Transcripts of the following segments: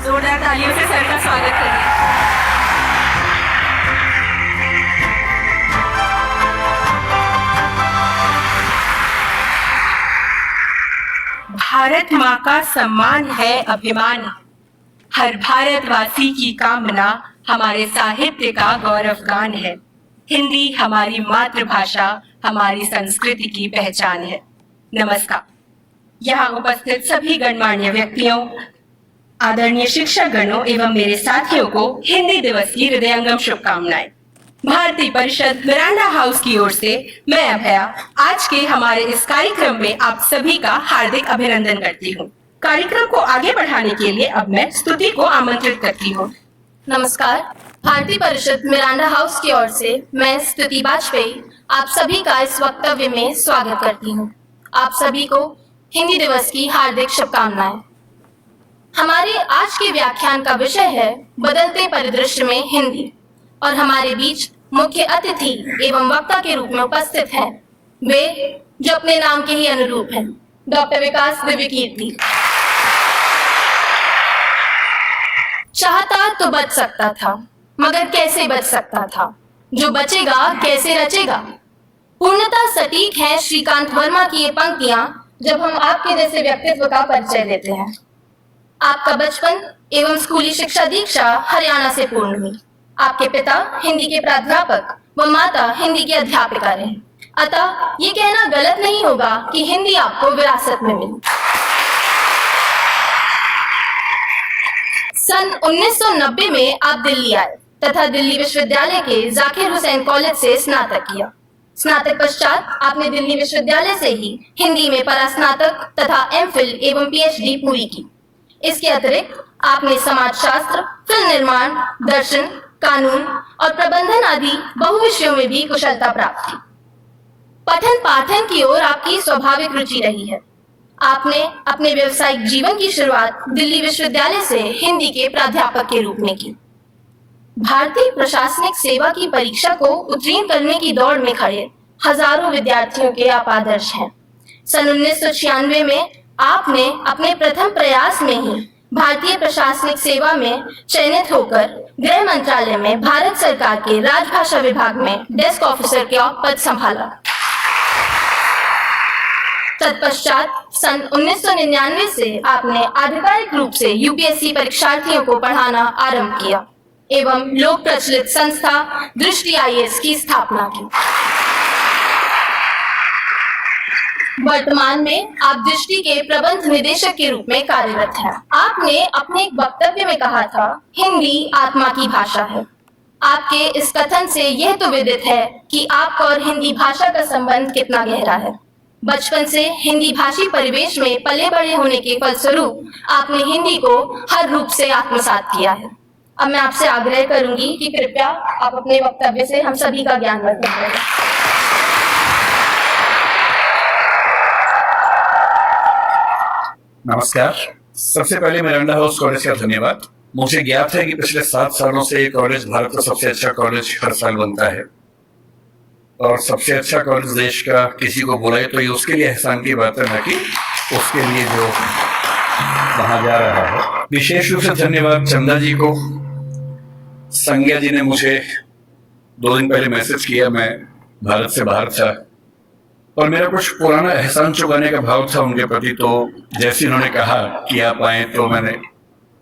जोरदार तालियों से सर का स्वागत करिए। भारत माँ का सम्मान है अभिमान, हर भारतवासी की कामना हमारे साहित्य का गौरव गान है। हिंदी हमारी मातृभाषा, हमारी संस्कृति की पहचान है। नमस्कार। यहाँ उपस्थित सभी गणमान्य व्यक्तियों, आदरणीय शिक्षक गणों एवं मेरे साथियों को हिंदी दिवस की हृदयंगम शुभकामनाएं। भारतीय परिषद मिरांडा हाउस की ओर से मैं अभया आज के हमारे इस कार्यक्रम में आप सभी का हार्दिक अभिनंदन करती हूँ। कार्यक्रम को आगे बढ़ाने के लिए अब मैं स्तुति को आमंत्रित करती हूँ। नमस्कार। भारतीय परिषद मिरांडा हाउस की ओर से मैं स्तुति वाजपेयी आप सभी का इस वक्तव्य में स्वागत करती हूँ। आप सभी को हिंदी दिवस की हार्दिक शुभकामनाएं। हमारे आज के व्याख्यान का विषय है बदलते परिदृश्य में हिंदी और हमारे बीच मुख्य अतिथि एवं वक्ता के रूप में उपस्थित हैं वे जो अपने नाम के ही अनुरूप हैं, डॉक्टर विकास दिव्यकीर्ति। चाहता तो बच सकता था, मगर कैसे बच सकता था, जो बचेगा कैसे रचेगा। पूर्णतः सटीक है श्रीकांत वर्मा की ये पंक्तियां जब हम आपके जैसे व्यक्तित्व का परिचय देते हैं। आपका बचपन एवं स्कूली शिक्षा दीक्षा हरियाणा से पूर्ण हुई। आपके पिता हिंदी के प्राध्यापक व माता हिंदी की अध्यापिका रहे, अतः ये कहना गलत नहीं होगा कि हिंदी आपको विरासत में मिली। सन 1990 में आप दिल्ली आए तथा दिल्ली विश्वविद्यालय के जाकिर हुसैन कॉलेज से स्नातक किया। स्नातक पश्चात आपने दिल्ली विश्वविद्यालय से ही हिंदी में परास्नातक तथा एमफिल एवं पीएचडी पूरी की। इसके अतिरिक्त आपने समाजशास्त्र, फिल्म निर्माण, दर्शन, कानून और प्रबंधन आदि बहु विषयों में भी कुशलता प्राप्त की। पठन पाठन की ओर आपकी स्वाभाविक रुचि रही है। आपने अपने व्यवसायिक जीवन की शुरुआत दिल्ली विश्वविद्यालय से हिंदी के प्राध्यापक के रूप में की। भारतीय प्रशासनिक सेवा की परीक्षा को उत्तीर्ण करने की दौड़ में खड़े हजारों विद्यार्थियों के आप आदर्श हैं। सन 1996 में आपने अपने प्रथम प्रयास में ही भारतीय प्रशासनिक सेवा में चयनित होकर गृह मंत्रालय में भारत सरकार के राजभाषा विभाग में डेस्क ऑफिसर का पद संभाला। तत्पश्चात सन 1999 से आपने आधिकारिक रूप से यूपीएससी परीक्षार्थियों को पढ़ाना आरंभ किया एवं लोक प्रचलित संस्था दृष्टि आईएएस की स्थापना की। वर्तमान में आप दृष्टि के प्रबंध निदेशक के रूप में कार्यरत हैं। आपने अपने एक वक्तव्य में कहा था, हिंदी आत्मा की भाषा है। आपके इस कथन से यह तो विदित है कि आपका और हिंदी भाषा का संबंध कितना गहरा है। बचपन से हिंदी भाषी परिवेश में पले बड़े होने के फलस्वरूप आपने हिंदी को हर रूप से आत्मसात किया है। अब मैं आपसे आग्रह करूंगी कि कृपया आप अपने वक्तव्य से हम सभी का ज्ञान बढ़ाएं। नमस्कार। सबसे पहले मिरांडा हाउस कॉलेज का धन्यवाद। मुझे ज्ञात है कि पिछले 7 सालों से ये कॉलेज भारत का सबसे अच्छा कॉलेज हर साल बनता है और सबसे अच्छा कॉलेज देश का किसी को बुलाए तो ये उसके लिए एहसान की बात है, न कि उसके लिए जो वहां जा रहा है। विशेष रूप से धन्यवाद चंदा जी को। संज्ञा जी ने मुझे 2 दिन पहले मैसेज किया, मैं भारत से बाहर था और मेरा कुछ पुराना एहसान चुकाने का भाव था उनके प्रति। तो जैसे उन्होंने कहा कि आप आए तो मैंने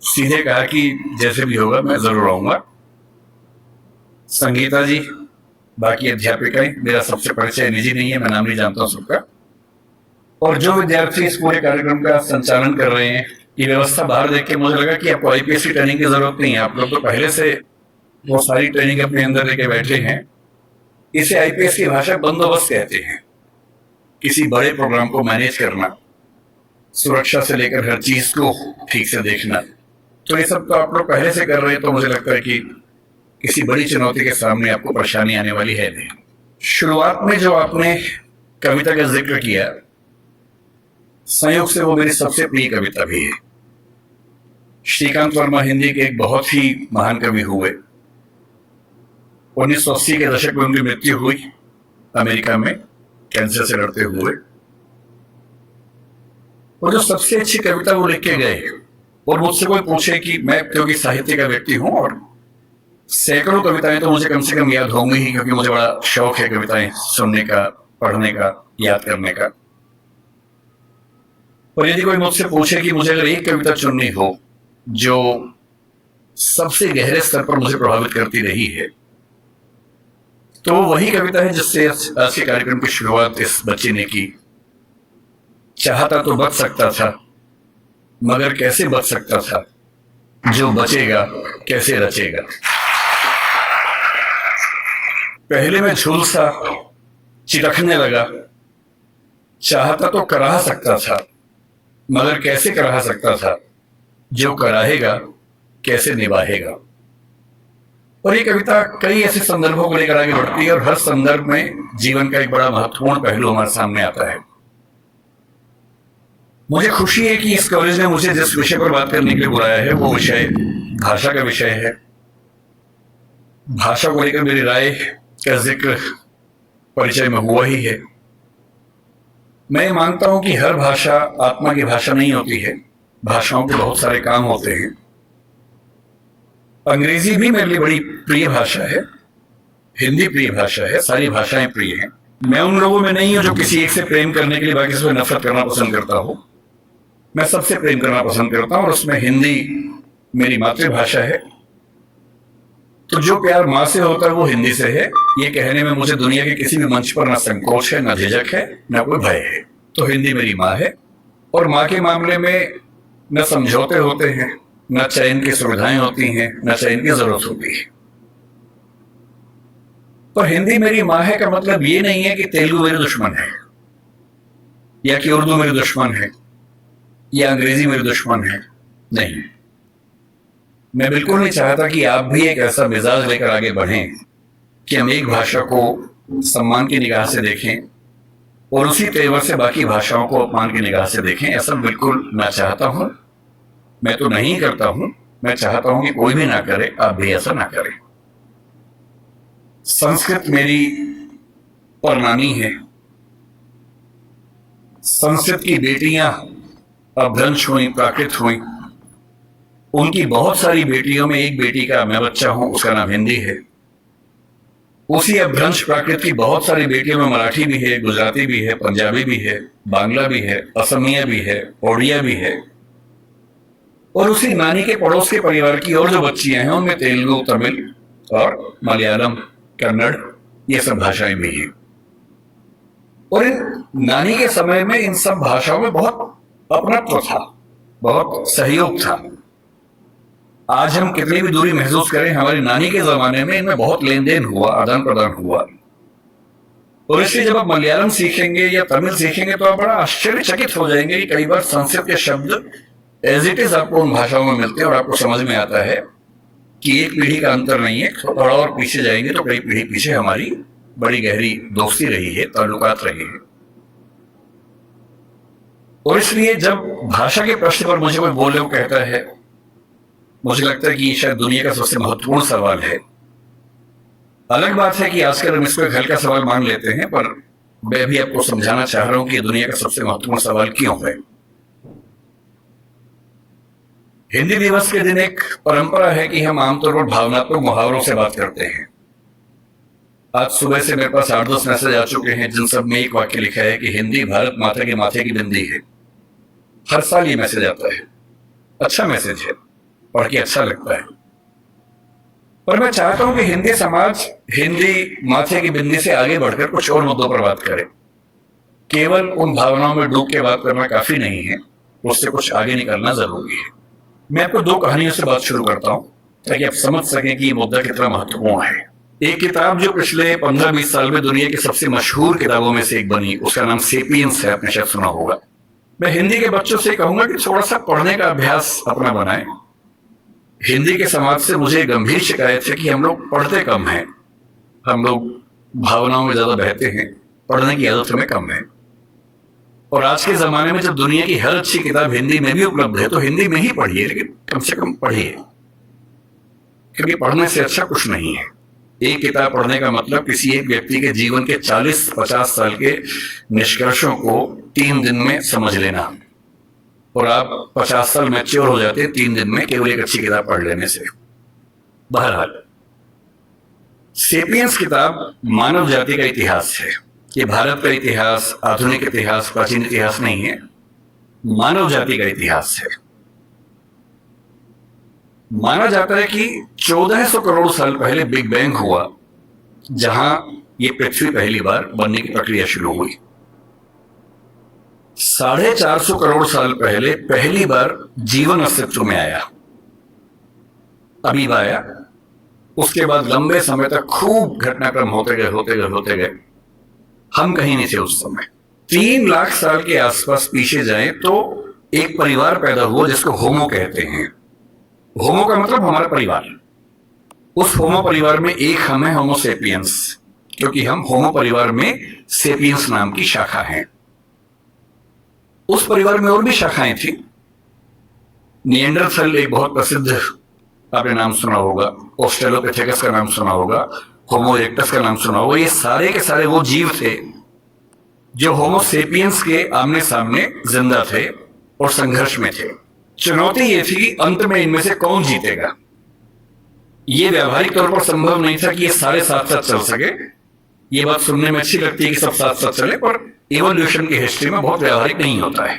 सीधे कहा कि जैसे भी होगा मैं जरूर आऊंगा। संगीता जी, बाकी अध्यापिकाएं, मेरा सबसे परिचय निजी नहीं है, मैं नाम नहीं जानता हूं सबका। और जो विद्यार्थी इस पूरे कार्यक्रम का संचालन कर रहे हैं, ये व्यवस्था बाहर देख के मुझे लगा कि आपको आईपीएस की ट्रेनिंग की जरूरत नहीं है। आप लोग तो पहले से वो सारी ट्रेनिंग अपने अंदर लेके बैठे हैं। इसे आईपीएस की भाषा बंदोबस्त कहते हैं। किसी बड़े प्रोग्राम को मैनेज करना, सुरक्षा से लेकर हर चीज को ठीक से देखना, तो ये सब तो आप लोग पहले से कर रहे हैं। तो मुझे लगता है कि किसी बड़ी चुनौती के सामने आपको परेशानी आने वाली है नहीं। शुरुआत में जो आपने कविता का जिक्र किया, संयोग से वो मेरी सबसे प्रिय कविता भी है। श्रीकांत वर्मा हिंदी के एक बहुत ही महान कवि हुए। 1980 के दशक में उनकी मृत्यु हुई अमेरिका में कैंसर से लड़ते हुए। और जो सबसे अच्छी कविता वो लिख के गए और मुझसे कोई पूछे कि मैं क्योंकि साहित्य का व्यक्ति हूं और सैकड़ों कविताएं तो मुझे कम से कम याद होंगी ही, क्योंकि मुझे बड़ा शौक है कविताएं सुनने का, पढ़ने का, याद करने का। और यदि कोई मुझसे पूछे कि मुझे अगर एक कविता चुननी हो जो सबसे गहरे स्तर पर मुझे प्रभावित करती रही है, तो वही कविता है जिससे आज के कार्यक्रम की शुरुआत इस बच्चे ने की। चाहता तो बच सकता था, मगर कैसे बच सकता था, जो बचेगा कैसे रचेगा। पहले मैं झुलसा चिरखने लगा, चाहता तो कराह सकता था, मगर कैसे कराह सकता था, जो कराहेगा कैसे निभाएगा। और ये कविता कई ऐसे संदर्भों को लेकर आगे बढ़ती है और हर संदर्भ में जीवन का एक बड़ा महत्वपूर्ण पहलू हमारे सामने आता है। मुझे खुशी है कि इस कॉलेज ने मुझे जिस विषय पर बात करने के लिए बुलाया है वो विषय भाषा का विषय है। भाषा को लेकर मेरी राय का जिक्र परिचय में हुआ ही है। मैं मानता हूं कि हर भाषा आत्मा की भाषा नहीं होती है, भाषाओं के बहुत सारे काम होते हैं। अंग्रेजी भी मेरे लिए बड़ी प्रिय भाषा है, हिंदी प्रिय भाषा है, सारी भाषाएं प्रिय हैं। मैं उन लोगों में नहीं हूं जो किसी एक से प्रेम करने के लिए बाकी से नफरत करना पसंद करता हूं। मैं सबसे प्रेम करना पसंद करता हूं और उसमें हिंदी मेरी मातृभाषा है। तो जो प्यार माँ से होता है वो हिंदी से है। ये कहने में मुझे दुनिया के किसी भी मंच पर ना संकोच है, ना झिझक है, ना कोई भय है। तो हिंदी मेरी माँ है और माँ के मामले में न समझौते होते हैं, न चयन की सुविधाएं होती हैं, न चयन की जरूरत होती है। तो हिंदी मेरी माँ है का मतलब ये नहीं है कि तेलुगु मेरी दुश्मन है, या कि उर्दू मेरी दुश्मन है, या अंग्रेजी मेरी दुश्मन है। नहीं, मैं बिल्कुल नहीं चाहता कि आप भी एक ऐसा मिजाज लेकर आगे बढ़ें कि हम एक भाषा को सम्मान की निगाह से देखें और उसी तेवर से बाकी भाषाओं को अपमान की निगाह से देखें। ऐसा बिल्कुल ना चाहता हूं, मैं तो नहीं करता हूं। मैं चाहता हूं कि कोई भी ना करे, आप भी ऐसा ना करें। संस्कृत मेरी परनानी है। संस्कृत की बेटियां अपभ्रंश हुई, प्राकृत हुई। उनकी बहुत सारी बेटियों में एक बेटी का मैं बच्चा हूं, उसका नाम हिंदी है। उसी अपभ्रंश प्राकृत की बहुत सारी बेटियों में मराठी भी है, गुजराती भी है, पंजाबी भी है, बांग्ला भी है, असमिया भी है, ओडिया भी है। और उसी नानी के पड़ोस के परिवार की और जो बच्चियां हैं उनमें तेलुगु, तमिल और मलयालम, कन्नड़, ये सब भाषाएं भी हैं। और इन नानी के समय में इन सब भाषाओं में बहुत अपनत्व था, बहुत सहयोग था। आज हम कितनी भी दूरी महसूस करें, हमारी नानी के जमाने में इनमें बहुत लेन देन हुआ, आदान प्रदान हुआ। और इसलिए जब आप मलयालम सीखेंगे या तमिल सीखेंगे तो आप बड़ा आश्चर्यचकित हो जाएंगे कि कई बार संस्कृत के शब्द एज इट इज आपको उन भाषाओं में मिलते हैं और आपको समझ में आता है कि एक पीढ़ी का अंतर नहीं है। थोड़ा और पीछे जाएंगे तो कई पीढ़ी पीछे हमारी बड़ी गहरी दोस्ती रही है, ताल्लुकात रहे हैं। और इसलिए जब भाषा के प्रश्न पर मुझे कोई बोले वो कहता है, मुझे लगता है कि ये शायद दुनिया का सबसे महत्वपूर्ण सवाल है। अलग बात है कि आजकल हम इसको एक हल्का सवाल मान लेते हैं, पर मैं भी आपको समझाना चाह रहा हूं कि दुनिया का सबसे महत्वपूर्ण सवाल क्यों है। हिंदी दिवस के दिन एक परंपरा है कि हम आमतौर पर भावनात्मक मुहावरों से बात करते हैं। आज सुबह से मेरे पास 8-10 मैसेज आ चुके हैं जिन सब में एक वाक्य लिखा है कि हिंदी भारत माता के माथे की बिंदी है। हर साल ये मैसेज आता है, अच्छा मैसेज है, पढ़ के अच्छा लगता है। पर मैं चाहता हूं कि हिंदी समाज हिंदी माथे की बिंदी से आगे बढ़कर कुछ और मुद्दों पर बात करे। केवल उन भावनाओं में डूब के बात करना काफी नहीं है, उससे कुछ आगे निकलना जरूरी है। मैं आपको 2 कहानियों से बात शुरू करता हूं ताकि आप समझ सकें कि ये मुद्दा कितना महत्वपूर्ण है। एक किताब जो पिछले 15-20 साल में दुनिया की सबसे मशहूर किताबों में से एक बनी, उसका नाम सेपियंस है, आपने शायद सुना होगा। मैं हिंदी के बच्चों से कहूंगा कि थोड़ा सा पढ़ने का अभ्यास अपना बनाएं। हिंदी के समाज से मुझे गंभीर शिकायत है कि हम लोग पढ़ते कम हैं, हम लोग भावनाओं में ज्यादा बहते हैं, पढ़ने की आदत हमें कम है। और आज के जमाने में जब दुनिया की हर अच्छी किताब हिंदी में भी उपलब्ध है तो हिंदी में ही पढ़िए, लेकिन कम से कम पढ़िए, क्योंकि पढ़ने से अच्छा कुछ नहीं है। एक किताब पढ़ने का मतलब किसी एक व्यक्ति के जीवन के 40-50 साल के निष्कर्षों को 3 दिन में समझ लेना। और आप 50 साल मैच्योर हो जाते हैं 3 दिन में केवल एक अच्छी किताब पढ़ लेने से। बहरहाल सेपियंस किताब मानव जाति का इतिहास है। ये भारत का इतिहास, आधुनिक इतिहास, प्राचीन इतिहास नहीं है, मानव जाति का इतिहास है। माना जाता है कि 1400 करोड़ साल पहले बिग बैंग हुआ, जहां ये पृथ्वी पहली बार बनने की प्रक्रिया शुरू हुई। 450 करोड़ साल पहले पहली बार जीवन अस्तित्व में आया, अमीबा आया। उसके बाद लंबे समय तक खूब घटनाक्रम होते गए। हम कहीं नहीं थे उस समय। 3 लाख साल के आसपास पीछे जाएं तो एक परिवार पैदा हुआ जिसको होमो कहते हैं। होमो का मतलब हमारा परिवार। उस होमो परिवार में एक हम है, होमो सेपियंस, क्योंकि हम होमो परिवार में सेपियंस नाम की शाखा हैं। उस परिवार में और भी शाखाएं थी। निएंडरथल एक बहुत प्रसिद्ध, आपने नाम सुना होगा, ऑस्ट्रेलोपिथेकस का नाम सुना होगा, होमो इरेक्टस का नाम सुना होगा। ये सारे के सारे वो जीव थे जो होमो सेपियंस के आमने सामने जिंदा थे और संघर्ष में थे। चुनौती ये थी कि अंत में इनमें से कौन जीतेगा। ये व्यावहारिक तौर पर संभव नहीं था कि ये सारे साथ साथ चल सके। ये बात सुनने में अच्छी लगती है कि सब साथ साथ चले, पर इवोल्यूशन की हिस्ट्री में बहुत व्यावहारिक नहीं होता है।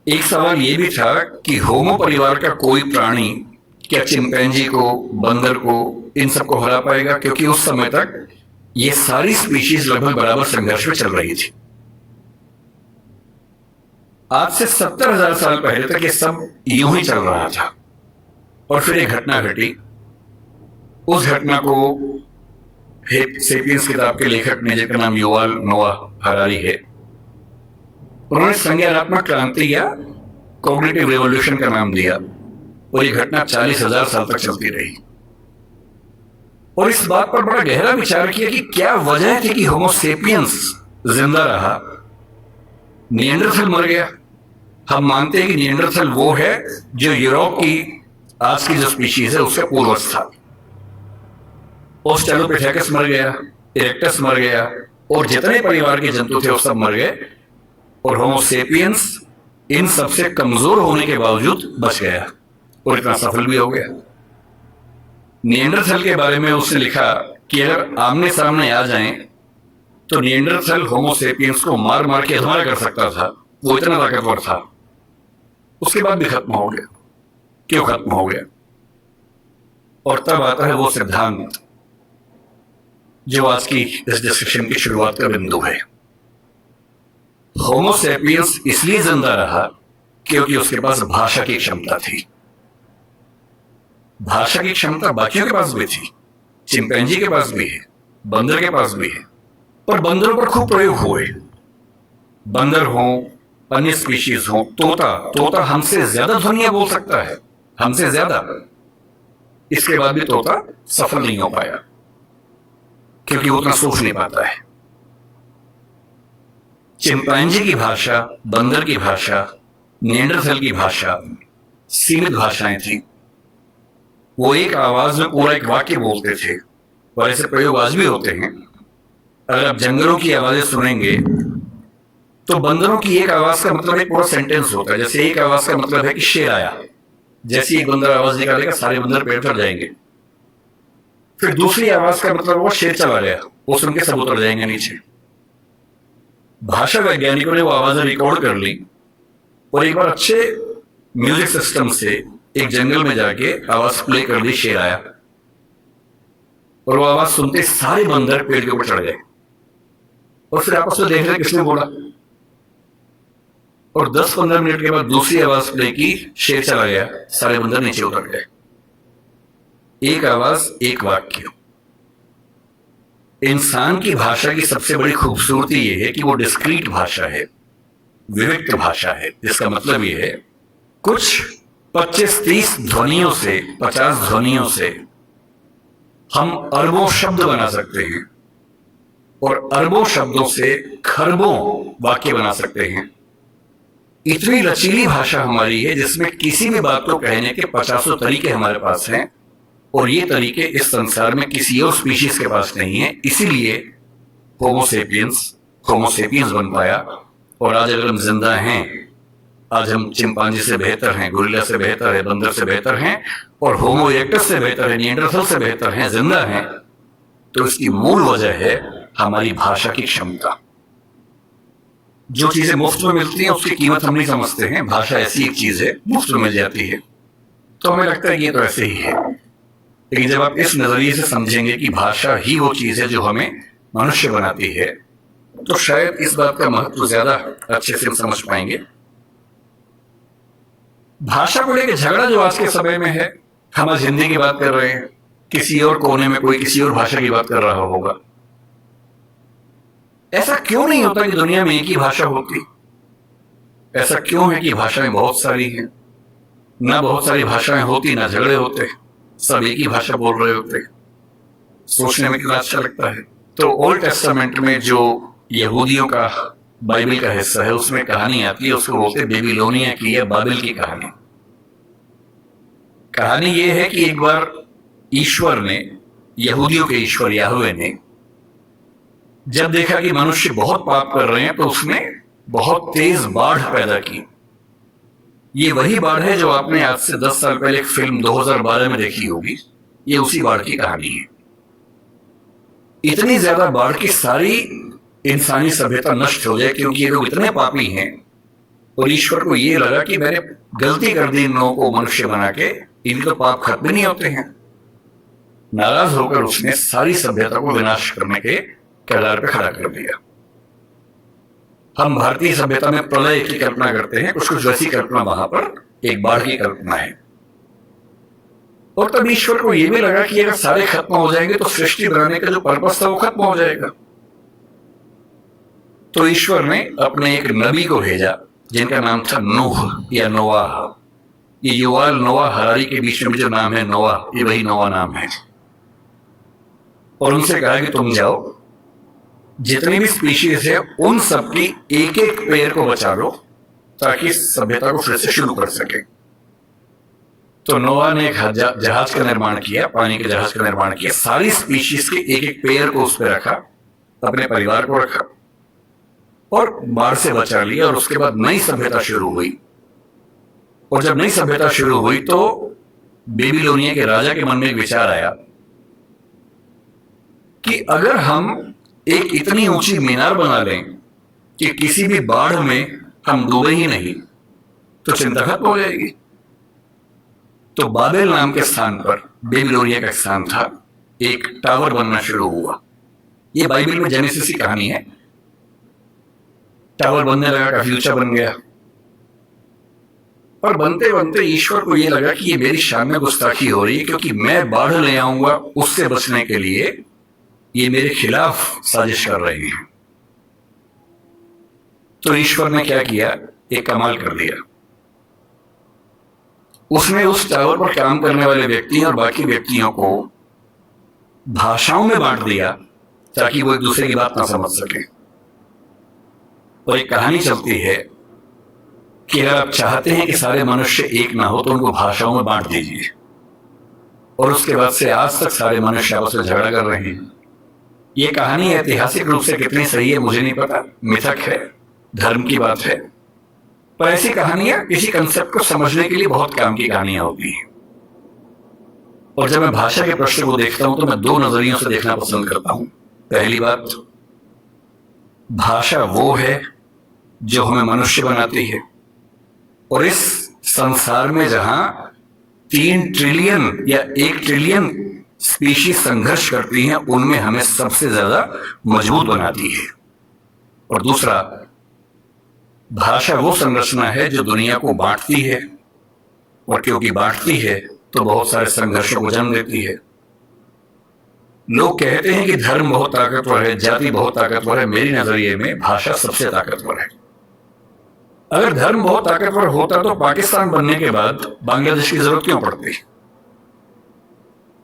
एक सवाल यह भी था कि होमो परिवार का कोई प्राणी क्या चिंपैंजी को, बंदर को, इन सबको हरा पाएगा, क्योंकि उस समय तक ये सारी स्पीशीज लगभग बराबर संघर्ष में चल रही थी। आज से 70,000 साल पहले तक ये सब यूं ही चल रहा था और फिर एक घटना घटी। उस घटना को सेपियंस किताब के लेखक ने, जिनका नाम युवाल नोआ हरारी है, उन्होंने संज्ञानात्मक क्रांति या कॉग्निटिव रेवोल्यूशन का नाम दिया। और ये घटना 40,000 साल तक चलती रही। और इस बात पर बड़ा गहरा विचार किया कि क्या वजह थी कि होमो सेपियंस जिंदा रहा, निएंडरथल मर गया। हम मानते हैं कि निएंडरथल वो है जो यूरोप की आज की जो स्पीशीज है उसका पूर्वज था। ऑस्ट्रेलोपिथेकस मर गया, इरेक्टस मर गया, और जितने परिवार के जंतु थे वो सब मर गए, और होमो सेपियंस इन सबसे कमजोर होने के बावजूद बच गया और इतना सफल भी हो गया। निएंडरथल के बारे में उसने लिखा कि अगर आमने सामने आ जाएं तो निएंडरथल होमो सेपियंस को मार मार के अधमरा कर सकता था, वो इतना ताकतवर था। उसके बाद भी खत्म हो गया। क्यों खत्म हो गया? और तब आता है वो सिद्धांत जो आज की इस डिस्कशन की शुरुआत का बिंदु है। होमो सेपियंस इसलिए जिंदा रहा क्योंकि उसके पास भाषा की क्षमता थी। भाषा की क्षमता बाकियों के पास भी थी, चिंपैंजी के पास भी है, बंदर के पास भी है, पर बंदरों पर खूब प्रयोग हुए। बंदर हो, अन्य स्पीशीज हो, तोता हमसे ज्यादा ध्वनियां बोल सकता है, हमसे ज्यादा। इसके बाद भी तोता सफल नहीं हो पाया क्योंकि वो उतना सोच नहीं पाता है। चिंपैंजी की भाषा, बंदर की भाषा, निएंडरथल की भाषा सीमित भाषाएं थी। वो एक आवाज में पूरा एक वाक्य बोलते थे, और ऐसे प्रयोग आज भी होते हैं। अगर आप जंगलों की आवाजें सुनेंगे तो बंदरों की एक आवाज का मतलब एक पूरा सेंटेंस होता है। जैसे एक आवाज का मतलब है कि शेर आया, जैसे एक बंदर आवाज निकालेगा सारे बंदर पेड़ पर जाएंगे। फिर दूसरी आवाज का मतलब वो शेर चला गया, वो सुन के सब उतर जाएंगे नीचे। भाषा वैज्ञानिकों ने वो आवाजें रिकॉर्ड कर ली और एक बार अच्छे म्यूजिक सिस्टम से एक जंगल में जाके आवाज प्ले कर दी, शेर आया, और वो आवाज सुनते सारे बंदर पेड़ के ऊपर चढ़ गए। और फिर आपस में देख रहे किसने बोला, और 10-15 मिनट के बाद दूसरी आवाज प्ले की, शेर चला गया, सारे बंदर नीचे उतर गए। एक आवाज, एक वाक्य। इंसान की भाषा की सबसे बड़ी खूबसूरती यह है कि वो डिस्क्रीट भाषा है, विविक्त भाषा है, जिसका मतलब यह है कुछ 25-30 ध्वनियों से, 50 ध्वनियों से हम अरबों शब्द बना सकते हैं, और अरबों शब्दों से खरबों वाक्य बना सकते हैं। इतनी लचीली भाषा हमारी है जिसमें किसी भी बात को कहने के 50 तरीके हमारे पास हैं, और ये तरीके इस संसार में किसी और स्पीशीज के पास नहीं है। इसीलिए होमो सेपियंस बन पाया। और आज अगर हम जिंदा हैं आज हम चिंपांजी से बेहतर हैं, गोरिल्ला से बेहतर है, बंदर से बेहतर हैं और होमो इरेक्टस से बेहतर है, निएंडरथल से बेहतर हैं, जिंदा हैं, तो इसकी मूल वजह है हमारी भाषा की क्षमता। जो चीजें मुफ्त में मिलती हैं उसकी कीमत हम नहीं समझते हैं। भाषा ऐसी एक चीज है, मुफ्त में मिल जाती है तो हमें लगता है ये तो ऐसे ही है। लेकिन जब आप इस नजरिए से समझेंगे कि भाषा ही वो चीज है जो हमें मनुष्य बनाती है, तो शायद इस बात का महत्व ज्यादा अच्छे से हम समझ पाएंगे। भाषा को लेकर झगड़ा जो आज के समय में है, हम आज हिंदी की बात कर रहे हैं, किसी और कोने में कोई किसी और भाषा की बात कर रहा होगा। ऐसा क्यों नहीं होता कि दुनिया में एक ही भाषा होती? ऐसा क्यों है कि भाषाएं बहुत सारी हैं? ना बहुत सारी भाषाएं होती, ना झगड़े होते, सब एक ही भाषा बोल रहे होते। सोचने में कितना अच्छा लगता है। तो ओल्ड टेस्टामेंट में जो यहूदियों का बाइबल का हिस्सा है, उसमें कहानी आती है, उसको बोलते हैं बेबीलोनिया की या बाबिल की कहानी। कहानी यह है कि एक बार ईश्वर ने, यहूदियों के ईश्वर याहवे ने, जब देखा कि मनुष्य बहुत पाप कर रहे हैं तो उसने बहुत तेज बाढ़ पैदा की। ये वही बाढ़ है जो आपने आज से 10 साल पहले एक फिल्म 2012 में देखी होगी। ये उसी बाढ़ की कहानी है। इतनी ज्यादा बाढ़ की सारी इंसानी सभ्यता नष्ट हो जाए क्योंकि ये लोग इतने पापी हैं और ईश्वर को ये लगा कि मैंने गलती कर दी इन लोगों को मनुष्य बना के, इनके तो पाप खत्म नहीं होते हैं। नाराज होकर उसने सारी सभ्यता को विनाश करने के कगार पे खड़ा कर दिया। हम भारतीय सभ्यता में प्रलय की कल्पना करते हैं, कुछ कुछ वैसी कल्पना वहां पर एक बाढ़ की कल्पना है। और तब ईश्वर को यह भी लगा कि अगर सारे खत्म हो जाएंगे तो सृष्टि बनाने का जो पर्पस था वो खत्म हो जाएगा। तो ईश्वर ने अपने एक नबी को भेजा जिनका नाम था नूह या नोआह। ये युवाल नोआह हरारी के बीच में जो नाम है नोआह, ये वही नोआह नाम है। और उनसे कहा कि तुम जाओ, जितनी भी स्पीशीज है उन सबकी एक एक पेड़ को बचा लो ताकि सभ्यता को फिर से शुरू कर सके। तो नोआ ने एक जहाज का निर्माण किया, पानी के जहाज का निर्माण किया, सारी स्पीशीज के एक एक पेड़ को उस पर रखा, अपने परिवार को रखा और बाढ़ से बचा लिया। और उसके बाद नई सभ्यता शुरू हुई। और जब नई सभ्यता शुरू हुई तो बेबीलोनिया के राजा के मन में एक विचार आया कि अगर हम एक इतनी ऊंची मीनार बना लें कि किसी भी बाढ़ में हम डूबे ही नहीं तो चिंता खत्म हो जाएगी। तो बाबेल नाम के स्थान पर, बेबीलोनिया का स्थान था, एक टावर बनना शुरू हुआ। ये बाइबल में जेनेसिस की कहानी है। टावर बनने लगा, काफी ऊंचा बन गया। और बनते बनते ईश्वर को यह लगा कि ये मेरी शान में गुस्ताखी हो रही है क्योंकि मैं बाढ़ ले आऊंगा उससे बचने के लिए, ये मेरे खिलाफ साजिश कर रहे हैं। तो ईश्वर ने क्या किया, एक कमाल कर दिया। उसने उस टावर पर काम करने वाले व्यक्ति और बाकी व्यक्तियों को भाषाओं में बांट दिया ताकि वो एक दूसरे की बात ना समझ सके। और एक कहानी चलती है कि अगर आप चाहते हैं कि सारे मनुष्य एक ना हो तो उनको भाषाओं में बांट दीजिए। और उसके बाद से आज तक सारे मनुष्य आपस में झगड़ा कर रहे हैं। ये कहानी ऐतिहासिक रूप से कितनी सही है मुझे नहीं पता, मिथक है, धर्म की बात है, पर ऐसी कहानियां किसी कंसेप्ट को समझने के लिए बहुत काम की कहानियां होती हैं। और जब मैं भाषा के प्रश्न को देखता हूं तो मैं दो नजरियों से देखना पसंद करता हूं। पहली बात, भाषा वो है जो हमें मनुष्य बनाती है। और इस संसार में जहां 3 ट्रिलियन या 1 ट्रिलियन स्पीशीज संघर्ष करती हैं, उनमें हमें सबसे ज्यादा मजबूत बनाती है। और दूसरा, भाषा वो संरचना है जो दुनिया को बांटती है। और क्योंकि बांटती है तो बहुत सारे संघर्षों को जन्म देती है। लोग कहते हैं कि धर्म बहुत ताकतवर है, जाति बहुत ताकतवर है। मेरी नजरिए में भाषा सबसे ताकतवर है। अगर धर्म बहुत ताकतवर होता तो पाकिस्तान बनने के बाद बांग्लादेश की जरूरत क्यों पड़ती?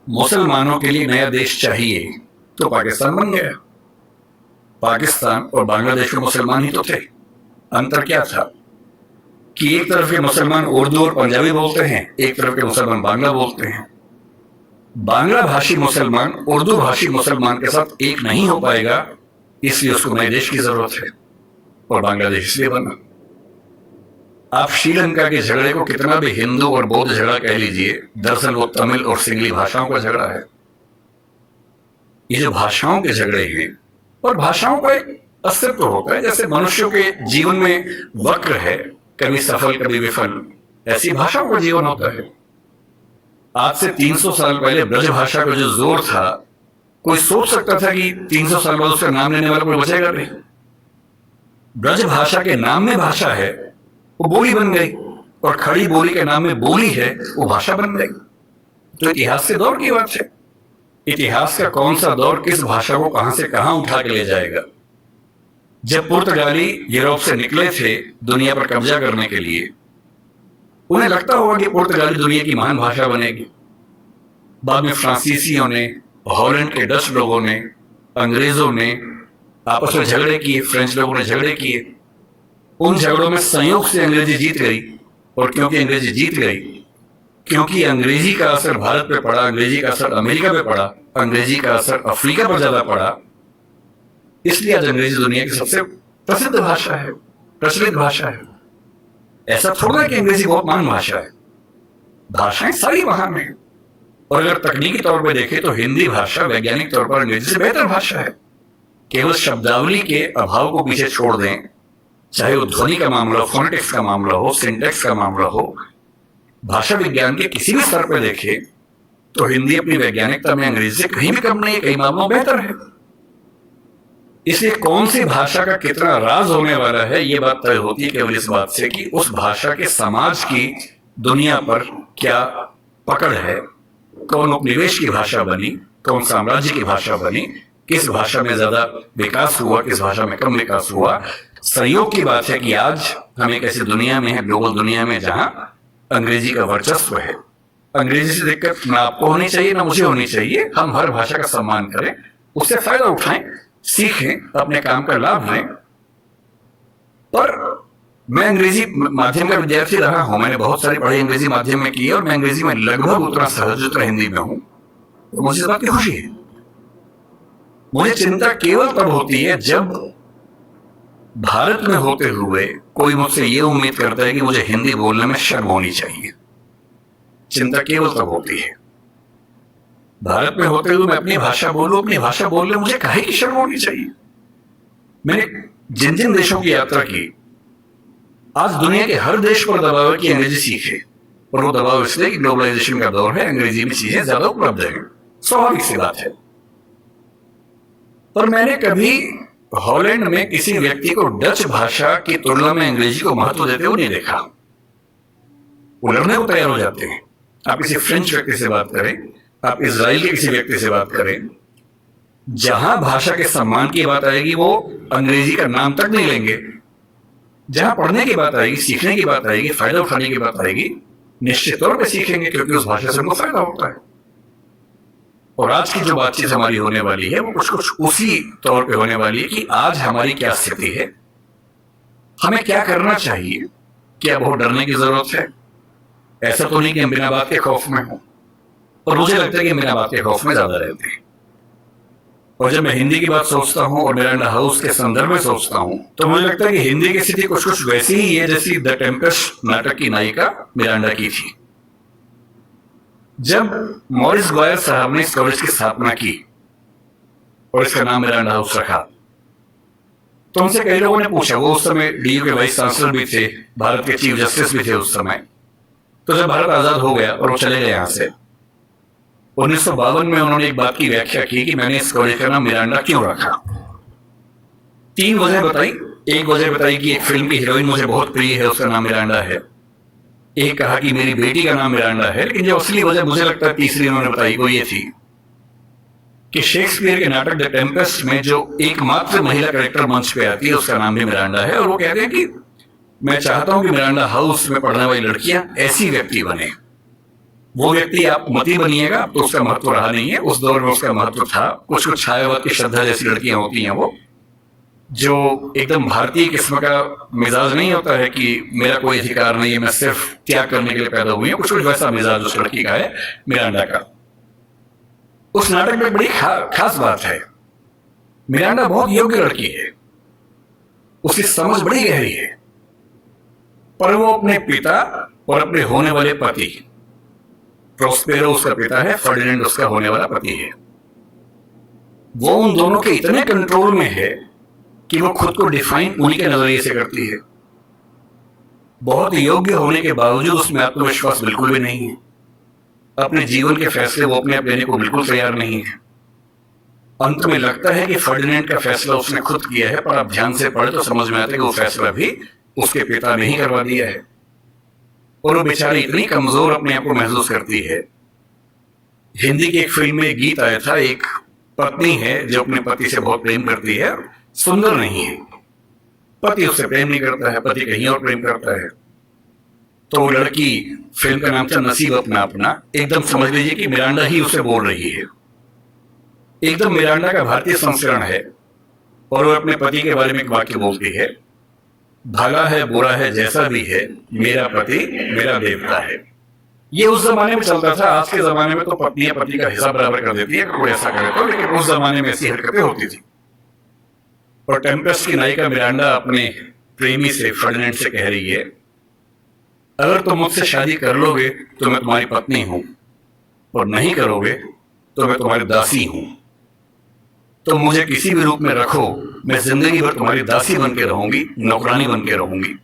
मुसलमानों के लिए नया देश चाहिए तो पाकिस्तान बन गया। पाकिस्तान और बांग्लादेश के मुसलमान ही तो थे। अंतर क्या था कि एक तरफ के मुसलमान उर्दू और पंजाबी बोलते हैं, एक तरफ के मुसलमान बांग्ला बोलते हैं। बांग्ला भाषी मुसलमान उर्दू भाषी मुसलमान के साथ एक नहीं हो पाएगा, इसलिए उसको नए देश की जरूरत है। और बांग्लादेश इसलिए बना। आप श्रीलंका के झगड़े को कितना भी हिंदू और बौद्ध झगड़ा कह लीजिए, दरअसल वो तमिल और सिंगली भाषाओं का झगड़ा है। ये जो भाषाओं के झगड़े हैं, और भाषाओं का एक अस्तित्व होता है, जैसे मनुष्यों के जीवन में वक्र है, कभी सफल कभी विफल, ऐसी भाषाओं का जीवन होता है। आज से 300 साल पहले ब्रज भाषा का जो जोर था, कोई सोच सकता था कि 300 साल बाद उसका नाम लेने वाला कोई बचेगा नहीं? ब्रज भाषा के नाम में भाषा है, वो बोली बन गई, और खड़ी बोली के नाम में बोली है, वो भाषा बन गई। तो इतिहास के दौर की बात है। इतिहास का कौन सा दौर किस भाषा को कहां से कहां उठा के ले जाएगा? जब पुर्तगाली यूरोप से निकले थे दुनिया पर कब्जा करने के लिए, उन्हें लगता होगा कि पुर्तगाली दुनिया की महान भाषा बनेगी। बाद में फ्रांसीसियों ने, हॉलैंड के डच लोगों ने, अंग्रेजों ने आपस में झगड़े किए, फ्रेंच लोगों ने झगड़े किए। उन झगड़ों में संयोग से अंग्रेजी जीत गई, और क्योंकि अंग्रेजी जीत गई, क्योंकि अंग्रेजी का असर भारत पे पड़ा, अंग्रेजी का असर अमेरिका पे पड़ा, अंग्रेजी का असर अफ्रीका पर ज्यादा पड़ा, इसलिए आज अंग्रेजी दुनिया की सबसे प्रसिद्ध भाषा है, प्रचलित भाषा है। ऐसा थोड़ा है कि अंग्रेजी बहुत महान भाषा है, भाषाएं सारी महान है। और अगर तकनीकी तौर पर देखें तो हिंदी भाषा वैज्ञानिक तौर पर अंग्रेजी से बेहतर भाषा है। केवल शब्दावली के अभाव को पीछे छोड़ दें, चाहे वो ध्वनि का मामला हो, फोनेटिक्स का मामला हो, सिंटैक्स का मामला हो, भाषा विज्ञान के किसी भी स्तर पर देखें तो हिंदी अपनी वैज्ञानिकता में अंग्रेजी से कहीं भी कम नहीं है, कई मामलों में बेहतर है। इसलिए कौन सी भाषा का कितना राज होने वाला है, ये बात तय होती है केवल इस बात से कि उस भाषा के समाज की दुनिया पर क्या पकड़ है, कौन उपनिवेश की भाषा बनी, कौन साम्राज्य की भाषा बनी, किस भाषा में ज्यादा विकास हुआ, किस भाषा में कम विकास हुआ। संयोग की बात है कि आज हम एक ऐसी दुनिया में है, ग्लोबल दुनिया में, जहां अंग्रेजी का वर्चस्व है। अंग्रेजी से दिक्कत ना आपको होनी चाहिए ना मुझे होनी चाहिए। हम हर भाषा का सम्मान करें, उससे फायदा उठाएं, सीखें, अपने काम का लाभ लें। पर मैं अंग्रेजी माध्यम का विद्यार्थी रहा हूं, मैंने बहुत सारी पढ़ाई अंग्रेजी माध्यम में की है, और मैं अंग्रेजी में लगभग उतना सहज उतना हिंदी में हूं, तो मुझे इस बात की खुशी है। मुझे चिंता केवल तब होती है जब भारत में होते हुए कोई मुझसे ये उम्मीद करता है कि मुझे हिंदी बोलने में शर्म होनी चाहिए। चिंता केवल तब होती है। भारत में होते हुए मैं अपनी भाषा बोलूं, अपनी भाषा बोलने मुझे काहे की शर्म होनी चाहिए। मैंने जिन जिन देशों की यात्रा की, आज दुनिया के हर देश पर दबाव है कि अंग्रेजी सीखे, और वो दबाव इसलिए कि ग्लोबलाइजेशन का दौर है, अंग्रेजी में चीजें ज्यादा उपलब्ध है, स्वाभाविक सी बात है। पर मैंने कभी हॉलैंड में किसी व्यक्ति को डच भाषा की तुलना में अंग्रेजी को महत्व देते हुए नहीं देखा। वो लड़ने को तैयार हो जाते हैं। आप किसी फ्रेंच व्यक्ति से बात करें, आप इजराइल के किसी व्यक्ति से बात करें, जहां भाषा के सम्मान की बात आएगी वो अंग्रेजी का नाम तक नहीं लेंगे। जहां पढ़ने की बात आएगी, सीखने की बात आएगी, फायदा उठाने की बात आएगी, निश्चित तौर पर सीखेंगे, क्योंकि उस भाषा से उनको फायदा होता है। और आज की जो बातचीत हमारी होने वाली है वो कुछ कुछ उसी तौर पे होने वाली है कि आज हमारी क्या स्थिति है, हमें क्या करना चाहिए, क्या बहुत डरने की जरूरत है। ऐसा तो नहीं कि हम बिना बात के खौफ में हों, और मुझे लगता है कि बिना बात के खौफ में ज्यादा रहते हैं। और जब मैं हिंदी की बात सोचता हूं और मिरांडा हाउस के संदर्भ में सोचता हूं, तो मुझे लगता है कि हिंदी की स्थिति कुछ कुछ वैसी ही है जैसी द टेम्पेस्ट नाटक की नायिका मिरांडा की थी। जब मॉरिस गॉयल साहब ने इस कॉलेज की स्थापना की और इसका नाम मिरांडा हाउस रखा, तो उनसे कई लोगों ने पूछा, वो उस समय डीयू के वाइस चांसलर भी थे, भारत के चीफ जस्टिस भी थे उस समय। तो जब भारत आजाद हो गया और वो चले गए यहां से, 1952 में उन्होंने एक बात की व्याख्या की कि मैंने इस कॉलेज का नाम मिरांडा क्यों रखा। 3 वजह बताई। एक वजह बताई कि एक फिल्म की हीरोइन मुझे बहुत प्रिय है, उसका नाम मिरांडा है। एक कहा कि मेरी बेटी का नाम मिरांडा है। लेकिन जो असली वजह मुझे लगता है तीसरी उन्होंने बताई वो ये थी कि शेक्सपियर के नाटक द टेम्पेस्ट में जो एकमात्र महिला कैरेक्टर मंच पे आती है उसका नाम भी मिरांडा है। और वो कहते हैं कि मैं चाहता हूं कि मिरांडा हाउस में पढ़ने वाली लड़कियां ऐसी व्यक्ति बने। वो व्यक्ति आप मती बनिएगा, अब तो उसका महत्व रहा नहीं है, उस दौर में उसका महत्व था। कुछ कुछ छायावाद की श्रद्धा जैसी लड़कियां होती हैं वो, जो एकदम भारतीय किस्म का मिजाज नहीं होता है कि मेरा कोई अधिकार नहीं है, मैं सिर्फ त्याग करने के लिए पैदा हुई हूं। कुछ कुछ वैसा मिजाज उस लड़की का है, मिरांडा का। उस नाटक में बड़ी खास बात है, मिरांडा बहुत योग्य लड़की है, उसकी समझ बड़ी गहरी है। पर वो अपने पिता और अपने होने वाले पति, प्रोस्पेरो उसका पिता है, फर्डिनेंड उसका होने वाला पति है, वो उन दोनों के इतने कंट्रोल में है कि वो खुद को डिफाइन उन्हीं के नजरिए से करती है। बहुत योग्य होने के बावजूद उसमें आत्मविश्वास बिल्कुल भी नहीं है। अपने जीवन के फैसले वो अपने आप लेने को बिल्कुल तैयार नहीं है। अंत में लगता है कि फर्डिनेंड का फैसला उसने खुद किया है, पर आप ध्यान से पढ़े तो समझ में आता है कि वो फैसला भी उसके पिता ने ही करवा दिया है। और वो बेचारी इतनी कमजोर अपने आप को महसूस करती है। हिंदी की एक फिल्म में गीत आया था, एक पत्नी है जो अपने पति से बहुत प्रेम करती है, सुंदर नहीं है, पति उससे प्रेम नहीं करता है, पति कहीं और प्रेम करता है। तो वो लड़की, फिल्म का नाम था नसीब अपना अपना, एकदम समझ लीजिए कि मिरांडा ही उसे बोल रही है, एकदम मिरांडा का भारतीय संस्करण है। और वो अपने पति के बारे में एक वाक्य बोलती है, भला है बुरा है जैसा भी है, मेरा पति मेरा देवता है। ये उस जमाने में चलता था। आज के जमाने में तो पत्नियां पति का हिस्सा बराबर कर देती है, कोई ऐसा करे तो, लेकिन उस जमाने में ऐसी हरकतें होती थी। और टेम्पेस्ट की नायिका मिरांडा अपने प्रेमी से, फर्डिनेंड से कह रही है, अगर तुम मुझसे शादी कर लोगे तो मैं तुम्हारी पत्नी हूं, और नहीं करोगे तो मैं तुम्हारी दासी हूं। तुम मुझे किसी भी रूप में रखो, मैं जिंदगी भर तुम्हारी दासी बन के रहूंगी, नौकरानी बन के रहूंगी।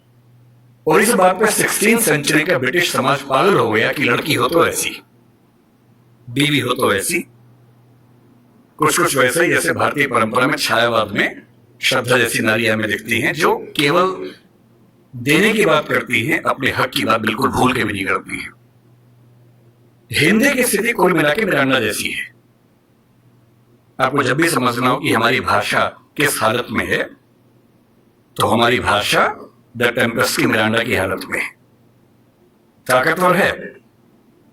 और इस बात पे 16वीं सेंचुरी का ब्रिटिश समाज पागल हो गया कि लड़की हो तो ऐसी, बीवी हो तो ऐसी, कुछ कुछ वैसे ही जैसे भारतीय परंपरा में छायावाद में श्रद्धा जैसी नारियां हमें दिखती हैं, जो केवल देने की बात करती हैं, अपने हक की बात बिल्कुल भूल के भी नहीं करती हैं। हिंदी की स्थिति कुल मिला के मिरांडा जैसी है। आपको जब भी समझना हो कि हमारी भाषा किस हालत में है, तो हमारी भाषा द टेम्पेस्ट की मिरांडा की हालत में है। ताकतवर है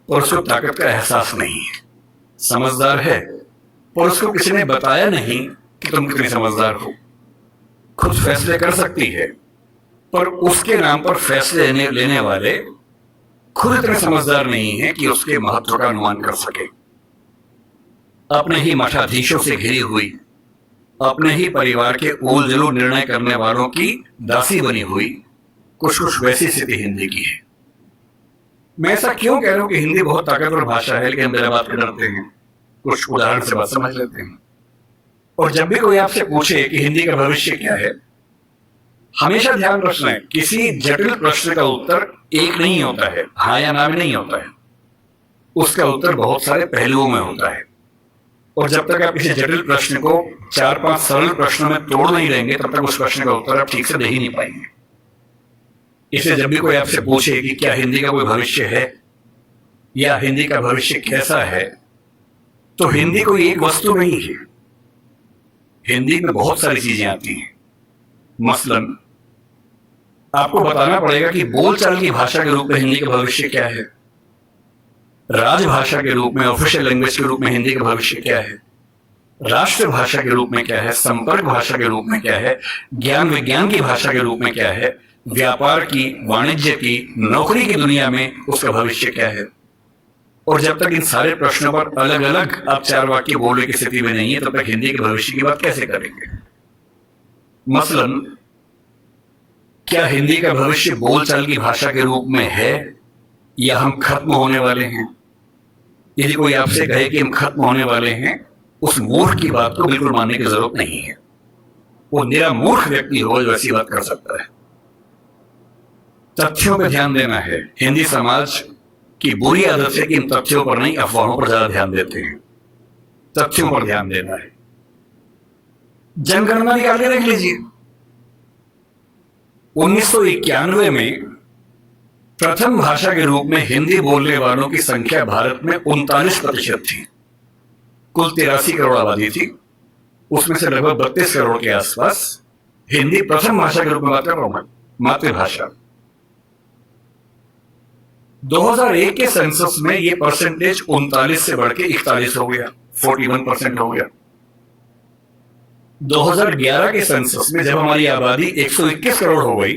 और उसको ताकत का एहसास नहीं है, समझदार है और उसको किसी ने बताया नहीं कि तुम कितने समझदार हो। खुद फैसले कर सकती है, पर उसके नाम पर फैसले लेने वाले खुद इतने समझदार नहीं है कि उसके महत्व का अनुमान कर सके। अपने ही मठाधीशों से घिरी हुई, अपने ही परिवार के उल जुलूल निर्णय करने वालों की दासी बनी हुई, कुछ कुछ वैसी स्थिति हिंदी की है। मैं ऐसा क्यों कह रहा हूं कि हिंदी बहुत ताकतवर भाषा है, लेकिन हम मेरा बात कर डरते हैं। कुछ उदाहरण से बात समझ लेते हैं। और जब भी कोई आपसे पूछे कि हिंदी का भविष्य क्या है, हमेशा ध्यान रखना है, किसी जटिल प्रश्न का उत्तर एक नहीं होता है, हाँ या ना में नहीं होता है। उसका उत्तर बहुत सारे पहलुओं में होता है। और जब तक आप किसी जटिल प्रश्न को 4-5 सरल प्रश्नों में तोड़ नहीं लेंगे, तब तक उस प्रश्न का उत्तर आप ठीक से दे ही नहीं पाएंगे। इसलिए जब भी कोई आपसे पूछे कि क्या हिंदी का कोई भविष्य है या हिंदी का भविष्य कैसा है, तो हिंदी कोई एक वस्तु नहीं है। हिंदी में बहुत सारी चीजें आती हैं। मसलन आपको बताना पड़ेगा कि बोलचाल की भाषा के रूप में हिंदी का भविष्य क्या है, राजभाषा के रूप में, ऑफिशियल लैंग्वेज के रूप में हिंदी का भविष्य क्या है, राष्ट्रभाषा के रूप में क्या है, संपर्क भाषा के रूप में क्या है, ज्ञान विज्ञान की भाषा के रूप में क्या है, व्यापार की, वाणिज्य की, नौकरी की दुनिया में उसका भविष्य क्या है। और जब तक इन सारे प्रश्नों पर अलग अलग आप 4 वाक्य बोलने की स्थिति में नहीं है, तब तक हिंदी के भविष्य की बात कैसे करेंगे। मसलन क्या हिंदी का भविष्य बोलचाल की भाषा के रूप में है या हम खत्म होने वाले हैं। यदि कोई आपसे कहे कि हम खत्म होने वाले हैं, उस मूर्ख की बात को बिल्कुल मानने की जरूरत नहीं है। वो निरा मूर्ख व्यक्ति हो जो ऐसी बात कर सकता है। तथ्यों पर ध्यान देना है। हिंदी समाज की बुरी आदत है कि इन तथ्यों पर नहीं, अफवाहों पर ज्यादा ध्यान देते हैं। तथ्यों पर ध्यान देना है। जनगणना निकाल के देख लीजिए, 1991 में प्रथम भाषा के रूप में हिंदी बोलने वालों की संख्या भारत में 39% थी। कुल 83 करोड़ आबादी थी, उसमें से लगभग 32 करोड़ के आसपास हिंदी प्रथम भाषा के रूप में मातृभाषा। 2001 के सेंसस में यह परसेंटेज 39 से बढ़ के 41 हो गया, 41% हो गया। 2011 के सेंसस में जब हमारी आबादी 121 करोड़ हो गई,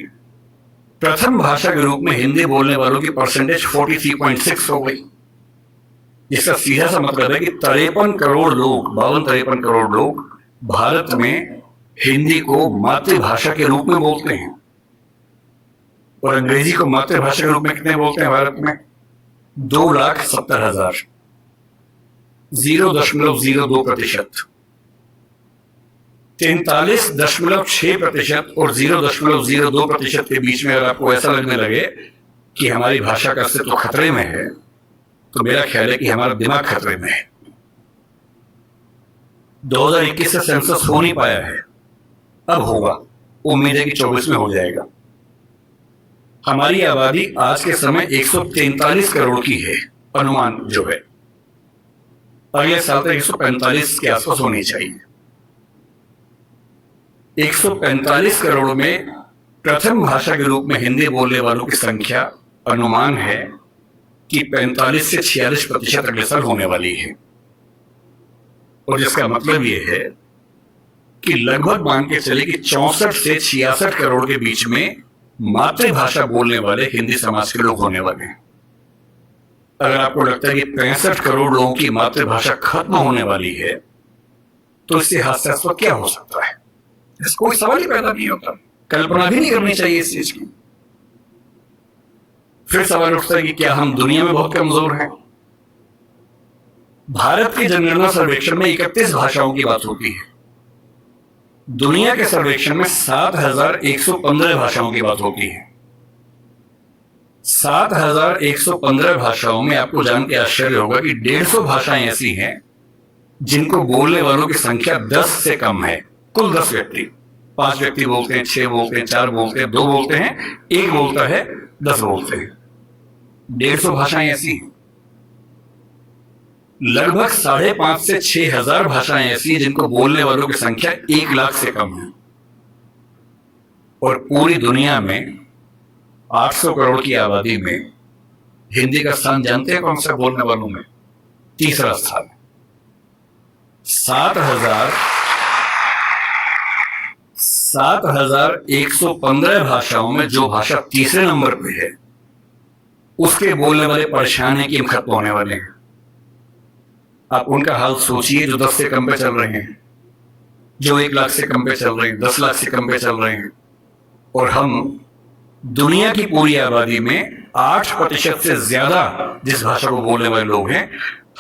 प्रथम भाषा के रूप में हिंदी बोलने वालों की परसेंटेज 43.6 हो गई। जिसका सीधा सा मतलब है कि 53 करोड़ लोग, 52-53 करोड़ लोग भारत में हिंदी को मातृभाषा के रूप में बोलते हैं। और अंग्रेजी को मातृभाषा के रूप में कितने बोलते हैं भारत में? 2,70,000, 0.02%। 43.6% और 0.02% के बीच में अगर आपको ऐसा लगने लगे कि हमारी भाषा का अस्तित्व खतरे में है, तो मेरा ख्याल है कि हमारा दिमाग खतरे में है। 2021 से सेंसस हो नहीं पाया है, अब होगा, उम्मीद है कि 24 में हो जाएगा। हमारी आबादी आज के समय 143 करोड़ की है, अनुमान जो है अगले साल तक 145 के आसपास होनी चाहिए। 145 करोड़ में प्रथम भाषा के रूप में हिंदी बोलने वालों की संख्या अनुमान है कि 45 से 46% अगले साल होने वाली है, और जिसका मतलब यह है कि लगभग मान के चले कि 64 से 66 करोड़ के बीच में मातृभाषा बोलने वाले हिंदी समाज के लोग होने वाले हैं। अगर आपको लगता है कि 65 करोड़ लोगों की मातृभाषा खत्म होने वाली है, तो इससे हास्यास्पद क्या हो सकता है? इसका कोई सवाल ही पैदा नहीं होता, कल्पना भी नहीं करनी चाहिए इस चीज की। फिर सवाल उठता है कि क्या हम दुनिया में बहुत कमजोर हैं? भारत की जनगणना सर्वेक्षण में 31 भाषाओं की बात होती है, दुनिया के सर्वेक्षण में 7,115 भाषाओं की बात होती है। 7,115 भाषाओं में आपको जान के आश्चर्य होगा कि 150 भाषाएं ऐसी हैं जिनको बोलने वालों की संख्या 10 से कम है। कुल 10 व्यक्ति, 5 व्यक्ति बोलते हैं, 6 बोलते हैं, 4 बोलते हैं, 2 बोलते हैं, 1 बोलता है, 10 बोलते हैं। 150 भाषाएं ऐसी हैं। लगभग 5,500 से 6,000 भाषाएं ऐसी हैं जिनको बोलने वालों की संख्या 1 लाख से कम है। और पूरी दुनिया में 800 करोड़ की आबादी में हिंदी का स्थान जानते हैं कौन सा बोलने वालों में? तीसरा स्थान। 7,115 भाषाओं में जो भाषा तीसरे नंबर पे है, उसके बोलने वाले परेशान हैं कि हम खत्म होने वाले हैं। आप उनका हाल सोचिए जो 10 से कम पे चल रहे हैं, जो 1 लाख से कम पे चल रहे हैं, 10 लाख से कम पे चल रहे हैं। और हम दुनिया की पूरी आबादी में 8% से ज्यादा जिस भाषा को बोलने वाले लोग हैं,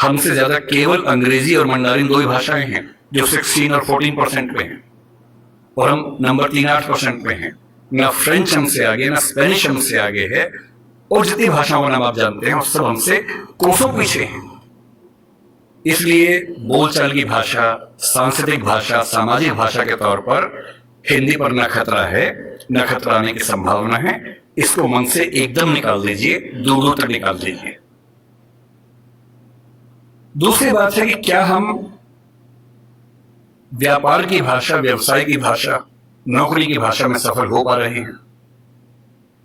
हमसे ज्यादा केवल अंग्रेजी और मंडारिन 2 ही भाषाएं हैं जो 16 और 14% पे हैं, और हम नंबर 3 8% पे हैं। ना फ्रेंच हमसे आगे, ना स्पेनिश हमसे आगे है, और जितनी भाषाओं का नाम आप जानते हैं वो सब हमसे कोसों पीछे हैं। इसलिए बोलचाल की भाषा, सांस्कृतिक भाषा, सामाजिक भाषा के तौर पर हिंदी पर न खतरा है, न खतरा आने की संभावना है। इसको मन से एकदम निकाल दीजिए, दूर दूर तक निकाल दीजिए। दूसरी बात है कि क्या हम व्यापार की भाषा, व्यवसाय की भाषा, नौकरी की भाषा में सफल हो पा रहे हैं?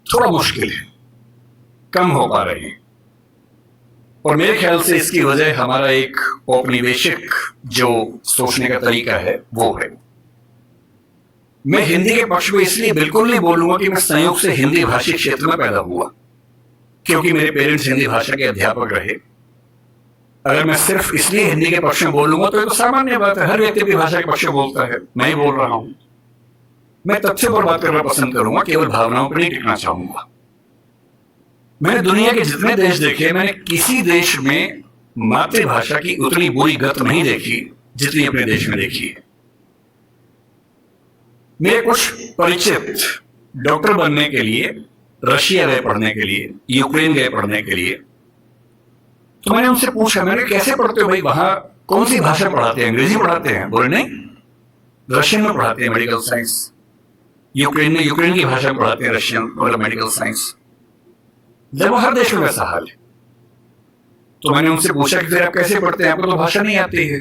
थोड़ा मुश्किल है, कम हो पा रहे हैं। और मेरे ख्याल से इसकी वजह हमारा एक औपनिवेशिक जो सोचने का तरीका है वो है। मैं हिंदी के पक्ष में इसलिए बिल्कुल नहीं बोलूंगा कि मैं संयोग से हिंदी भाषी क्षेत्र में पैदा हुआ, क्योंकि मेरे पेरेंट्स हिंदी भाषा के अध्यापक रहे। अगर मैं सिर्फ इसलिए हिंदी के पक्ष में बोलूंगा तो ये तो सामान्य बात है, हर व्यक्ति अपनी भाषा के पक्ष में बोलता है। मैं ही बोल रहा हूं। मैं तथ्य पर बात करना पसंद करूंगा, केवल भावनाओं पर नहीं टिकना चाहूंगा। मैंने दुनिया के जितने देश देखे, मैंने किसी देश में मातृभाषा की उतनी बुरी गत नहीं देखी जितनी अपने देश में देखी है। मेरे कुछ परिचित डॉक्टर बनने के लिए रशिया गए पढ़ने के लिए, यूक्रेन गए पढ़ने के लिए। तो मैंने उनसे पूछा, मैंने कैसे पढ़ते हो भाई, वहां कौन सी भाषा पढ़ाते हैं? अंग्रेजी पढ़ाते हैं? बोले नहीं, रशियन में पढ़ाते हैं मेडिकल साइंस। यूक्रेन में यूक्रेन की भाषा पढ़ाते हैं, रशियन मतलब मेडिकल साइंस। जब हर देश में वैसा हाल है। तो मैंने उनसे पूछा कि फिर आप कैसे पढ़ते हैं, आपको तो भाषा नहीं आती है?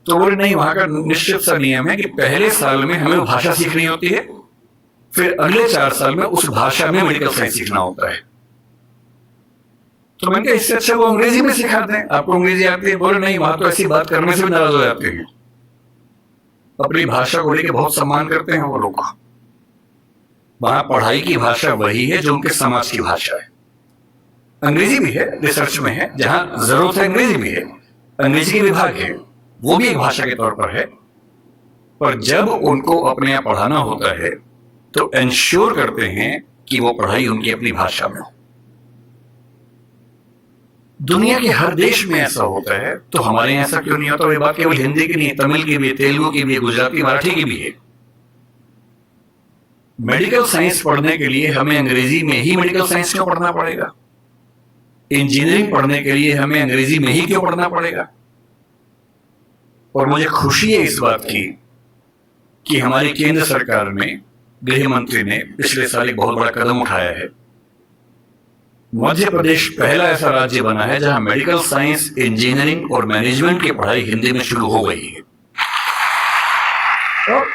तो बोले नहीं, वहां का निश्चित सा नियम है कि पहले साल में हमें भाषा सीखनी होती है, फिर अगले 4 साल में उस भाषा में मेडिकल साइंस सीखना होता है। तो मैंने कहा इससे अच्छा वो अंग्रेजी में सिखा दें, आपको अंग्रेजी आती है? बोले नहीं, वहां तो ऐसी बात करने से भी नाराज हो जाते हैं। अपनी भाषा को लेकर बहुत सम्मान करते हैं वो लोग। वहां पढ़ाई की भाषा वही है जो उनके समाज की भाषा है। अंग्रेजी भी है, रिसर्च में है, जहां जरूरत है अंग्रेजी भी है, अंग्रेजी के विभाग है, वो भी एक भाषा के तौर पर है। पर जब उनको अपने यहाँ पढ़ाना होता है तो इंश्योर करते हैं कि वो पढ़ाई उनकी अपनी भाषा में हो। दुनिया के हर देश में ऐसा होता है, तो हमारे यहाँ ऐसा क्यों नहीं होता? ये बात केवल हिंदी की नहीं है, तमिल की भी है, तेलुगु की भी है, गुजराती, मराठी की भी है। मेडिकल साइंस पढ़ने के लिए हमें अंग्रेजी में ही मेडिकल साइंस क्यों पढ़ना पड़ेगा? इंजीनियरिंग पढ़ने के लिए हमें अंग्रेजी में ही क्यों पढ़ना पड़ेगा? और मुझे खुशी है इस बात की कि हमारी केंद्र सरकार ने, गृह मंत्री ने पिछले साल एक बहुत बड़ा कदम उठाया है। मध्य प्रदेश पहला ऐसा राज्य बना है जहां मेडिकल साइंस, इंजीनियरिंग और मैनेजमेंट की पढ़ाई हिंदी में शुरू हो गई है। और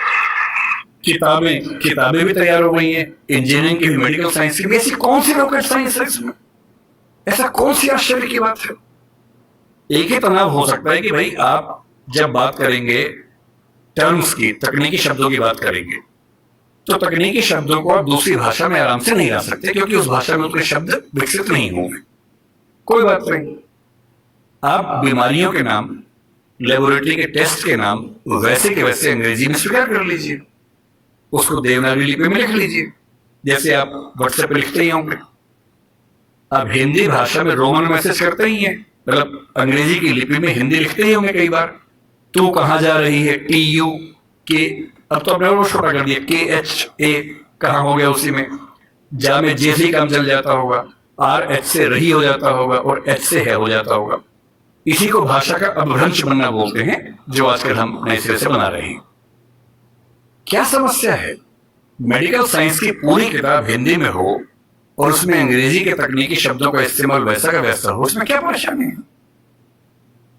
किताबें भी तैयार हो गई हैं, इंजीनियरिंग की भी, मेडिकल साइंस की भी। ऐसी कौन सी रॉकेट साइंस है इसमें? ऐसा कौन सी आश्चर्य की बात है? एक ही तनाव हो सकता है कि भाई आप जब बात करेंगे टर्म्स की, तकनीकी शब्दों की बात करेंगे, तो तकनीकी शब्दों को आप दूसरी भाषा में आराम से नहीं ला सकते, क्योंकि उस भाषा में उतने शब्द विकसित नहीं होंगे। कोई बात नहीं, आप बीमारियों के नाम, लेबोरेटरी के टेस्ट के नाम वैसे के वैसे अंग्रेजी में स्वीकार कर लीजिए, उसको देवनागरी लिपि में लिख लीजिए, जैसे आप व्हाट्सएप पे लिखते ही होंगे। आप हिंदी भाषा में रोमन मैसेज करते ही हैं, मतलब अंग्रेजी की लिपि में हिंदी लिखते ही होंगे कई बार। तू कहाँ जा रही है, TU के, अब तो आपने वो छोटा कर दिया, KHA कहाँ हो गया उसी में। जा में J से काम चल जाता होगा, RH से रही हो जाता होगा, और H से है हो जाता होगा। इसी को भाषा का अपभ्रंश बनना बोलते हैं, जो आजकल हम नए सिरे से बना रहे हैं। क्या समस्या है? मेडिकल साइंस की पूरी किताब हिंदी में हो और उसमें अंग्रेजी के तकनीकी शब्दों का इस्तेमाल वैसा का वैसा हो, उसमें क्या परेशानी है?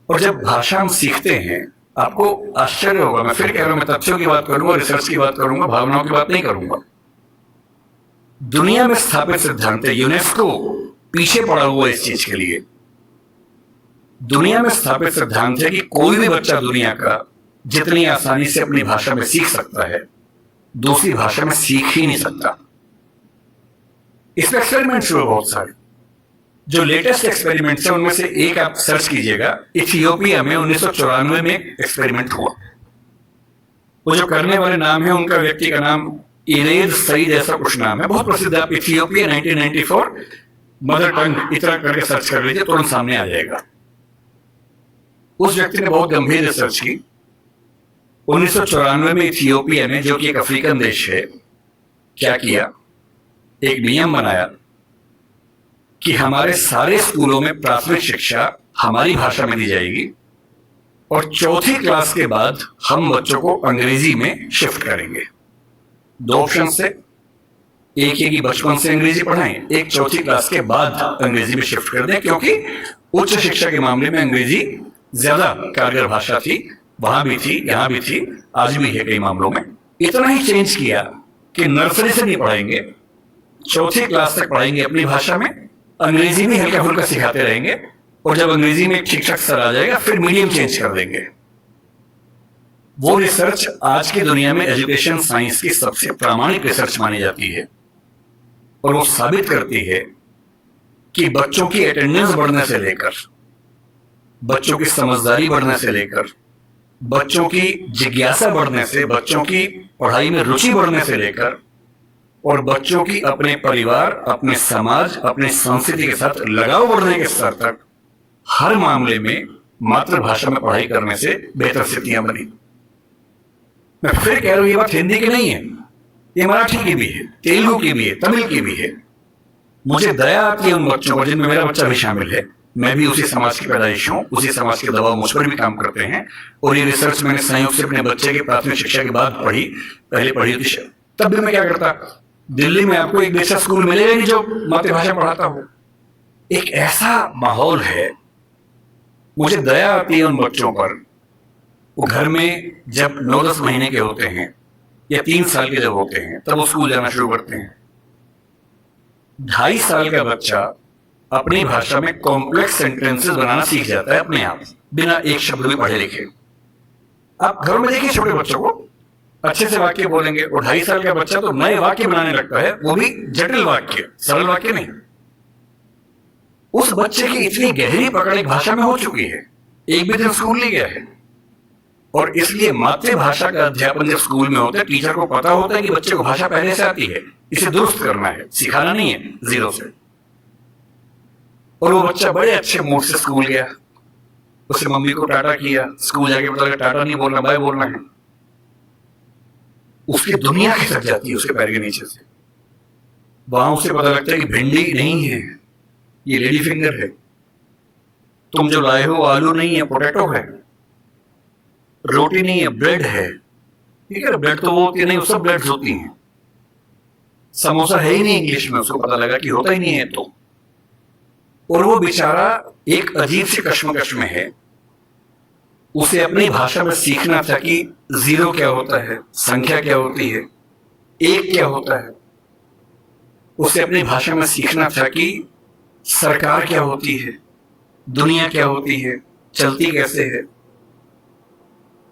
और जब भाषा हम सीखते हैं, आपको आश्चर्य होगा, मैं फिर कह रहा हूं, मैं तथ्यों की बात करूंगा, रिसर्च की बात करूंगा, भावनाओं की बात नहीं करूंगा। दुनिया में स्थापित सिद्धांत है, यूनेस्को पीछे पड़ा हुआ इस चीज के लिए। दुनिया में स्थापित सिद्धांत है कि कोई भी बच्चा दुनिया का जितनी आसानी से अपनी भाषा में सीख सकता है, दूसरी भाषा में सीख ही नहीं सकता। इसमें एक्सपेरिमेंट्स हुए बहुत सारे। जो लेटेस्ट एक्सपेरिमेंट्स है उनमें से एक आप सर्च कीजिएगा, इथियोपिया में 1994 में एक्सपेरिमेंट हुआ। वो जो करने वाले नाम है, उनका व्यक्ति का नाम इरेद सईद ऐसा कुछ नाम है, बहुत प्रसिद्ध। आप इथियोपिया 1994 मदर टंग इतना करके सर्च कर लीजिए, तुरंत सामने आ जाएगा। उस व्यक्ति ने बहुत गंभीर रिसर्च की। 1994 में इथियोपिया ने, जो कि एक अफ्रीकन देश है, क्या किया, एक नियम बनाया कि हमारे सारे स्कूलों में प्राथमिक शिक्षा हमारी भाषा में दी जाएगी, और चौथी क्लास के बाद हम बच्चों को अंग्रेजी में शिफ्ट करेंगे। दो ऑप्शन से, एक ये कि बचपन से अंग्रेजी पढ़ाएं, एक चौथी क्लास के बाद अंग्रेजी में शिफ्ट कर दें, क्योंकि उच्च शिक्षा के मामले में अंग्रेजी ज्यादा कारगर भाषा थी, वहां भी थी, यहां भी थी, आज भी है कई मामलों में। इतना ही चेंज किया कि नर्सरी से नहीं पढ़ाएंगे, चौथी क्लास तक पढ़ाएंगे अपनी भाषा में, अंग्रेजी में हल्का फुल्का सिखाते रहेंगे, और जब अंग्रेजी में एक ठीक ठाक स्तर आ जाएगा फिर मीडियम चेंज कर देंगे। वो रिसर्च आज की दुनिया में एजुकेशन साइंस की सबसे प्रामाणिक रिसर्च मानी जाती है, और वो साबित करती है कि बच्चों की अटेंडेंस बढ़ने से लेकर, बच्चों की समझदारी बढ़ने से लेकर, बच्चों की जिज्ञासा बढ़ने से, बच्चों की पढ़ाई में रुचि बढ़ने से लेकर, और बच्चों की अपने परिवार, अपने समाज, अपने संस्कृति के साथ लगाव बढ़ने के स्तर तक, हर मामले में मातृभाषा में पढ़ाई करने से बेहतर स्थितियां बनी। मैं फिर कह रहा हूं, ये बात हिंदी की नहीं है, ये मराठी की भी है, तेलुगु की भी है, तमिल की भी है। मुझे दया आती है उन बच्चों पर, जिनमें मेरा बच्चा भी शामिल है। मैं भी उसी समाज की पैदाइश हूं, उसी समाज के दबाव मुझ पर भी काम करते हैं, और ये रिसर्च मैंने संयोग से अपने बच्चे की प्राथमिक शिक्षा के बाद पढ़ी। पहले पढ़ी थी, तब भी मैं क्या करता, दिल्ली में आपको एक बेचा स्कूल मिलेगा नहीं जो मातृभाषा पढ़ाता हो। एक ऐसा माहौल है, मुझे दया आती है उन बच्चों पर। वो घर में जब 9-10 महीने के होते हैं या 3 साल के जब होते हैं, तब वो स्कूल जाना शुरू करते हैं। 2.5 साल का बच्चा अपनी भाषा में कॉम्प्लेक्स सेंटेंसेस बनाना सीख जाता है अपने आप, बिना एक शब्द भी पढ़े लिखे। आप घरों में देखिए छोटे बच्चों को, अच्छे से वाक्य बोलेंगे, और 2.5 साल का बच्चा तो नए वाक्य बनाने लगता है, वो भी जटिल वाक्य, सरल वाक्य नहीं। उस बच्चे की इतनी गहरी पकड़ एक भाषा में हो चुकी है, एक भी दिन स्कूल नहीं गया है। और इसलिए मातृभाषा का अध्यापन जब स्कूल में होता है, टीचर को पता होता है कि बच्चे को भाषा पहले से आती है, इसे दुरुस्त करना है, सिखाना नहीं है जीरो से। और वो बच्चा बड़े अच्छे मूड से स्कूल गया, उसने मम्मी को टाटा किया, स्कूल जाके पता लगा टाटा नहीं बोलना, बाय बोलना है। उसकी दुनिया खिसक जाती है उसके पैर के नीचे से। वहां उसे पता लगता है कि भिंडी नहीं है, ये लेडी फिंगर है। तुम जो लाए हो आलू नहीं है, पोटैटो है। रोटी नहीं है, ब्रेड है। ठीक है, ब्रेड तो वो होती नहीं, वो सब ब्रेड्स होती हैं। समोसा है ही नहीं इंग्लिश में, उसको पता लगा कि होता ही नहीं है तो। और वो बेचारा एक अजीब सी कश्मकश में है। उसे अपनी भाषा में सीखना था कि जीरो क्या होता है, संख्या क्या होती है, एक क्या होता है। उसे अपनी भाषा में सीखना था कि सरकार क्या होती है, दुनिया क्या होती है, चलती कैसे है।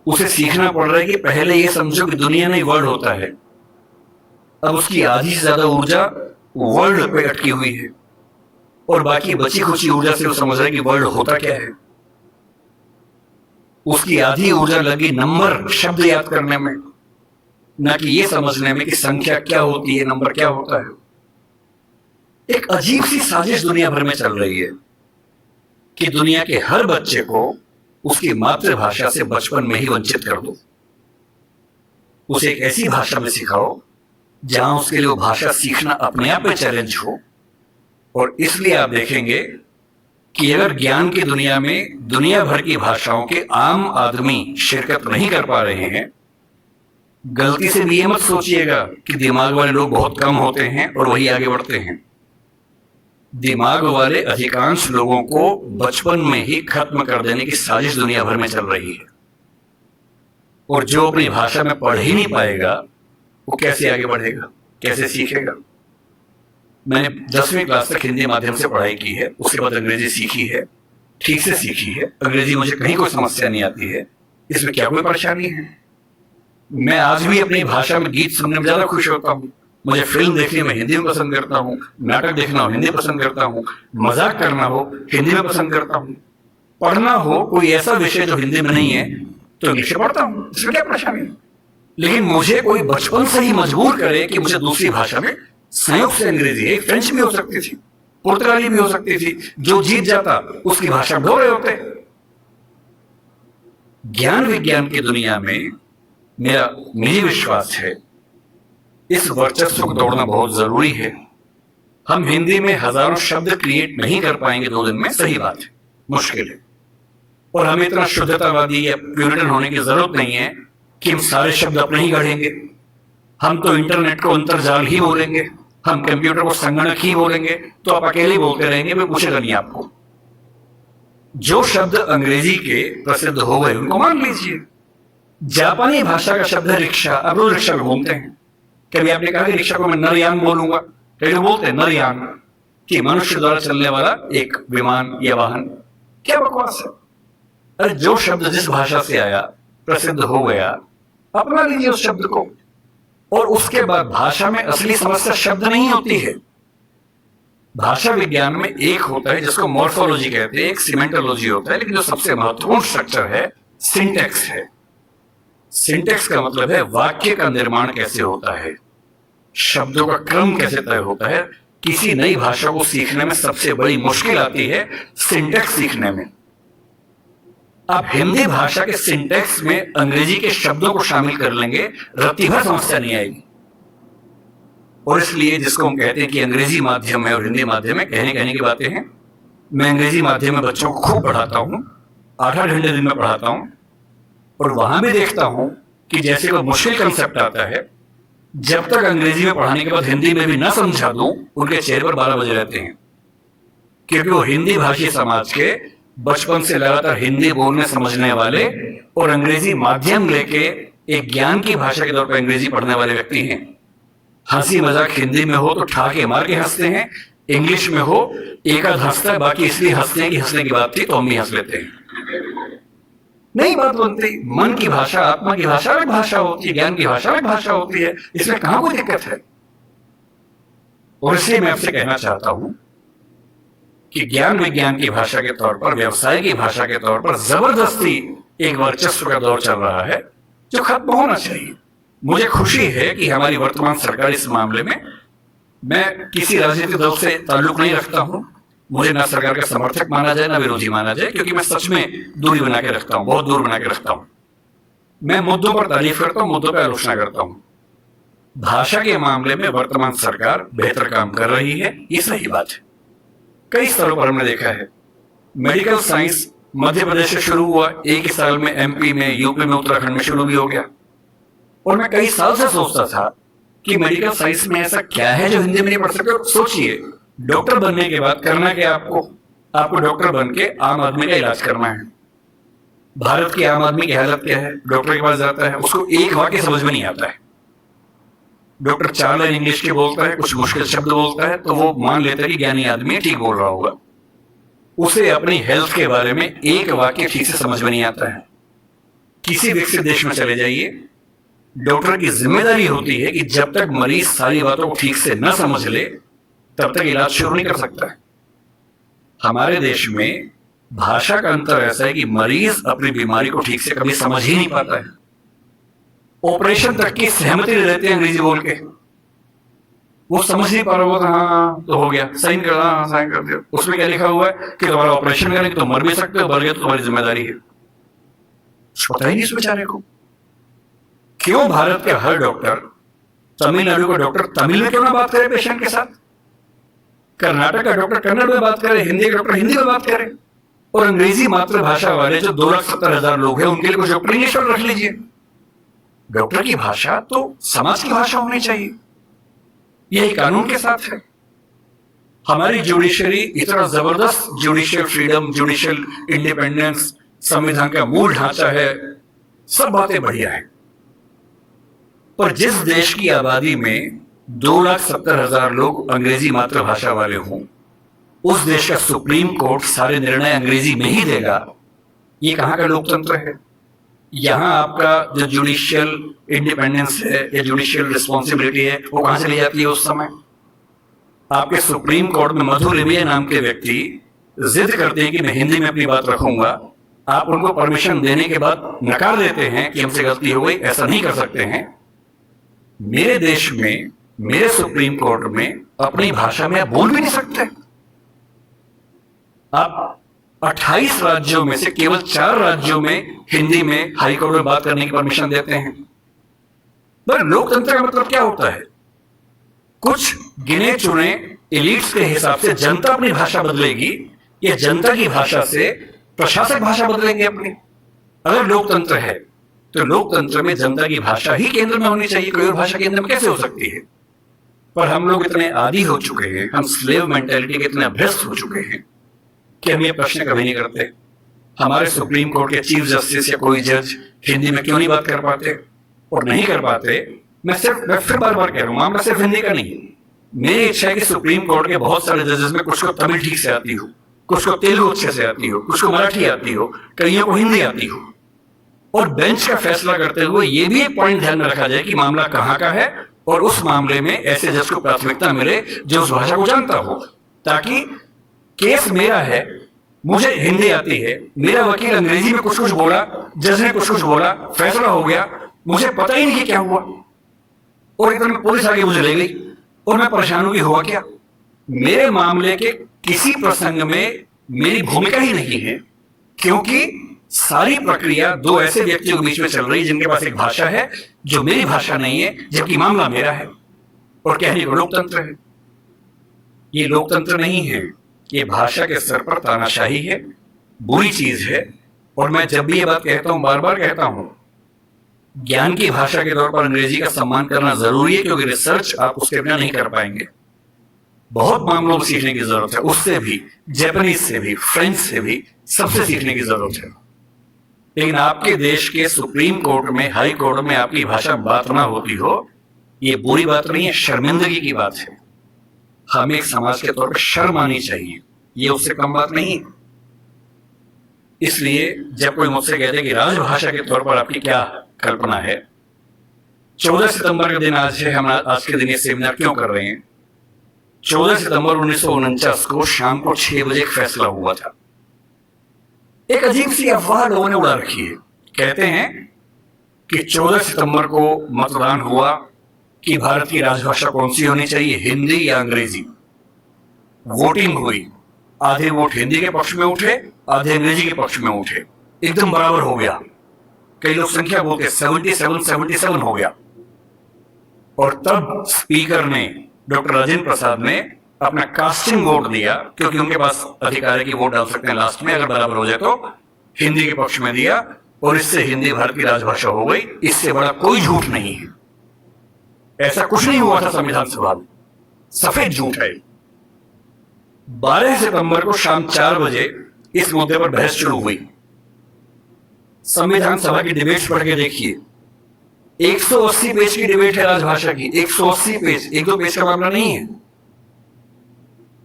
उसे सीखना पड़ रहा है कि पहले ये समझो कि दुनिया नहीं वर्ल्ड होता है। अब उसकी आधी से ज्यादा ऊर्जा वर्ल्ड पे अटकी हुई है और बाकी बची खुची ऊर्जा से वो समझ रहा है कि वर्ल्ड होता क्या है। उसकी आधी ऊर्जा लगी नंबर, शब्द याद करने में, ना कि ये समझने में कि संख्या क्या होती है, नंबर क्या होता है। एक अजीब सी साजिश दुनिया भर में चल रही है कि दुनिया के हर बच्चे को उसकी मातृभाषा से बचपन में ही वंचित कर दो। उसे एक ऐसी भाषा में सिखाओ जहां उसके लिए वो भाषा सीखना अपने आप में चैलेंज हो। और इसलिए आप देखेंगे कि अगर ज्ञान की दुनिया में दुनिया भर की भाषाओं के आम आदमी शिरकत नहीं कर पा रहे हैं, गलती से भी ये मत सोचिएगा कि दिमाग वाले लोग बहुत कम होते हैं और वही आगे बढ़ते हैं। दिमाग वाले अधिकांश लोगों को बचपन में ही खत्म कर देने की साजिश दुनिया भर में चल रही है। और जो अपनी भाषा में पढ़ ही नहीं पाएगा वो कैसे आगे बढ़ेगा, कैसे सीखेगा। मैंने 10वीं क्लास तक हिंदी माध्यम से पढ़ाई की है, उसके बाद अंग्रेजी सीखी है, ठीक से सीखी है। अंग्रेजी मुझे कहीं कोई समस्या नहीं आती है, इसमें क्या कोई परेशानी है। मैं आज भी अपनी भाषा में गीत सुनने में ज्यादा खुश होता हूँ। मुझे फिल्म देखने में हिंदी में पसंद करता हूँ, नाटक देखना हो हिंदी पसंद करता हूँ, मजाक करना हो हिंदी में पसंद करता हूँ, पढ़ना हो कोई ऐसा विषय जो हिंदी में नहीं है तो इंग्लिश में पढ़ता हूँ, इसमें क्या परेशानी है। लेकिन मुझे कोई बचपन से ही मजबूर करे कि मुझे दूसरी भाषा में, संयुक्त से अंग्रेजी, एक फ्रेंच भी हो सकती थी, पुर्तगाली भी हो सकती थी, जो जीत जाता उसकी भाषा में ढो रहे होते। ज्ञान विज्ञान की दुनिया में मेरा निजी विश्वास है इस वर्चस्व को तोड़ना बहुत जरूरी है। हम हिंदी में हजारों शब्द क्रिएट नहीं कर पाएंगे 2 दिन में, सही बात है, मुश्किल है। और हमें इतना शुद्धतावादी या प्यूरिटन होने की जरूरत नहीं है कि हम सारे शब्द अपने ही गढ़ेंगे। हम तो इंटरनेट को अंतर्जाल ही बोलेंगे, हम कंप्यूटर को संगणक ही बोलेंगे, तो आप अकेले ही बोलते रहेंगे, मैं पूछेगा नहीं आपको। जो शब्द अंग्रेजी के प्रसिद्ध हो गए उनको मान लीजिए। जापानी भाषा का शब्द है रिक्शा, अब लोग रिक्शा में घूमते हैं। कभी आपने कहा कि रिक्शा को मैं नरयान बोलूंगा, कभी लोग बोलते हैं नरयान, कि मनुष्य द्वारा चलने वाला एक विमान या वाहन। क्या बकवास है। अरे जो शब्द जिस भाषा से आया, प्रसिद्ध हो गया, अपना लीजिए उस शब्द को। और उसके बाद भाषा में असली समस्या शब्द नहीं होती है। भाषा विज्ञान में एक होता है जिसको मॉर्फोलॉजी कहते हैं, एक सिमेंटोलॉजी होता है, लेकिन जो सबसे महत्वपूर्ण स्ट्रक्चर है सिंटैक्स है। सिंटैक्स का मतलब है वाक्य का निर्माण कैसे होता है, शब्दों का क्रम कैसे तय होता है। किसी नई भाषा को सीखने में सबसे बड़ी मुश्किल आती है सिंटैक्स सीखने में। आप हिंदी भाषा के सिंटैक्स में अंग्रेजी के शब्दों को शामिल कर लेंगे, रत्ती भर समस्या नहीं आएगी। और इसलिए जिसको हम कहते हैं कि अंग्रेजी माध्यम है और हिंदी माध्यम है, कहने की बातें हैं। मैं अंग्रेजी माध्यम में बच्चों को खूब पढ़ाता हूँ, 8-8 घंटे दिन में पढ़ाता हूँ। और वहां भी देखता हूं कि जैसे कोई मुश्किल कंसेप्ट आता है, जब तक अंग्रेजी में पढ़ाने के बाद हिंदी में भी ना समझा दूं, उनके चेहरे पर 12 बजे रहते हैं। क्योंकि वो हिंदी भाषी समाज के बचपन से लगातार हिंदी बोलने समझने वाले और अंग्रेजी माध्यम लेके एक ज्ञान की भाषा के तौर पर अंग्रेजी पढ़ने वाले व्यक्ति हैं। हंसी मजाक हिंदी में हो तो ठाके मार के हंसते हैं, इंग्लिश में हो एक आध हंसता है, बाकी इसलिए हंसते हैं कि हंसने की बात थी तो हम भी हंस लेते हैं। नई बात बनती। मन की भाषा, आत्मा की भाषा अलग भाषा होती है, ज्ञान की भाषा अलग भाषा होती है, इसमें कहां कोई दिक्कत है। और इसलिए मैं आपसे कहना चाहता हूं कि ज्ञान विज्ञान की भाषा के तौर पर, व्यवसाय की भाषा के तौर पर जबरदस्ती एक वर्चस्व का दौर चल रहा है, जो खत्म होना चाहिए। मुझे खुशी है कि हमारी वर्तमान सरकार इस मामले में मैं किसी राजनीतिक दल से ताल्लुक नहीं रखता हूं, मुझे ना सरकार का समर्थक माना जाए ना विरोधी माना जाए, क्योंकि मैं सच में दूरी बना के रखता हूं, बहुत दूर बना के रखता हूं। मैं मुद्दों पर तारीफ करता हूं, मुद्दों पर आलोचना करता हूं। भाषा के मामले में वर्तमान सरकार बेहतर काम कर रही है, ये सही बात है। कई स्तरों पर हमने देखा है। मेडिकल साइंस मध्य प्रदेश से शुरू हुआ, एक ही साल में एमपी में, यूपी में, उत्तराखंड में शुरू भी हो गया। और मैं कई साल से सोचता था कि मेडिकल साइंस में ऐसा क्या है जो हिंदी में नहीं पढ़ सकते। सोचिए, डॉक्टर बनने के बाद करना क्या आपको डॉक्टर बन के आम आदमी का इलाज करना है। भारत के आम आदमी की हालत क्या है? डॉक्टर के पास जाता है, उसको एक वाक्य समझ में नहीं आता है। डॉक्टर 4 लाइन इंग्लिश के बोलता है, कुछ मुश्किल शब्द बोलता है, तो वो मान लेता है कि ज्ञानी आदमी ठीक बोल रहा होगा। उसे अपनी हेल्थ के बारे में एक वाक्य ठीक से समझ में नहीं आता है। किसी विकसित देश में चले जाइए, डॉक्टर की जिम्मेदारी होती है कि जब तक मरीज सारी बातों को ठीक से न समझ ले तब तक इलाज शुरू नहीं कर सकता है। हमारे देश में भाषा का अंतर ऐसा है कि मरीज अपनी बीमारी को ठीक से कभी समझ ही नहीं पाता है। ऑपरेशन तक की सहमति ले लेते हैं अंग्रेजी बोल के, वो समझ नहीं पा रहा होता, हाँ तो हो गया, साइन कर, हाँ साइन कर दिया। उसमें क्या लिखा हुआ है कि तुम्हारा ऑपरेशन करेंगे तो मर भी सकते हो, मर गए तो तुम्हारी जिम्मेदारी है। पता ही नहीं इस बेचारे को। क्यों भारत के हर डॉक्टर, तमिलनाडु का डॉक्टर तमिल में क्यों ना बात करे पेशेंट के साथ, कर्नाटक का डॉक्टर कन्नड़ में बात करे, हिंदी का डॉक्टर हिंदी में बात करे, और अंग्रेजी मातृभाषा वाले जो 2,70,000 लोग हैं उनके लिए कुछ डॉक्टर इंग्लिश में रख लीजिए। डॉक्टर की भाषा तो समाज की भाषा होनी चाहिए, यही कानून के साथ है। हमारी जुडिशरी इतना जबरदस्त जुडिशियल फ्रीडम, जुडिशियल इंडिपेंडेंस, संविधान का मूल ढांचा है, सब बातें बढ़िया है। पर जिस देश की आबादी में 2,70,000 लोग अंग्रेजी मातृभाषा वाले हों, उस देश का सुप्रीम कोर्ट सारे निर्णय अंग्रेजी में ही देगा, ये कहां का लोकतंत्र है? यहां आपका जो जुडिशियल इंडिपेंडेंस है या जुडिशियल रिस्पॉन्सिबिलिटी है वो कहां से ली जाती है? उस समय आपके सुप्रीम कोर्ट में मधु लिबिया नाम के व्यक्ति जिद करते हैं कि मैं हिंदी में अपनी बात रखूंगा, आप उनको परमिशन देने के बाद नकार देते हैं कि हमसे गलती हो गई, ऐसा नहीं कर सकते हैं। मेरे देश में, मेरे सुप्रीम कोर्ट में अपनी भाषा में आप बोल भी नहीं सकते। आप 28 राज्यों में से केवल 4 राज्यों में हिंदी में हाई कोर्ट में बात करने की परमिशन देते हैं। पर लोकतंत्र का मतलब क्या होता है? कुछ गिने चुने एलिट्स के हिसाब से जनता अपनी भाषा बदलेगी या जनता की भाषा से प्रशासक भाषा बदलेंगे अपनी? अगर लोकतंत्र है तो लोकतंत्र में जनता की भाषा ही केंद्र में होनी चाहिए, कोई और भाषा केंद्र में कैसे हो सकती है? पर हम लोग इतने आदी हो चुके हैं, हम स्लेव मेंटेलिटी के इतने अभ्यस्त हो चुके हैं कि हम ये प्रश्न कभी नहीं करते। हमारे सुप्रीम कोर्ट के चीफ जस्टिस या कोई जज हिंदी में क्यों नहीं बात कर पाते? और नहीं कर पाते, मैं फिर बार बार कह रहा हूं, मामला सिर्फ हिंदी का नहीं। मेरी इच्छा है कि सुप्रीम कोर्ट के बहुत सारे जजेस में कुछ को तमिल ठीक से आती हो, कुछ को तेलुगु अच्छे से आती हो, कुछ को मराठी आती हो, कईयों को हिंदी आती हो। और बेंच का फैसला करते हुए ये भी एक पॉइंट ध्यान में रखा जाए कि मामला कहां का है और उस मामले में ऐसे जज को प्राथमिकता मिले जो उस भाषा को जानता हो, ताकि केस मेरा है, मुझे हिंदी आती है, मेरा वकील अंग्रेजी में कुछ कुछ बोला, जज ने कुछ कुछ बोला, फैसला हो गया, मुझे पता ही नहीं कि क्या हुआ, और एकदम पुलिस आगे मुझे ले गई और मैं परेशान हूं कि हुआ क्या। मेरे मामले के किसी प्रसंग में मेरी भूमिका ही नहीं है, क्योंकि सारी प्रक्रिया 2 ऐसे व्यक्तियों के बीच में चल रही है जिनके पास एक भाषा है जो मेरी भाषा नहीं है, जबकि मामला मेरा है। और कहने को लोकतंत्र है। ये लोकतंत्र नहीं है, ये भाषा के स्तर पर तानाशाही है, बुरी चीज है। और मैं जब भी ये बात कहता हूं, बार बार कहता हूं, ज्ञान की भाषा के तौर पर अंग्रेजी का सम्मान करना जरूरी है, क्योंकि रिसर्च आप उसके बिना नहीं कर पाएंगे। बहुत मामलों में सीखने की जरूरत है, उससे भी, जापानीज से भी, फ्रेंच से भी, सबसे सीखने की जरूरत है। लेकिन आपके देश के सुप्रीम कोर्ट में, हाई कोर्ट में आपकी भाषा बात ना होती हो, ये बुरी बात नहीं है, शर्मिंदगी की बात है। हमें एक समाज के तौर पर शर्म आनी चाहिए, ये उससे कम बात नहीं है। इसलिए जब कोई मुझसे कहते हैं कि राजभाषा के तौर पर आपकी क्या कल्पना है, 14 सितंबर का दिन आज है, हम आज के दिन ये सेमिनार क्यों कर रहे हैं? 14 सितंबर 1949 को शाम को 6 बजे एक फैसला हुआ था। एक अजीब सी अफवाह लोगों ने उड़ा रखी है। कहते हैं कि 14 सितंबर को मतदान हुआ कि भारत की राजभाषा कौन सी होनी चाहिए, हिंदी या अंग्रेजी। वोटिंग हुई, आधे वोट हिंदी के पक्ष में उठे, आधे अंग्रेजी के पक्ष में उठे, एकदम बराबर हो गया। कई लोग संख्या बोलते 77 हो गया। और तब स्पीकर ने, डॉक्टर राजेंद्र प्रसाद ने अपना कास्टिंग वोट दिया, क्योंकि उनके पास अधिकार है कि वोट डाल सकते हैं लास्ट में, अगर बराबर हो जाए तो हिंदी के पक्ष में दिया, और इससे हिंदी भारत की राजभाषा हो गई। इससे बड़ा कोई झूठ नहीं है। ऐसा कुछ नहीं हुआ था संविधान सभा में, सफेद झूठ है। 12 सितंबर को शाम 4 बजे इस मुद्दे पर बहस शुरू हुई। संविधान सभा की डिबेट्स पढ़ के देखिए, 180 पेज की डिबेट है राजभाषा की, 180 पेज, 1-2 पेज का मामला नहीं है।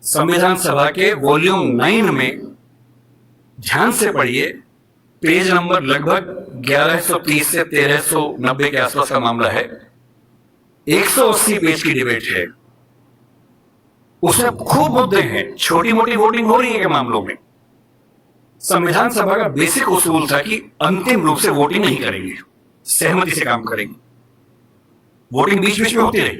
संविधान सभा के वॉल्यूम 9 में ध्यान से पढ़िए, पेज नंबर लगभग 1130 से 1390 के आसपास का मामला है। 180 पेज की डिबेट है, उसमें खूब मुद्दे हैं, छोटी मोटी वोटिंग हो रही है के मामलों में। संविधान सभा का बेसिक उसूल था कि अंतिम रूप से वोटिंग नहीं करेंगे, सहमति से काम करेंगे। वोटिंग बीच बीच में होती रही।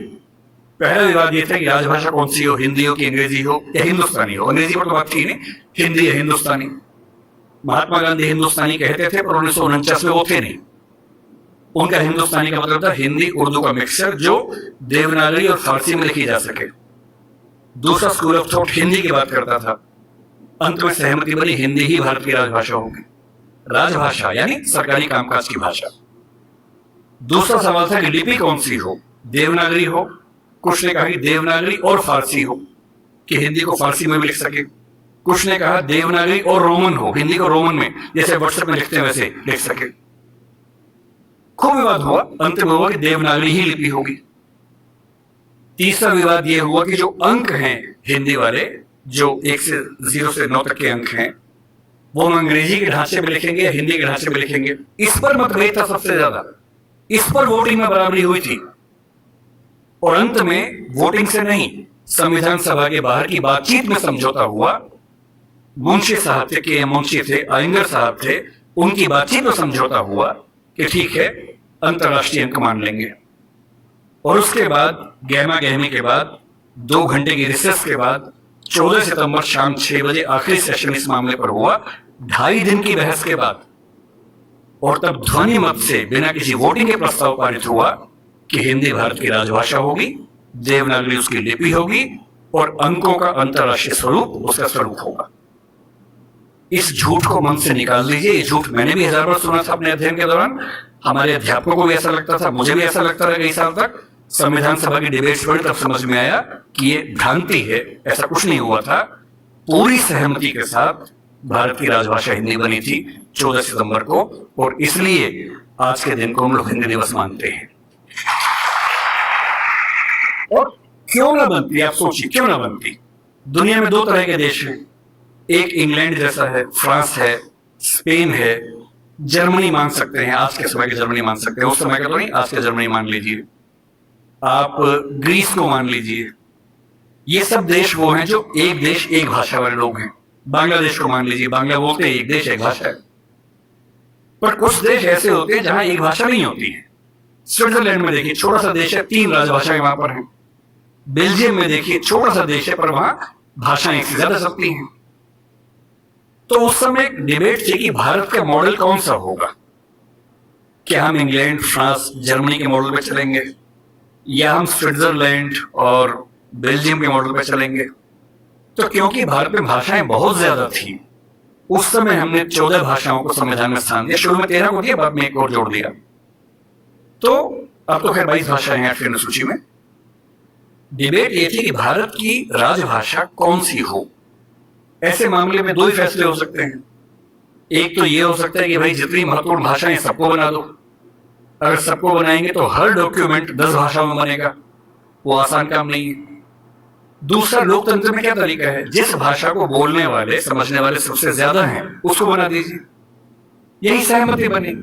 पहला विवाद यह था कि राजभाषा कौन सी हो, हिंदी हो कि अंग्रेजी हो या हिंदुस्तानी हो। अंग्रेजी पर तो बात थी नहीं, हिंदी या हिंदुस्तानी। महात्मा गांधी हिंदुस्तानी कहते थे, पर 1949 में वो थे नहीं। उनका हिंदुस्तानी का मतलब था हिंदी उर्दू का मिक्सचर, जो देवनागरी और फारसी में लिखी जा सके। दूसरा स्कूल ऑफ थॉट हिंदी की बात करता था। अंत में सहमति बनी, हिंदी ही भारत की राजभाषा होगी। राजभाषा यानी सरकारी कामकाज की भाषा। दूसरा सवाल था कि लिपि कौन सी हो, देवनागरी हो, कुछ ने कहा कि देवनागरी और फारसी हो, कि हिंदी को फारसी में भी लिख सके। कुछ ने कहा देवनागरी और रोमन हो, हिंदी को रोमन में, जैसे व्हाट्सएप में लिखते हैं वैसे लिख सके। खूब विवाद हुआ, अंत में हुआ कि देवनागरी ही लिपि होगी। तीसरा विवाद यह हुआ कि जो अंक हैं हिंदी वाले, जो 1 से 0 से 9 तक के अंक हैं, वो हम अंग्रेजी के ढांचे में लिखेंगे या हिंदी के ढांचे में लिखेंगे। इस पर मतभेद था सबसे ज्यादा। इस पर वोटिंग में बराबरी हुई थी। और अंत में वोटिंग से नहीं, संविधान सभा के बाहर की बातचीत में समझौता हुआ। मुंशी साहब थे, के मुंशी थे, अयंगर साहब थे, उनकी बातचीत में समझौता हुआ कि ठीक है, अंतरराष्ट्रीय अंक मान लेंगे। और उसके बाद गहमा गहमी के बाद 2 घंटे की रिसेस के बाद 14 सितंबर शाम 6 बजे आखिरी सेशन इस मामले पर हुआ, 2.5 दिन की बहस के बाद। और तब ध्वनि मत से, बिना किसी वोटिंग के प्रस्ताव पारित हुआ कि हिंदी भारत की राजभाषा होगी, देवनागरी उसकी लिपि होगी, और अंकों का अंतरराष्ट्रीय स्वरूप उसका स्वरूप होगा। इस झूठ को मन से निकाल लीजिए। ये झूठ मैंने भी 1000 बार सुना था अपने अध्ययन के दौरान। हमारे अध्यापकों को भी ऐसा लगता था, मुझे भी ऐसा लगता रहा कई साल तक। संविधान सभा की डिबेट्स पढ़ी तब समझ में आया कि ये भ्रांति है, ऐसा कुछ नहीं हुआ था। पूरी सहमति के साथ भारत की राजभाषा हिंदी बनी थी 14 सितंबर को, और इसलिए आज के दिन को हम लोग हिंदी दिवस मानते हैं। और क्यों ना बनती, आप सोचिए क्यों ना बनती। दुनिया में 2 तरह के देश हैं, एक इंग्लैंड जैसा है, फ्रांस है, स्पेन है, जर्मनी मान सकते हैं, आज के समय की जर्मनी मान सकते हैं, उस समय का तो नहीं, आज के जर्मनी मान लीजिए, आप ग्रीस को मान लीजिए। ये सब देश वो हैं जो एक देश एक भाषा वाले लोग हैं। बांग्लादेश को मान लीजिए, बांग्ला बोलते हैं, एक देश एक भाषा है। पर कुछ देश ऐसे होते हैं जहां एक भाषा नहीं होती है। स्विट्जरलैंड में देखिए, छोटा सा देश है, 3 राजभाषाएं वहां पर हैं। बेल्जियम में देखिए, छोटा सा देश है, पर वहां भाषाएं एक से ज्यादा चलती हैं। तो उस समय एक डिबेट थी कि भारत का मॉडल कौन सा होगा। क्या हम इंग्लैंड, फ्रांस, जर्मनी के मॉडल पे चलेंगे, या हम स्विट्जरलैंड और बेल्जियम के मॉडल पे चलेंगे। तो क्योंकि भारत में भाषाएं बहुत ज्यादा थी, उस समय हमने 14 भाषाओं को संविधान में स्थान दिया। शुरू में 13 को दिया, बाद में एक और जोड़ दिया। तो अब तो खैर 22 भाषाएं हैं फिर सूची में। डिबेट ये थी कि भारत की राजभाषा कौन सी हो। ऐसे मामले में 2 ही फैसले हो सकते हैं। एक तो ये हो सकता है कि भाई जितनी महत्वपूर्ण भाषाएं सबको बना दो। अगर सबको बनाएंगे तो हर डॉक्यूमेंट 10 भाषाओं में बनेगा, वो आसान काम नहीं है। दूसरा, लोकतंत्र में क्या तरीका है, जिस भाषा को बोलने वाले, समझने वाले सबसे ज्यादा हैं, उसको बना दीजिए। यही सहमति बनी।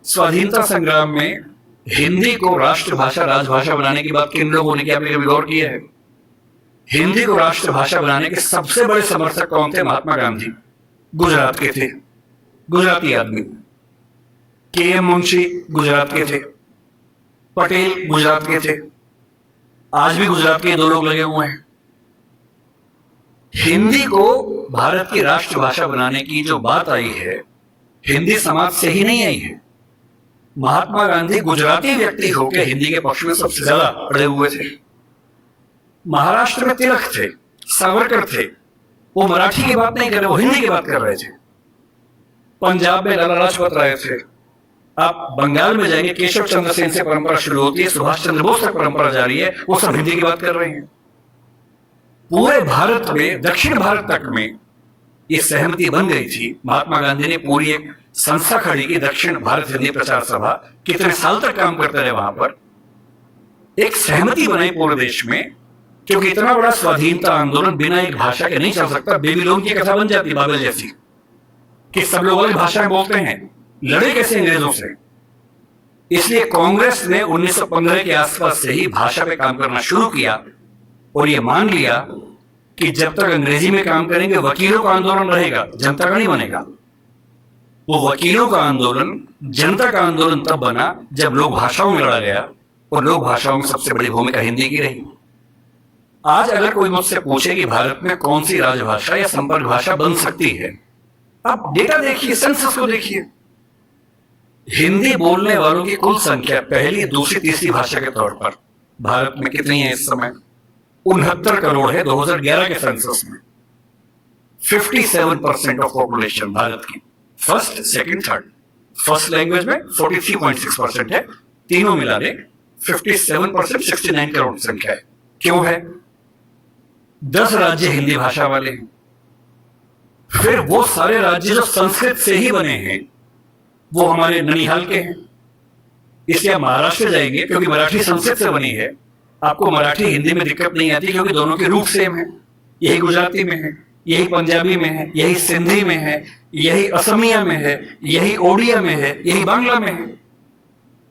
स्वाधीनता संग्राम में हिंदी को राष्ट्रभाषा, राजभाषा बनाने की बात किन लोगों ने किया, आपने कभी गौर किया है? हिंदी को राष्ट्रभाषा बनाने के सबसे बड़े समर्थक कौन थे? महात्मा गांधी, गुजरात के थे, गुजराती आदमी। के एम मुंशी गुजरात के थे, पटेल गुजरात के थे, आज भी गुजरात के 2 लोग लगे हुए हैं। हिंदी को भारत की राष्ट्रभाषा बनाने की जो बात आई है, हिंदी समाज से ही नहीं आई है। महात्मा गांधी गुजराती व्यक्ति होकर हिंदी के पक्ष में सबसे ज्यादा अड़े हुए थे। महाराष्ट्र में तिलक थे, सावरकर थे, वो मराठी की बात नहीं कर रहे, वो हिंदी की बात कर रहे थे। पंजाब में लाला लाजपत राय थे। आप बंगाल में जाएंगे, केशव चंद्र सेन से परंपरा शुरू होती है, सुभाष चंद्र बोस तक परंपरा जारी है, वो सब हिंदी की बात कर रहे हैं। पूरे भारत में, दक्षिण भारत तक में ये सहमति बन गई थी। महात्मा गांधी ने पूरी एक संस्था खड़ी की, दक्षिण भारत हिंदी प्रचार सभा। कितने साल तक काम करते रहे वहां पर। एक सहमति बनाई पूरे देश में, क्योंकि इतना बड़ा स्वाधीनता आंदोलन बिना एक भाषा के नहीं चल सकता। बेबीलोन की कथा बन जाती बाबल जैसी, कि सब लोग अलग भाषाएं बोलते हैं, लड़े कैसे अंग्रेजों से। इसलिए कांग्रेस ने 1915 के आसपास से ही भाषा पे काम करना शुरू किया और ये मान लिया कि जब तक अंग्रेजी में काम करेंगे वकीलों का आंदोलन रहेगा, जनता का नहीं बनेगा। वो वकीलों का आंदोलन जनता का आंदोलन तब बना जब लोक भाषाओं में लड़ा गया, और लोक भाषाओं में सबसे बड़ी भूमिका हिंदी की रही। आज अगर कोई मुझसे पूछे कि भारत में कौन सी राजभाषा या संपर्क भाषा बन सकती है, आप डेटा देखिए, सेंसस को देखिए। हिंदी बोलने वालों की कुल संख्या पहली, दूसरी, तीसरी भाषा के तौर पर भारत में कितनी है इस समय? 69 करोड़ है 2011 के सेंसस में। 57% ऑफ पॉपुलेशन भारत की, first, second, third. First language में 43.6% है, तीनों मिला दे 57%, 69 करोड़ संख्या है। क्यों है? 10 राज्य हिंदी भाषा वाले हैं। फिर वो सारे राज्य जो संस्कृत से ही बने हैं, वो हमारे ननिहाल के हैं। इसलिए आप महाराष्ट्र जाएंगे, क्योंकि मराठी संस्कृत से बनी है, आपको मराठी हिंदी में दिक्कत नहीं आती, क्योंकि दोनों के रूट सेम है। यही गुजराती में है, यही पंजाबी में है, यही सिंधी में है, यही असमिया में है, यही ओडिया में है, यही बांग्ला में है।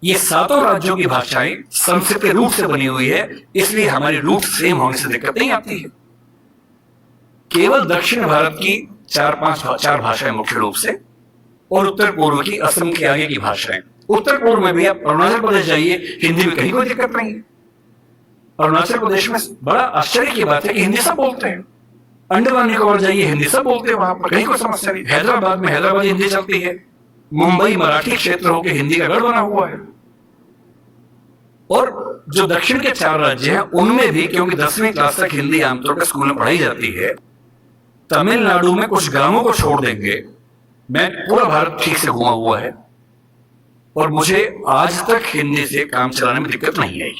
ये 7 राज्यों की भाषाएं संस्कृत के रूट से बनी हुई है, इसलिए हमारी रूट सेम होने से दिक्कत नहीं आती है। केवल दक्षिण भारत की 4 भाषाएं मुख्य रूप से, और उत्तर पूर्व की, असम के आगे की भाषाएं। उत्तर पूर्व में भी आप अरुणाचल प्रदेश जाइए, हिंदी में कहीं कोई दिक्कत नहीं है। अरुणाचल प्रदेश में बड़ा आश्चर्य की बात है कि हिंदी सब बोलते हैं। अंडमान निकोबार जाइए, हिंदी सब बोलते हैं, वहां पर कहीं कोई समस्या नहीं। हैदराबाद में हैदराबादी हिंदी चलती है। मुंबई मराठी क्षेत्र होकर हिंदी का गढ़ बना हुआ है। और जो दक्षिण के 4 राज्य हैं, उनमें भी, क्योंकि 10वीं क्लास तक हिंदी आमतौर पर स्कूल में पढ़ाई जाती है, तमिलनाडु में कुछ गांवों को छोड़ देंगे, मैं पूरा भारत ठीक से घुमा हुआ है, और मुझे आज तक हिंदी से काम चलाने में दिक्कत नहीं आई।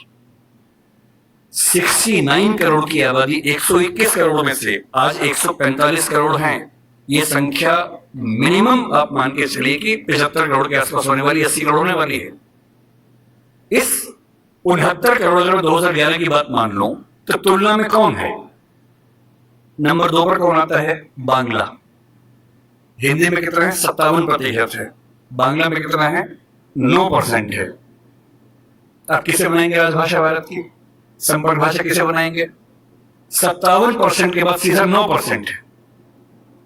69 करोड़ की आबादी 121 करोड़ में से आज 145 करोड़ हैं। ये संख्या मिनिमम आप मान के चलिए कि 75 करोड़ के आसपास होने वाली, 80 करोड़ होने वाली है। इस 69 करोड़ अगर 2011 की बात मान लो, तो तुलना में कौन है? नंबर 2 पर कौन आता है? बांग्ला। हिंदी में कितना है? 57% है। बांग्ला में कितना है? 9% है। आप किसे बनाएंगे राजभाषा भारत की? संपर्क भाषा किसे बनाएंगे? 57% के बाद सीधा 9% है।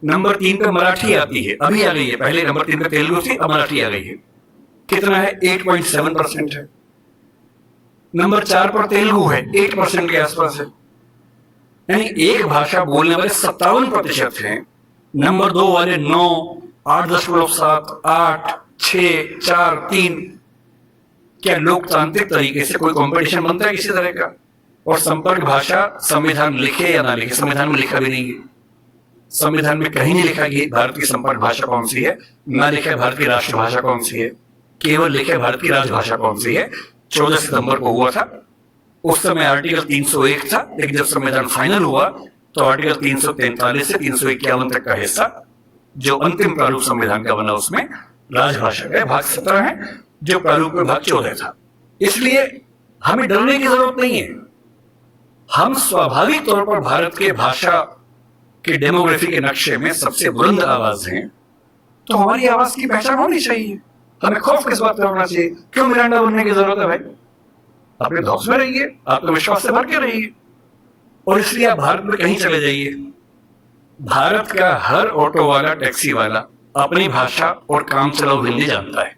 नंबर 3 पे मराठी आती है, अभी आ गई है। पहले नंबर 3 पे तेलुगु थी, अब मराठी आ गई है। कितना है? 8.7% है। नंबर 4 पर तेलुगु है, 8% के आसपास है। यानी एक भाषा बोलने वाले 57% हैं। नंबर 2 वाले 9, 8.7, 8, 6, 4, 3। क्या लोकतांत्रिक तरीके से कोई कंपटीशन बनता है किसी तरह का? और संपर्क भाषा संविधान लिखे या ना लिखे, संविधान में लिखा भी नहीं है। संविधान में कहीं नहीं लिखा कि भारत की संपर्क भाषा कौन सी है, ना लिखा है भारत की राष्ट्रभाषा कौन सी है, केवल लिखा है भारत की राजभाषा कौन सी है। 14 सितंबर को हुआ था, उस समय आर्टिकल 301 था, लेकिन जब संविधान फाइनल हुआ तो आर्टिकल 343 से 351 तक का हिस्सा जो अंतिम प्रारूप संविधान का बना, उसमें राजभाषा का भाग 17 है, जो प्रारूप में भाग 14 था। इसलिए हमें डरने की जरूरत नहीं है। हम स्वाभाविक तौर पर भारत के भाषा के डेमोग्राफी के नक्शे में सबसे बुलंद आवाज हैं, तो हमारी आवाज की पहचान होनी चाहिए। हमें खौफ किस बात पर होना चाहिए? क्यों मिरांडा बनने की जरूरत है भाई? अपने धौस में रहिए, आत्मविश्वास से भर के रहिए। और इसलिए आप भारत में कहीं चले जाइए, भारत का हर ऑटो वाला, टैक्सी वाला अपनी भाषा और काम चलाओ हिंदी जानता है,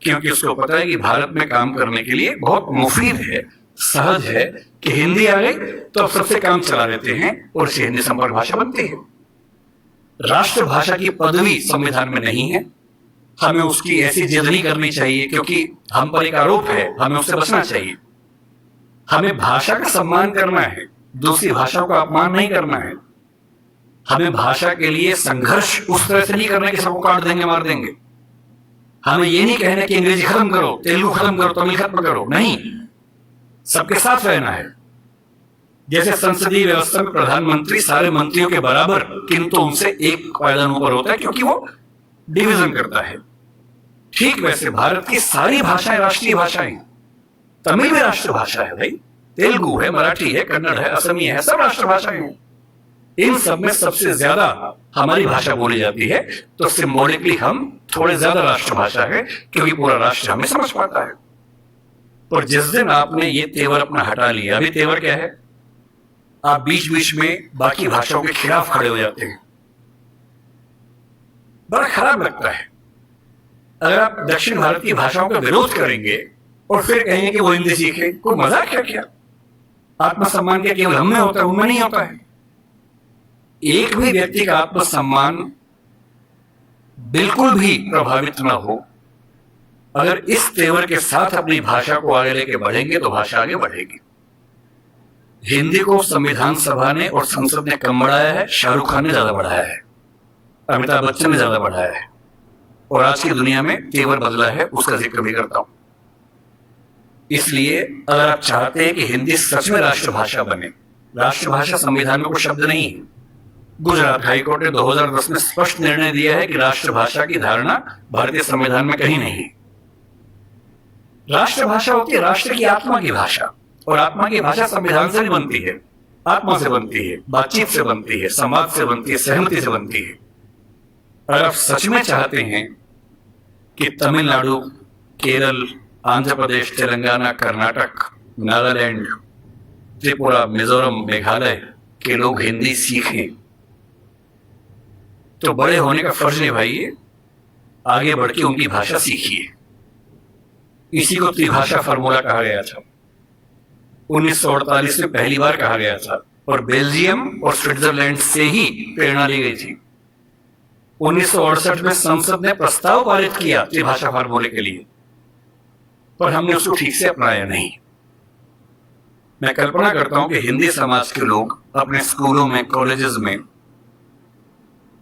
क्योंकि उसको पता है कि भारत में काम करने के लिए बहुत मुफीद है, सहज है कि हिंदी आ गई तो अब सबसे काम चला लेते हैं और इसे हिंदी संपर्क भाषा बनती है। राष्ट्रभाषा की पदवी संविधान में नहीं है। हमें उसकी ऐसी जिद नहीं करनी चाहिए क्योंकि हम पर एक आरोप है, हमें उससे बचना चाहिए। हमें भाषा का सम्मान करना है, दूसरी भाषाओं का अपमान नहीं करना है। हमें भाषा के लिए संघर्ष उस तरह से नहीं करना कि सबको काट देंगे, मार देंगे। हमें ये नहीं कहना कि अंग्रेजी खत्म करो, तेलुगु खत्म करो, तमिल खत्म करो, नहीं, सबके साथ रहना है। जैसे संसदीय व्यवस्था में प्रधानमंत्री सारे मंत्रियों के बराबर किंतु उनसे एक पायदान ऊपर होता है क्योंकि वो डिवीजन करता है, ठीक वैसे भारत की सारी भाषाएं राष्ट्रीय भाषाएं। तमिल भी राष्ट्रभाषा है भाई, तेलुगु है, मराठी है, कन्नड़ है, असमी है, सब राष्ट्रभाषाएं हैं। इन सब में सबसे ज्यादा हमारी भाषा बोली जाती है, तो सिंबॉलिकली हम थोड़े ज्यादा राष्ट्रभाषा है क्योंकि पूरा राष्ट्र हमें समझ पाता है। और जिस दिन आपने ये तेवर अपना हटा लिया, अभी तेवर क्या है, आप बीच बीच में बाकी भाषाओं के खिलाफ खड़े हो जाते हैं, बड़ा खराब लगता है। अगर आप दक्षिण भारत की भाषाओं का विरोध करेंगे और फिर कहेंगे कि वो हिंदी सीखे, कोई मजाक है क्या? आत्मसम्मान क्या केवल हम में होता है, उनमें नहीं होता है? एक भी व्यक्ति का आत्मसम्मान बिल्कुल भी प्रभावित ना हो, अगर इस तेवर के साथ अपनी भाषा को आगे लेके बढ़ेंगे तो भाषा आगे बढ़ेगी। हिंदी को संविधान सभा ने और संसद ने कम बढ़ाया है, शाहरुख खान ने ज्यादा बढ़ाया है, अमिताभ बच्चन ने ज्यादा बढ़ाया है, और आज की दुनिया में तेवर बदला है, उसका जिक्र भी करता हूं। इसलिए अगर आप चाहते हैं कि हिंदी सच में राष्ट्रभाषा बने, राष्ट्रभाषा संविधान में कोई शब्द नहीं है। गुजरात हाईकोर्ट ने 2010 में स्पष्ट निर्णय दिया है कि राष्ट्रभाषा की धारणा भारतीय संविधान में कहीं नहीं है। राष्ट्रभाषा होती है राष्ट्र की आत्मा की भाषा, और आत्मा की भाषा संविधान से नहीं बनती है, आत्मा से बनती है, बातचीत से बनती है, संवाद से बनती है, सहमति से बनती है। अगर आप सच में चाहते हैं कि तमिलनाडु, केरल, आंध्र प्रदेश, तेलंगाना, कर्नाटक, नागालैंड, त्रिपुरा, मिजोरम, मेघालय के लोग हिंदी सीखें, तो बड़े होने का फर्ज निभाइए, आगे बढ़ के उनकी भाषा सीखिए। इसी को त्रिभाषा फार्मूला कहा गया था, 1948 में पहली बार कहा गया था, और बेल्जियम और स्विट्जरलैंड से ही प्रेरणा ली गई थी। 1968 में संसद ने प्रस्ताव पारित किया त्रिभाषा फार्मूले के लिए, पर हमने उसको ठीक से अपनाया नहीं। मैं कल्पना करता हूं कि हिंदी समाज के लोग अपने स्कूलों में, कॉलेजेस में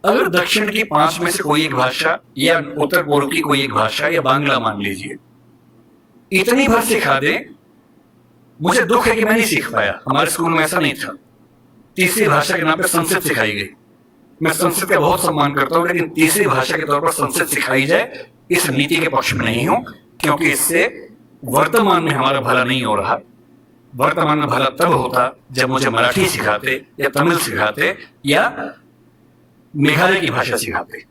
अगर दक्षिण की 5 में से कोई एक भाषा या उत्तर पूर्व की कोई एक भाषा या बांग्ला मान लीजिए, इतनी भर सिखा दें, मुझे दुख है कि मैं नहीं सीख पाया, हमारे स्कूल में ऐसा नहीं था। तीसरी भाषा के नाम पर संस्कृत सिखाई गई। मैं संस्कृत का बहुत सम्मान करता हूं, लेकिन तीसरी भाषा के तौर पर संस्कृत सिखाई जाए, इस नीति के पक्ष में नहीं हूं, क्योंकि इससे वर्तमान में हमारा भला नहीं हो रहा। वर्तमान में भला तब होता जब मुझे मराठी सिखाते या तमिल सिखाते या मेघालय की भाषा सिखाते,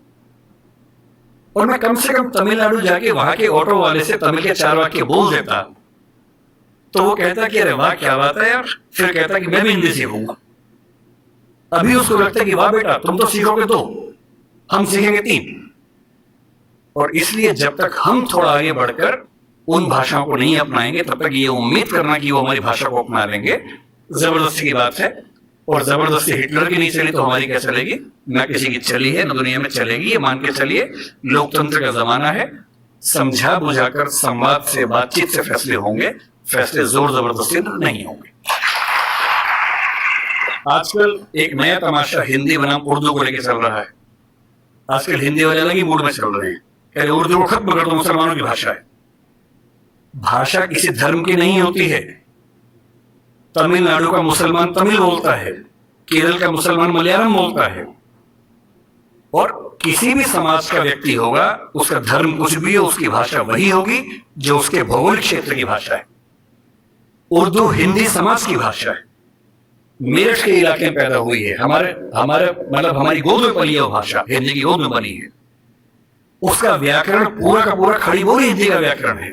और मैं कम से कम तमिलनाडु जाके वहां के ऑटो वाले से तमिल के 4 वाक्य बोल देता, तो वो कहता कि अरे वाह क्या बात है यार, फिर कहता कि मैं भी हिंदी सीखूंगा। अभी उसको लगता है कि वाह बेटा तुम तो सीखोगे 2, हम सीखेंगे 3। और इसलिए जब तक हम थोड़ा आगे बढ़कर उन भाषाओं को नहीं अपनाएंगे, तब तक ये उम्मीद करना कि वो हमारी भाषा को अपना लेंगे जबरदस्ती की बात है। और जबरदस्ती हिटलर की नहीं चली तो हमारी क्या चलेगी? ना किसी की चली है, ना दुनिया में चलेगी। ये मान के चलिए लोकतंत्र का जमाना है, समझा बुझाकर संवाद से, बातचीत से फैसले होंगे, फैसले जोर जबरदस्ती नहीं होंगे। आजकल एक नया तमाशा हिंदी बनाम उर्दू को लेकर चल रहा है। आजकल हिंदी वाले अलग ही मूड में चल रहे हैं, कह रहे उर्दू को खत्म कर दो, मुसलमानों की भाषा है। भाषा किसी धर्म की नहीं होती है। तमिलनाडु का मुसलमान तमिल बोलता है, केरल का मुसलमान मलयालम बोलता है, और किसी भी समाज का व्यक्ति होगा, उसका धर्म कुछ भी हो, उसकी भाषा वही होगी जो उसके भौगोलिक क्षेत्र की भाषा है। उर्दू हिंदी समाज की भाषा है, मेरठ के इलाके में पैदा हुई है, हमारे मतलब हमारी गोद में पली है वो भाषा, हिंदी की गोद में बनी है। उसका व्याकरण पूरा का पूरा खड़ी बोली हिंदी का व्याकरण है।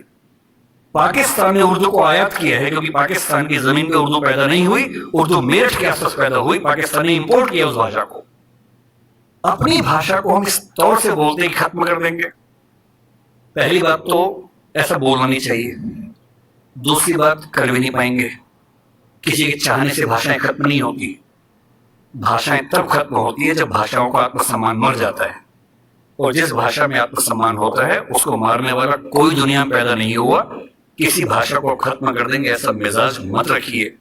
पाकिस्तान ने उर्दू को आयात किया है, क्योंकि पाकिस्तान की जमीन पे उर्दू पैदा नहीं हुई, उर्दू मेरठ के आसपास पैदा हुई, पाकिस्तान ने इंपोर्ट किया उस भाषा को। अपनी भाषा को हम इस तौर से बोलते हैं कि खत्म कर देंगे। पहली बात तो ऐसा बोलना नहीं चाहिए। दूसरी बात, कर भी नहीं पाएंगे। किसी के चाहने से भाषाएं खत्म नहीं होती। भाषाएं तब खत्म होती है जब भाषाओं का आत्मसम्मान मर जाता है, और जिस भाषा में आत्मसम्मान होता है उसको मारने वाला कोई दुनिया में पैदा नहीं हुआ। किसी भाषा को खत्म कर देंगे ऐसा मिजाज मत रखिए।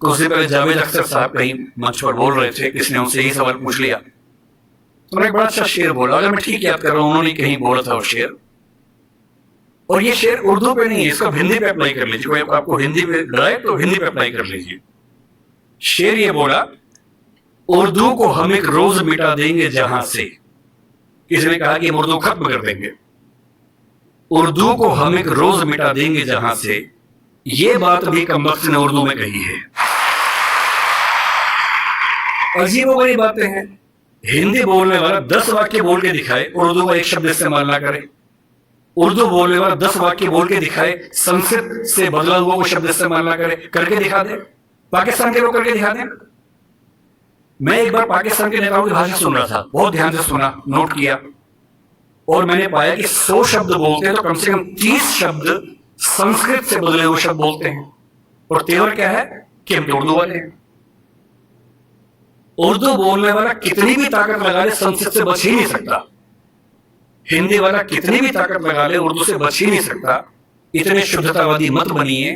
कुछ दिन पहले जावेद अख्तर साहब कहीं मंच पर बोल रहे थे, किसने उनसे यही सवाल पूछ लिया, तो उन्होंने एक बड़ा अच्छा शेर बोला, अगर मैं ठीक याद कर रहा हूं, उन्होंने कहीं बोला था वो शेर, और ये शेर उर्दू पे नहीं है, इसको हिंदी पे अप्लाई कर लीजिए। कोई आपको हिंदी पे डराए तो हिंदी पे अप्लाई कर लीजिए। शेर ये बोला, उर्दू को हम एक रोज मिटा देंगे जहां से। किसी ने कहा कि हम उर्दू खत्म कर देंगे। उर्दू को हम एक रोज मिटा देंगे जहां से, ये बात भी कमबख्त ने उर्दू में कही है। अजीबोगरीब बातें हैं। हिंदी बोलने वाला 10 वाक्य बोल के दिखाए, उर्दू का एक शब्द इस्तेमाल ना करे। उर्दू बोलने वाला 10 वाक्य बोल के दिखाए, संस्कृत से बदला हुआ वो शब्द इस्तेमाल ना करे, करके दिखा दे। पाकिस्तान के लोग करके दिखा दें। मैं एक बार पाकिस्तान के नेताओं की भाषा सुन रहा था, बहुत ध्यान से सुना, नोट किया, और मैंने पाया कि 100 शब्द बोलते हैं तो कम से कम 30 शब्द संस्कृत से बदले हुए शब्द बोलते हैं। और तेवर क्या है कि हम उर्दू वाले हैं। उर्दू बोलने वाला कितनी भी ताकत लगा ले, संस्कृत से बच ही नहीं सकता। हिंदी वाला कितनी भी ताकत लगा ले, उर्दू से बच ही नहीं सकता। इतने शुद्धतावादी मत बनिए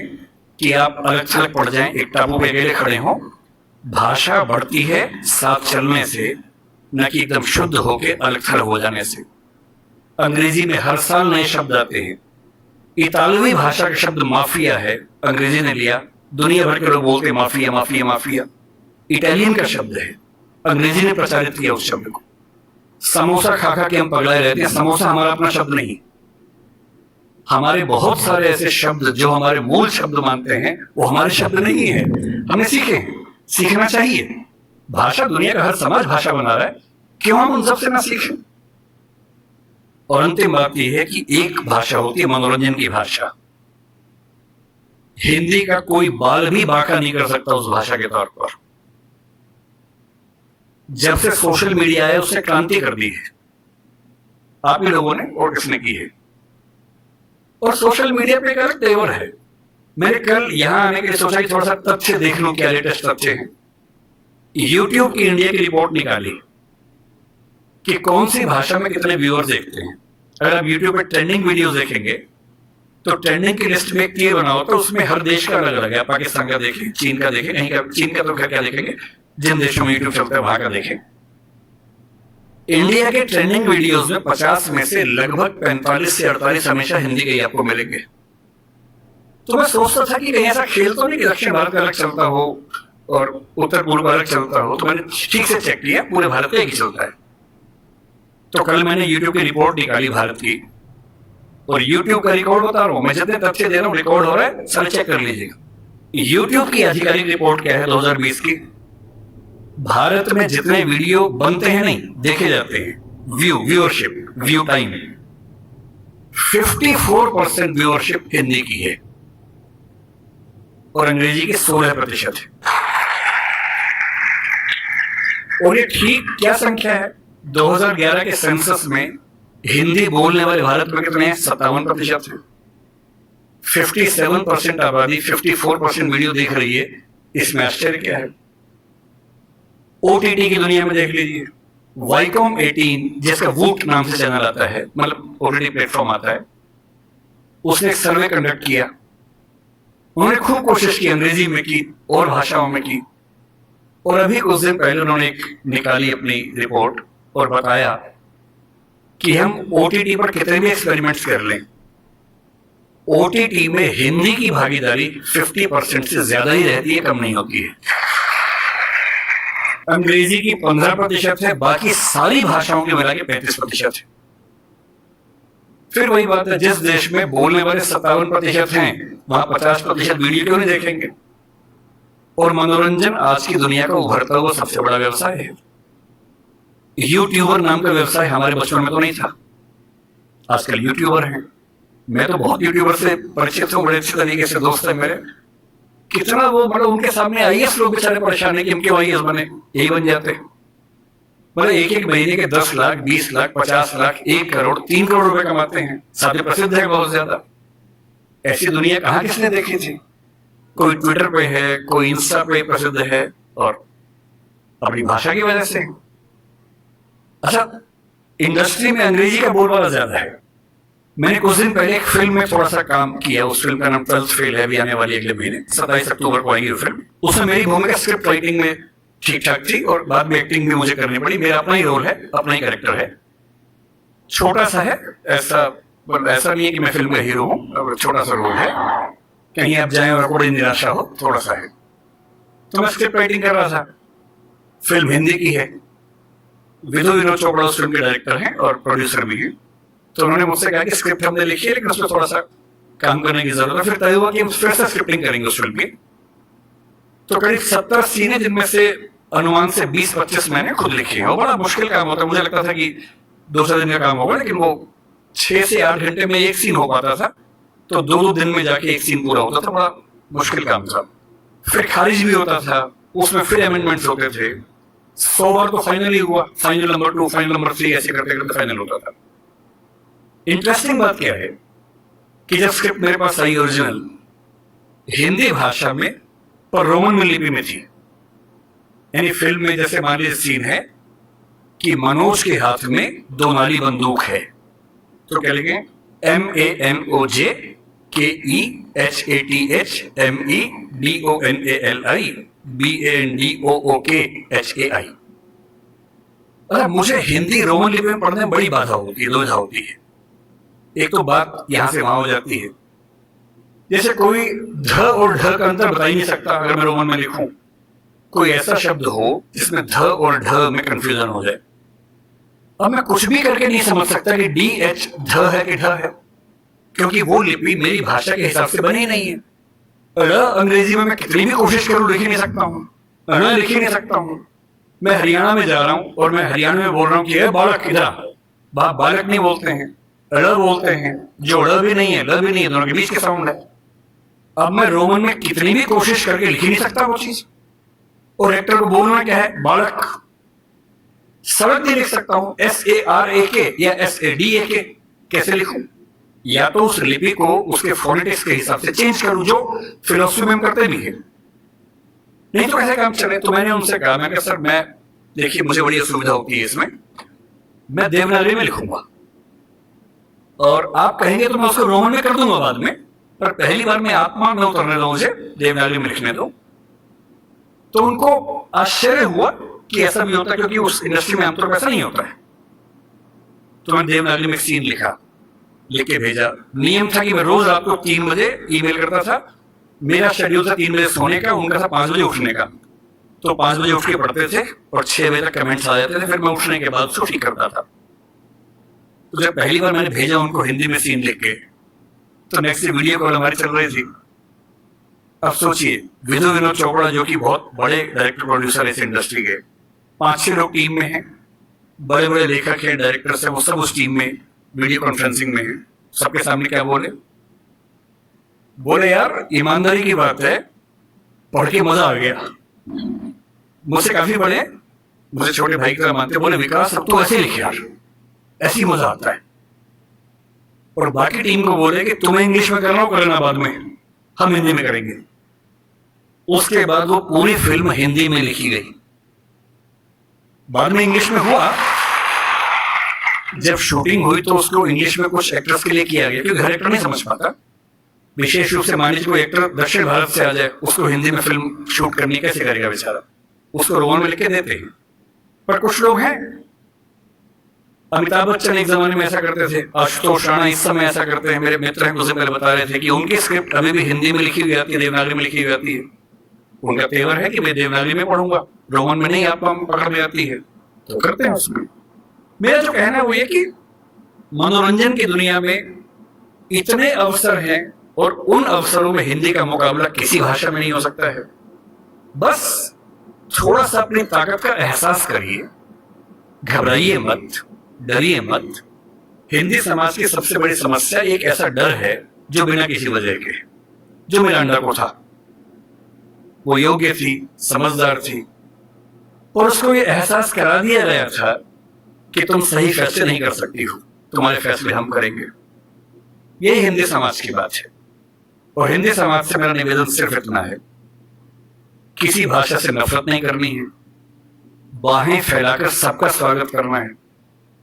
कि आप अलग थलग पड़ जाएं, एक टापू पे अकेले खड़े हों। भाषा बढ़ती है साथ चलने से, न कि एकदम शुद्ध होके अलग थलग हो जाने से। अंग्रेजी में हर साल नए शब्द आते हैं। इतालवी भाषा का शब्द माफिया है, अंग्रेजी ने लिया, दुनिया भर के लोग बोलते हैं माफिया माफिया माफिया। इटालियन का शब्द है, अंग्रेजी ने प्रचारित किया उस शब्द को। समोसा खा खा के हम पगलाए रहते हैं, समोसा हमारा अपना शब्द नहीं। हमारे बहुत सारे ऐसे शब्द जो हमारे मूल शब्द मानते हैं वो हमारे शब्द नहीं है, हमने सीखे हैं, सीखना चाहिए। भाषा दुनिया का हर समाज भाषा बना रहा है, क्यों हम उन सबसे ना सीखें। और अंतिम बात यह है कि एक भाषा होती है मनोरंजन की भाषा। हिंदी का कोई बाल भी बांका नहीं कर सकता उस भाषा के तौर पर। जब से सोशल मीडिया आया उसने क्रांति कर दी है, आप ही लोगों ने और किसने की है। और सोशल मीडिया पे एक अलग तेवर है। मैंने कल यहां आने के लिए सोचा कि थोड़ा सा तथ्य देख लूं, क्या लेटेस्ट तथ्य है। यूट्यूब की इंडिया की रिपोर्ट निकाली कि कौन सी भाषा में कितने व्यूअर्स देखते हैं। अगर आप यूट्यूब पे ट्रेंडिंग वीडियोस देखेंगे तो ट्रेंडिंग की लिस्ट में एक तीर बना होता है, उसमें हर देश का अलग अलग है। पाकिस्तान का देखें, चीन का देखें, कहीं का, चीन का तो क्या देखेंगे, जिन देशों में यूट्यूब चलता है वहां का देखें। इंडिया के ट्रेंडिंग वीडियोस में 50 में से लगभग 45 से 48 हमेशा हिंदी के ही आपको मिलेंगे। तो मैं सोचता था कि कहीं ऐसा खेल तो नहीं कि दक्षिण भारत का अलग चलता हो और उत्तर पूर्व अलग चलता हो। तो मैंने ठीक से चेक किया, पूरे भारत का एक ही चलता है। तो कल मैंने यूट्यूब की रिपोर्ट निकाली भारत की, और यूट्यूब का रिकॉर्ड बता रहा हूं मैं, जितने तथ्य दे रहा हूं रिकॉर्ड हो रहा है, सारे चेक कर लीजिएगा। यूट्यूब की आधिकारिक रिपोर्ट क्या है 2020 की, भारत में जितने वीडियो बनते हैं नहीं देखे जाते हैं, viewership, view time, 54% viewership Hindi की है और अंग्रेजी की 16% है। और ये ठीक क्या संख्या है? 2011 के सेंसस में हिंदी बोलने वाले भारत में कितने हैं? 57% है। 57% आबादी 54% वीडियो देख रही है, इसमें आश्चर्य क्या है? ओटीटी की दुनिया में देख लीजिए, वाईकॉम 18 जिसका वूट नाम से चैनल आता है, मतलब ओटीटी प्लेटफॉर्म आता है, उसने एक सर्वे कंडक्ट किया। उन्होंने खूब कोशिश की, अंग्रेजी में की और भाषाओं में की, और अभी कुछ दिन पहले उन्होंने एक निकाली अपनी रिपोर्ट और बताया कि हम ओटीटी पर कितने भी एक्सपेरिमेंट्स कर लें, ओटीटी में हिंदी की भागीदारी 50% से ज्यादा ही रहती है, कम नहीं होती है। अंग्रेजी की 15% है, बाकी सारी भाषाओं के मिला के 35% है। फिर वही बात है, जिस देश में बोलने वाले 57% हैं, वहां 50% वीडियो क्यों नहीं देखेंगे? और मनोरंजन आज की दुनिया का उभरता हुआ सबसे बड़ा व्यवसाय है। यूट्यूबर नाम का व्यवसाय हमारे बचपन में तो नहीं था, आजकल यूट्यूबर हैं। मैं तो बहुत यूट्यूबर से परिचित हूँ, बड़े अच्छे तरीके से दोस्त है मेरे। कितना वो मतलब उनके सामने आईएएस लोग बेचारे परेशान है कि हम क्यों आईएएस बने, यही बन जाते। मतलब एक महीने के 10 लाख, 20 लाख, 50 लाख, 1 करोड़, 3 करोड़ रुपए कमाते हैं, साथ ही प्रसिद्ध है बहुत ज्यादा। ऐसी दुनिया कहाँ किसने देखी थी? कोई ट्विटर पे है, कोई इंस्टा पे प्रसिद्ध है, और अपनी भाषा की वजह से। अच्छा, इंडस्ट्री में अंग्रेजी का बोलबाला ज्यादा है। मैंने कुछ दिन पहले एक फिल्म में थोड़ा सा काम किया, उस फिल्म का नाम 12th फेल है, अभी आने वाली अगले महीने 27 अक्टूबर को आएगी वो फिल्म। उसमें मेरी भूमिका स्क्रिप्ट राइटिंग में ठीक ठाक थी और बाद में एक्टिंग भी मुझे करनी पड़ी। मेरा अपना ही रोल है, अपना ही कैरेक्टर है, छोटा सा है, ऐसा नहीं है कि मैं फिल्म का हीरो हूँ, छोटा सा रोल है, कहीं आप जाए और बड़ी निराशा हो, थोड़ा सा है। तो मैं स्क्रिप्ट राइटिंग कर रहा था, फिल्म हिंदी की है, विधु विनोद चोपड़ा उस फिल्म के डायरेक्टर हैं और प्रोड्यूसर भी हैं। तो उन्होंने मुझसे कहा कि स्क्रिप्ट हमने लिखी है लेकिन उसमें थोड़ा सा काम करने की जरूरत है। फिर तय हुआ कि हम फिर से स्क्रिप्टिंग करेंगे उस फिल्म की। तो करीब 70 सीन है, जिनमें से अनुमान से 20-25 मैंने खुद लिखी है। और बड़ा मुश्किल काम होता है, मुझे लगता था कि 2 दिन का काम होगा, लेकिन वो 6 से 8 घंटे में एक सीन हो पाता था, तो 2 दिन में जाके एक सीन पूरा होता था। बड़ा मुश्किल काम था। फिर खारिज भी होता था, उसमें फिर अमेंडमेंट्स होते थे। 100 बार तो फाइनल ही हुआ, फाइनल नंबर 2, फाइनल नंबर 3, ऐसे करते करते फाइनल होता था। इंटरेस्टिंग बात क्या है कि जब स्क्रिप्ट मेरे पास आई ओरिजिनल हिंदी भाषा में पर रोमन में लिपि में थी, यानी फिल्म में जैसे मान लीजिए सीन है कि मनोज के हाथ में 2 नाली बंदूक है, तो क्या लिखें? MANOJKEHATHMEDONALI BANDOOKHAI। मुझे हिंदी रोमन लिपि में पढ़ने में बड़ी बाधा होती है, दुविधा होती है। एक तो बात यहां से वहां हो जाती है, जैसे कोई ध और ढ का अंतर बता ही नहीं सकता अगर मैं रोमन में लिखूं। कोई ऐसा शब्द हो जिसमें ध और ढ में कंफ्यूजन हो जाए। अब मैं कुछ भी करके नहीं समझ सकता कि DH ध है कि ढ है, क्योंकि वो लिपि मेरी भाषा के हिसाब से बनी नहीं है। अंग्रेजी में मैं कितनी भी कोशिश करूं लिख ही नहीं सकता हूँ, लिख ही नहीं सकता हूँ। मैं हरियाणा में जा रहा हूँ और मैं हरियाणा में बोल रहा हूँ कि बालक इधर, बालक नहीं बोलते हैं, बोलते हैं, जो भी नहीं है, ल भी नहीं है, दोनों के बीच के साउंड है। अब मैं रोमन में कितनी भी कोशिश करके लिख ही नहीं सकता वो चीज। और एक्टर को बोलना क्या है? बालक। सड़क नहीं लिख सकता हूं, SARAK या SADAK कैसे लिखूं? या तो उस लिपि को उसके फोनेटिक्स के हिसाब से चेंज करूं, जो फिलोसफी में हम करते भी है, नहीं तो कैसे काम चले। तो मैंने उनसे कहा, मैं सर मैं देखिए मुझे बड़ी असुविधा होती है इसमें, मैं देवनागरी में लिखूंगा और आप कहेंगे तो मैं उसको रोमन में कर दूंगा बाद में, पर पहली बार मैं आत्मा में उतरने दो, मुझे देवनागरी में लिखने दो। तो उनको आश्चर्य हुआ कि ऐसा भी होता है, क्योंकि उस इंडस्ट्री में आमतौर पर ऐसा नहीं होता है। तो मैंने देवनागरी में सीन लिखा, लिख के भेजा। नियम था कि मैं रोज रात को 3 बजे ईमेल करता था। मेरा शेड्यूल था 3 बजे सोने का, उनका था 5 बजे उठने का। तो 5 बजे उठ के पढ़ते थे और 6 बजे तक कमेंट्स आ जाते थे, फिर मैं उठने के बाद उसको ठीक करता था। तो जब पहली बार मैंने भेजा उनको हिंदी में सीन लिख के, तो नेक्स्ट वीडियो कॉल हमारी चल रही थी। अब सोचिए, विधु विनोद चोपड़ा जो कि बहुत बड़े डायरेक्टर प्रोड्यूसर इस इंडस्ट्री के, 5-6 लोग टीम में हैं, बड़े बड़े लेखक हैं, डायरेक्टर्स हैं, वो सब उस टीम में वीडियो कॉन्फ्रेंसिंग में हैं। सबके सामने क्या बोले यार ईमानदारी की बात है, पढ़ के मजा आ गया। मुझसे काफी बड़े, मुझे छोटे भाई की तरह मानते, बोले विकास अब तो ऐसे लिखे यार, ऐसी मजा आता है। और बाकी टीम को बोले कि तुम्हें इंग्लिश में करना हो, करना बाद में, हम हिंदी में करेंगे। उसके बाद वो पूरी फिल्म हिंदी में लिखी गई। बाद में इंग्लिश में हुआ, जब शूटिंग हुई तो उसको इंग्लिश में कुछ एक्टर्स के लिए किया गया, क्योंकि हर एक्टर नहीं समझ पाता। विशेष रूप से मान लीजिए कोई एक्टर दक्षिण भारत से आ जाए, उसको हिंदी में फिल्म शूट करनी कैसे करेगा बेचारा, उसको रोमन में लिख के देते हैं। पर कुछ लोग हैं, अमिताभ बच्चन एक जमाने में ऐसा करते थे, आशुतोष राणा इस समय ऐसा करते हैं। मेरे मित्र हैं, मुझे पहले बता रहे थे कि उनकी स्क्रिप्ट अभी भी हिंदी में लिखी हुई आती है, देवनागरी में लिखी हुई आती है। उनका तेवर है कि मैं देवनागरी में पढ़ूंगा, रोमन में नहीं आप पकड़ में आती है, तो करते हैं उसमें। मेरा जो कहना है वो ये कि मनोरंजन की दुनिया में इतने अवसर हैं और उन अवसरों में हिंदी का मुकाबला किसी भाषा में नहीं हो सकता है। बस थोड़ा सा अपनी ताकत का एहसास करिए, घबराइए मत, डरिए मत। हिंदी समाज की सबसे बड़ी समस्या एक ऐसा डर है जो बिना किसी वजह के, जो मिरांडा को था। वो योग्य थी, समझदार थी, और उसको ये एहसास करा दिया गया था कि तुम सही फैसले नहीं कर सकती हो, तुम्हारे फैसले हम करेंगे। यही हिंदी समाज की बात है। और हिंदी समाज से मेरा निवेदन सिर्फ इतना है, किसी भाषा से नफरत नहीं करनी है, बाहें फैलाकर सबका स्वागत करना है,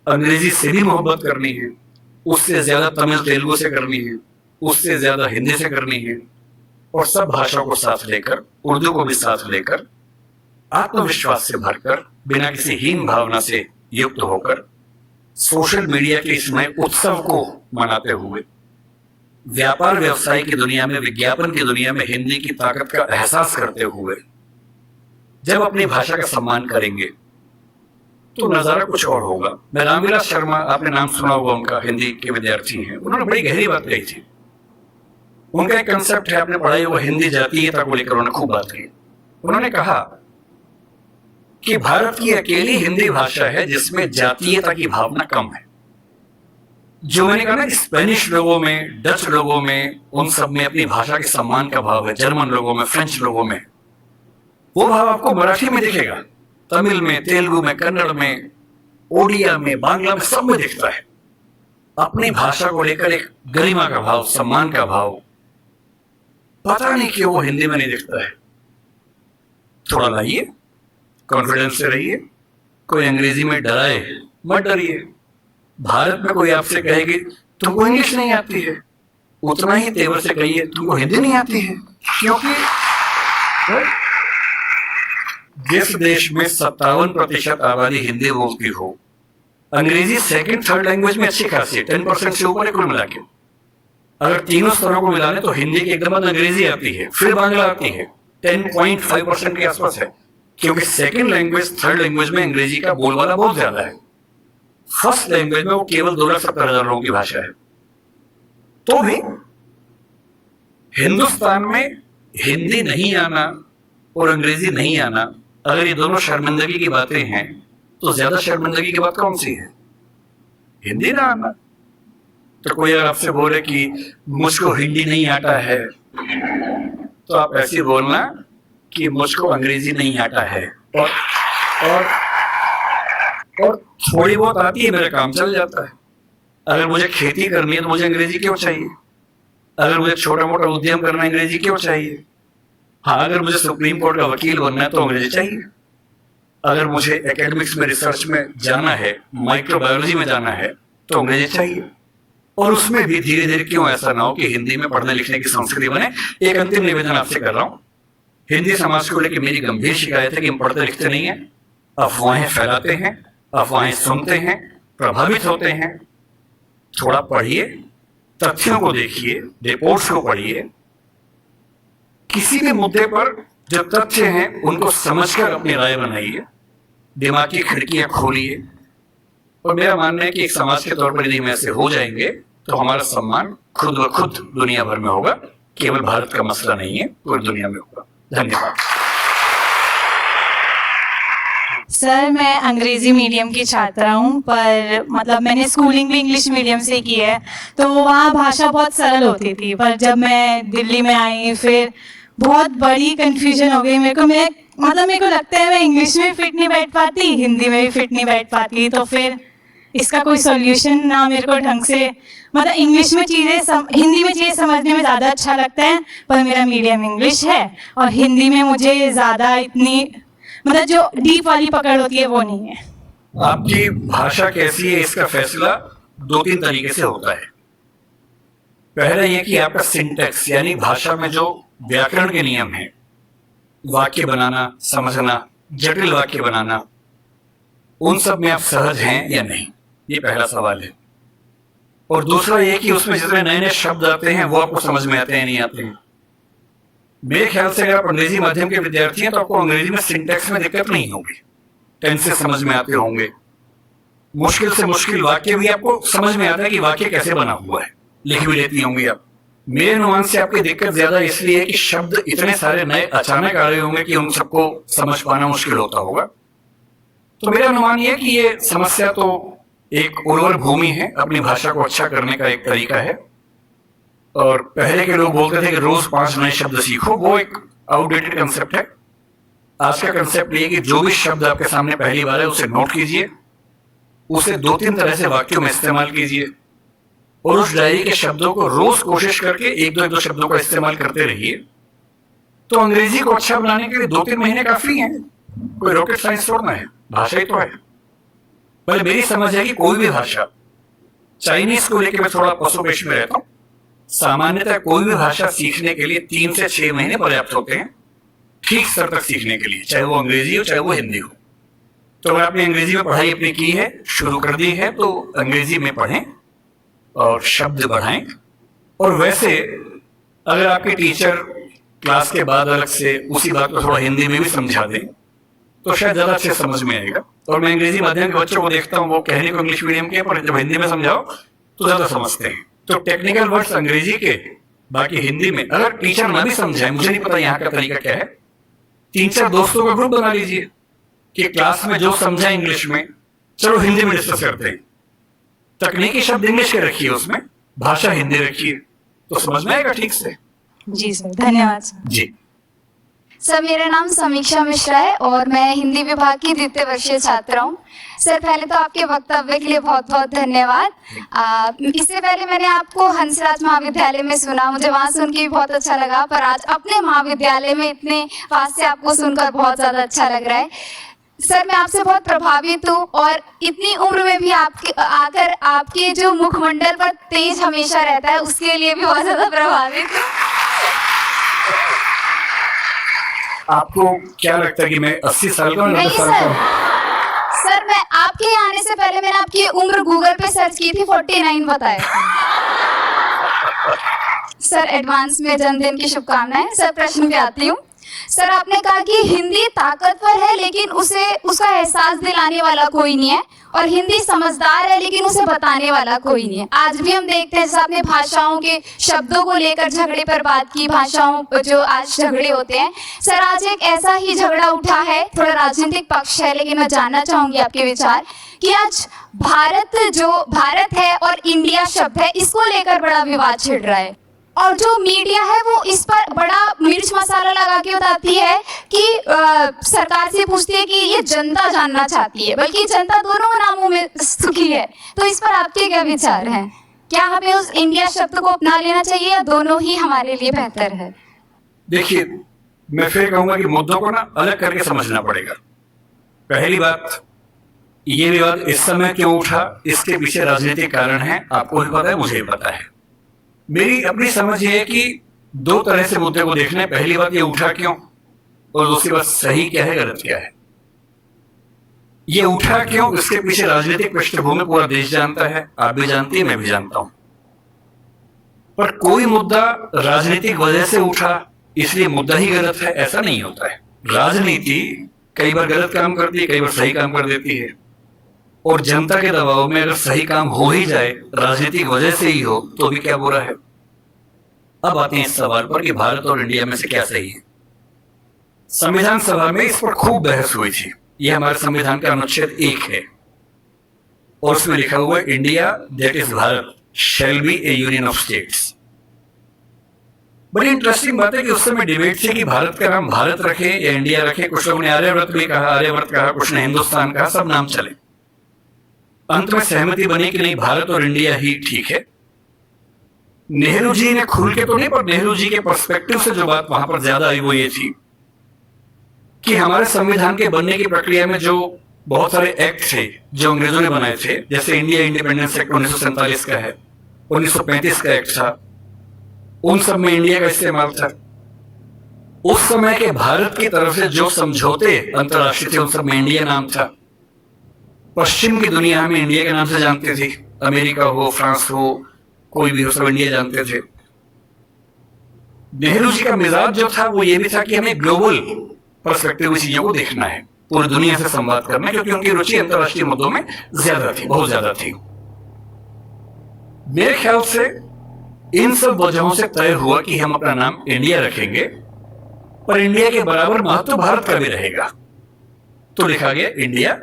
अंग्रेजी से भी मोहब्बत करनी है, उससे ज्यादा तमिल तेलुगु से करनी है, उससे ज्यादा हिंदी से करनी है, और सब भाषाओं को साथ लेकर, उर्दू को भी साथ लेकर, आत्मविश्वास से भरकर, बिना किसी हीन भावना से युक्त होकर, सोशल मीडिया के इस नए उत्सव को मनाते हुए, व्यापार व्यवसाय की दुनिया में, विज्ञापन की दुनिया में हिंदी की ताकत का एहसास करते हुए जब अपनी भाषा का सम्मान करेंगे तो नजारा कुछ और होगा। मैं रामविलास शर्मा, आपने नाम सुना होगा उनका, हिंदी के विद्यार्थी हैं, उन्होंने बड़ी गहरी बात कही थी। उनका एक कंसेप्ट है, आपने पढ़ा होगा, हिंदी जातीयता को लेकर उन्होंने खूब बात की। उन्होंने कहा कि भारत की अकेली हिंदी भाषा है जिसमें जातीयता की भावना कम है। जो मैंने कहा ना, स्पेनिश लोगों में, डच लोगों में, उन सब में अपनी भाषा के सम्मान का भाव है, जर्मन लोगों में, फ्रेंच लोगों में, वो भाव आपको मराठी में दिखेगा, तमिल में, तेलुगु में, कन्नड़ में, ओडिया में, बांग्ला में, सब में दिखता है। अपनी भाषा को लेकर एक गरिमा का भाव, सम्मान का भाव, पता नहीं क्यों वो हिंदी में नहीं दिखता है। थोड़ा लाइए, कॉन्फिडेंस से रहिए, कोई अंग्रेजी में डराए मत डरिए। भारत में कोई आपसे कहे कि तुमको इंग्लिश नहीं आती है, उतना ही तेवर से कहिए तुमको हिंदी नहीं आती है, क्योंकि जिस देश में 57% आबादी हिंदी बोलती हो, अंग्रेजी सेकंड थर्ड लैंग्वेज में अच्छी खासी है, 10% से ऊपर है कुल मिला के। अगर तीनों स्तरों को मिला लें तो हिंदी की एकदम अंग्रेजी आती है, फिर बांग्ला आती है, 10.5% के आसपास है, क्योंकि सेकंड लैंग्वेज थर्ड लैंग्वेज में अंग्रेजी का बोलबाला बहुत ज्यादा है। फर्स्ट लैंग्वेज में वो केवल 2,70,000 लोगों की भाषा है। तो भी हिंदुस्तान में हिंदी नहीं आना और अंग्रेजी नहीं आना, अगर ये दोनों शर्मिंदगी की बातें हैं तो ज्यादा शर्मिंदगी की बात कौन सी है? हिंदी ना आना। तो कोई अगर आपसे बोले कि मुझको हिंदी नहीं आता है, तो आप ऐसे बोलना कि मुझको अंग्रेजी नहीं आता है, और थोड़ी बहुत आती है, मेरा काम चल जाता है। अगर मुझे खेती करनी है तो मुझे अंग्रेजी क्यों चाहिए? अगर मुझे छोटा मोटा उद्यम करना है, अंग्रेजी क्यों चाहिए? हाँ, अगर मुझे सुप्रीम कोर्ट का वकील बनना है तो अंग्रेजी चाहिए। अगर मुझे एकेडमिक्स में, रिसर्च में जाना है, माइक्रोबायोलॉजी में जाना है, तो अंग्रेजी चाहिए। और उसमें भी धीरे धीरे क्यों ऐसा ना हो कि हिंदी में पढ़ने लिखने की संस्कृति बने। एक अंतिम निवेदन आपसे कर रहा हूं, हिंदी समाज को लेकर मेरी गंभीर शिकायत है कि हम पढ़ते लिखते नहीं है, अफवाहें फैलाते हैं, अफवाहें सुनते हैं, प्रभावित होते हैं। थोड़ा पढ़िए, तथ्यों को देखिए, रिपोर्ट्स को पढ़िए, किसी भी मुद्दे पर जो तथ्य हैं उनको समझकर अपनी राय बनाइए, दिमाग की खिड़कियां खोलिए। और मेरा मानना है कि एक समाज के तौर पर यदि हम ऐसे हो जाएंगे तो हमारा सम्मान खुद ब खुद दुनिया भर में होगा। केवल भारत का मसला नहीं है, पूरी दुनिया में होगा। धन्यवाद। सर, मैं अंग्रेजी मीडियम की छात्रा हूँ, पर मतलब मैंने स्कूलिंग भी इंग्लिश मीडियम से की है, तो वहाँ भाषा बहुत सरल होती थी। पर जब मैं दिल्ली में आई, फिर बहुत बड़ी कंफ्यूजन हो गई मेरे को। मेरे को लगता है मैं इंग्लिश में फिट नहीं बैठ पाती, हिंदी में भी फिट नहीं बैठ पाती। तो फिर इसका कोई सॉल्यूशन ना मेरे को ढंग से, मतलब इंग्लिश में चीज़ें हिंदी में चीज़ें समझने में ज़्यादा अच्छा लगता है, पर मेरा मीडियम इंग्लिश है और हिंदी में मुझे ज़्यादा इतनी मतलब जो डीप वाली पकड़ होती है वो नहीं है। आपकी भाषा कैसी है इसका फैसला 2-3 तरीके से होता है। पहला ये कि आपका सिंटैक्स, यानी भाषा में जो व्याकरण के नियम हैं, वाक्य बनाना, समझना, जटिल वाक्य बनाना, उन सब में आप सहज हैं या नहीं, ये पहला सवाल है। और दूसरा ये कि उसमें जितने नए नए शब्द आते हैं वो आपको समझ में आते हैं नहीं आते हैं। मेरे ख्याल से अगर आप अंग्रेजी माध्यम के विद्यार्थी हैं तो आपको अंग्रेजी में सिंटैक्स में दिक्कत नहीं होगी, टेंसेस समझ में आते होंगे, मुश्किल से मुश्किल वाक्य भी आपको समझ में आता है कि वाक्य कैसे बना हुआ है, लिख भी लेती होंगी आप। मेरे अनुमान से आपकी दिक्कत ज्यादा इसलिए है कि शब्द इतने सारे नए अचानक आ रहे होंगे कि उन सबको समझ पाना मुश्किल होता होगा। तो मेरा अनुमान यह है कि ये समस्या तो एक उर्वर भूमि है, अपनी भाषा को अच्छा करने का एक तरीका है। और पहले के लोग बोलते थे कि रोज 5 नए शब्द सीखो, वो एक आउटडेटेड कंसेप्ट है। आज का कंसेप्ट ये कि जो भी शब्द आपके सामने पहली बार है उसे नोट कीजिए, उसे 2-3 तरह से वाक्यों में इस्तेमाल कीजिए। और उस डायरी के शब्दों को रोज कोशिश करके एक दो शब्दों का इस्तेमाल करते रहिए, तो अंग्रेजी को अच्छा बनाने के लिए 2-3 महीने काफी हैं। कोई रॉकेट साइंस थोड़ा है, भाषा ही तो है। पर मेरी समझ है कि कोई भी भाषा, चाइनीज को लेकर मैं थोड़ा पसोपेश में रहता हूं, सामान्यतः कोई भी भाषा सीखने के लिए 3 से 6 महीने पर्याप्त होते हैं ठीक स्तर तक सीखने के लिए, चाहे वो अंग्रेजी हो चाहे वो हिंदी हो। तो अगर आपने अंग्रेजी में पढ़ाई अपनी की है, शुरू कर दी है, तो अंग्रेजी में पढ़ें और शब्द बढ़ाएं। और वैसे अगर आपके टीचर क्लास के बाद अलग से उसी बात को थोड़ा हिंदी में भी समझा दें तो शायद ज्यादा अच्छे समझ में आएगा। और मैं अंग्रेजी माध्यम के बच्चों को देखता हूँ, वो कहने को इंग्लिश मीडियम के, पर जब हिंदी में समझाओ तो ज्यादा समझते हैं। तो टेक्निकल वर्ड्स अंग्रेजी के, बाकी हिंदी में। अगर टीचर ना भी समझाए, मुझे नहीं पता यहाँ का तरीका क्या है, 3-4 दोस्तों का ग्रुप बना लीजिए कि क्लास में जो समझा इंग्लिश में, चलो हिंदी में डिस्कस करते हैं। तकनीकी शब्द इंग्लिश के रखिए, उसमें भाषा हिंदी रखिए, तो समझ में आएगा ठीक से। जी सर, धन्यवाद सर। जी सर, मेरा नाम समीक्षा मिश्रा है और मैं हिंदी विभाग की द्वितीय वर्षीय छात्रा हूँ। सर, पहले तो आपके वक्तव्य के लिए बहुत बहुत धन्यवाद। इससे पहले मैंने आपको हंसराज महाविद्यालय में सुना, मुझे वहाँ सुन के भी बहुत अच्छा लगा, पर आज अपने महाविद्यालय में इतने पास से आपको सुनकर बहुत ज़्यादा अच्छा लग रहा है। सर, मैं आपसे बहुत प्रभावित हूँ और इतनी उम्र में भी आकर आपके जो मुखमंडल पर तेज हमेशा रहता है, उसके लिए भी बहुत ज़्यादा प्रभावित हूँ। आपको क्या लगता है कि मैं 80 साल का हूँ, 90 साल का हूँ? सर, मैं आपके यहाँ आने से पहले मैंने आपकी उम्र गूगल पे सर्च की थी, 49 बताया। सर, एडवांस में जन्मदिन की शुभकामनाएं। सर, प्रश्न पे आती हूँ। सर, आपने कहा कि हिंदी ताकतवर है लेकिन उसका एहसास दिलाने वाला कोई नहीं है, और हिंदी समझदार है लेकिन उसे बताने वाला कोई नहीं है। आज भी हम देखते हैं, जैसे आपने भाषाओं के शब्दों को लेकर झगड़े पर बात की, भाषाओं जो आज झगड़े होते हैं। सर, आज एक ऐसा ही झगड़ा उठा है, थोड़ा राजनीतिक पक्ष है, लेकिन मैं जानना चाहूंगी आपके विचार कि आज भारत है और इंडिया शब्द है, इसको लेकर बड़ा विवाद छिड़ रहा है, और जो मीडिया है वो इस पर बड़ा मिर्च मसाला लगा के बताती है कि सरकार से पूछती है कि ये जनता जानना चाहती है, बल्कि जनता दोनों नामों में सुखी है। तो इस पर आपके क्या विचार हैं? क्या हमें उस इंडिया शब्द को अपना लेना चाहिए या दोनों ही हमारे लिए बेहतर है? देखिए, मैं फिर कहूंगा कि मुद्दों को ना अलग करके समझना पड़ेगा। पहली बात, ये विवाद इस समय क्यों उठा, इसके पीछे राजनीतिक कारण है, आपको भी पता है, मुझे भी पता है। मेरी अपनी समझ ये है कि 2 तरह से मुद्दे को देखना है। पहली बात, ये उठा क्यों, और दूसरी बात, सही क्या है, गलत क्या है। ये उठा क्यों, इसके पीछे राजनीतिक पृष्ठभूमि पूरा देश जानता है, आप भी जानती है, मैं भी जानता हूं। पर कोई मुद्दा राजनीतिक वजह से उठा इसलिए मुद्दा ही गलत है, ऐसा नहीं होता है। राजनीति कई बार गलत काम करती है, कई बार सही काम कर देती है, और जनता के दबाव में अगर सही काम हो ही जाए, राजनीतिक वजह से ही हो, तो भी क्या बुरा है। अब आते हैं इस सवाल पर कि भारत और इंडिया में से क्या सही है। संविधान सभा में इस पर खूब बहस हुई थी। यह हमारे संविधान का अनुच्छेद 1 है और उसमें लिखा हुआ है, India that is Bharat shall be A union of states. बड़ी इंटरेस्टिंग बात है कि उस समय डिबेट थी कि भारत का नाम भारत रखे या इंडिया रखे। कुछ लोगों ने आर्यव्रत भी कहा, आर्यव्रत कहा, कुछ ने हिंदुस्तान कहा, सब नाम चले। अंत में सहमति बनी कि नहीं, भारत और इंडिया ही ठीक है। नेहरू जी ने खुल के तो नहीं, पर नेहरू जी के पर्सपेक्टिव से जो बात वहां पर ज्यादा आई वो ये थी कि हमारे संविधान के बनने की प्रक्रिया में जो बहुत सारे एक्ट थे जो अंग्रेजों ने बनाए थे, जैसे इंडिया इंडिपेंडेंस एक्ट 1947 का है, 1935 का एक्ट था, उन सब में इंडिया का इस्तेमाल था। उस समय के भारत की तरफ से जो समझौते अंतरराष्ट्रीय थे, उन सब में इंडिया नाम था। पश्चिम की दुनिया हमें इंडिया के नाम से जानती थी, अमेरिका हो, फ्रांस हो, कोई भी हो, सब इंडिया जानते थे। नेहरू जी का मिजाज जो था वो ये भी था कि हमें ग्लोबल पर्सपेक्टिव में चीजों को देखना है, पूरी दुनिया से संवाद करना है, क्योंकि उनकी रुचि अंतरराष्ट्रीय मुद्दों में ज्यादा थी, बहुत ज्यादा थी। मेरे ख्याल से इन सब वजहों से तय हुआ कि हम अपना नाम इंडिया रखेंगे, पर इंडिया के बराबर महत्व भारत का भी रहेगा। तो लिखा गया India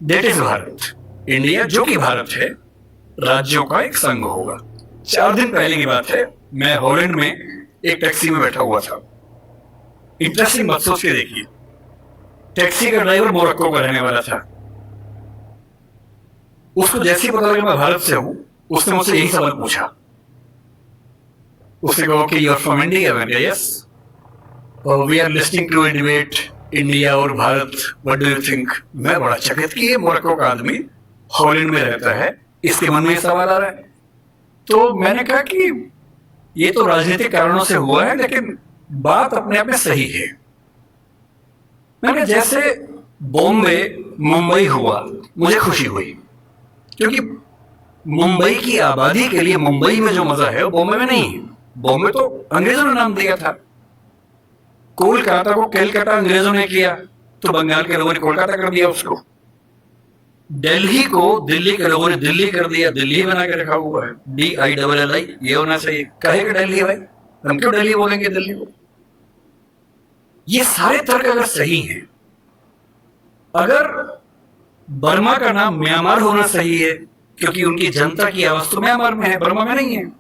that is Bharat. India जो कि भारत है, राज्यों का एक संघ होगा। 4 दिन पहले की बात है, मैं हॉलैंड में एक टैक्सी में बैठा हुआ था। इंटरेस्टिंग मत सोच के देखिए, टैक्सी का ड्राइवर मोरक्को का रहने वाला था। उसको जैसे ही पता लगा मैं भारत से हूं, उसने मुझसे यही सवाल पूछा। उसने कहा कि यू आर फ्रॉम इंडिया? मैंने कहा yes. We are listing to a debate India और Bharat, what do you think? मैं बड़ा चकित कि ये मोरक्को का आदमी हॉलैंड में रहता है, इसके मन में ये सवाल आ रहा है। तो मैंने कहा कि ये तो राजनीतिक कारणों से हुआ है, लेकिन बात अपने आप में सही है। मैंने कहा जैसे बॉम्बे मुंबई हुआ, मुझे खुशी हुई, क्योंकि मुंबई की आबादी के लिए मुंबई में जो मजा है वो बॉम्बे में नहीं है। बॉम्बे तो अंग्रेजों ने नाम दिया था। कोलकाता को कैलकाटा अंग्रेजों ने किया, तो बंगाल के लोगों ने कोलकाता कर दिया उसको। दिल्ली को दिल्ली के लोगों ने दिल्ली कर दिया, दिल्ली बना के रखा हुआ है, DILLI, ये होना चाहिए। कहेगा दिल्ली भाई, हम क्यों दिल्ली बोलेंगे दिल्ली को? ये सारे तर्क अगर सही हैं, अगर बर्मा का नाम म्यांमार होना सही है क्योंकि उनकी जनता की आवाज तो म्यांमार में है, बर्मा में नहीं है।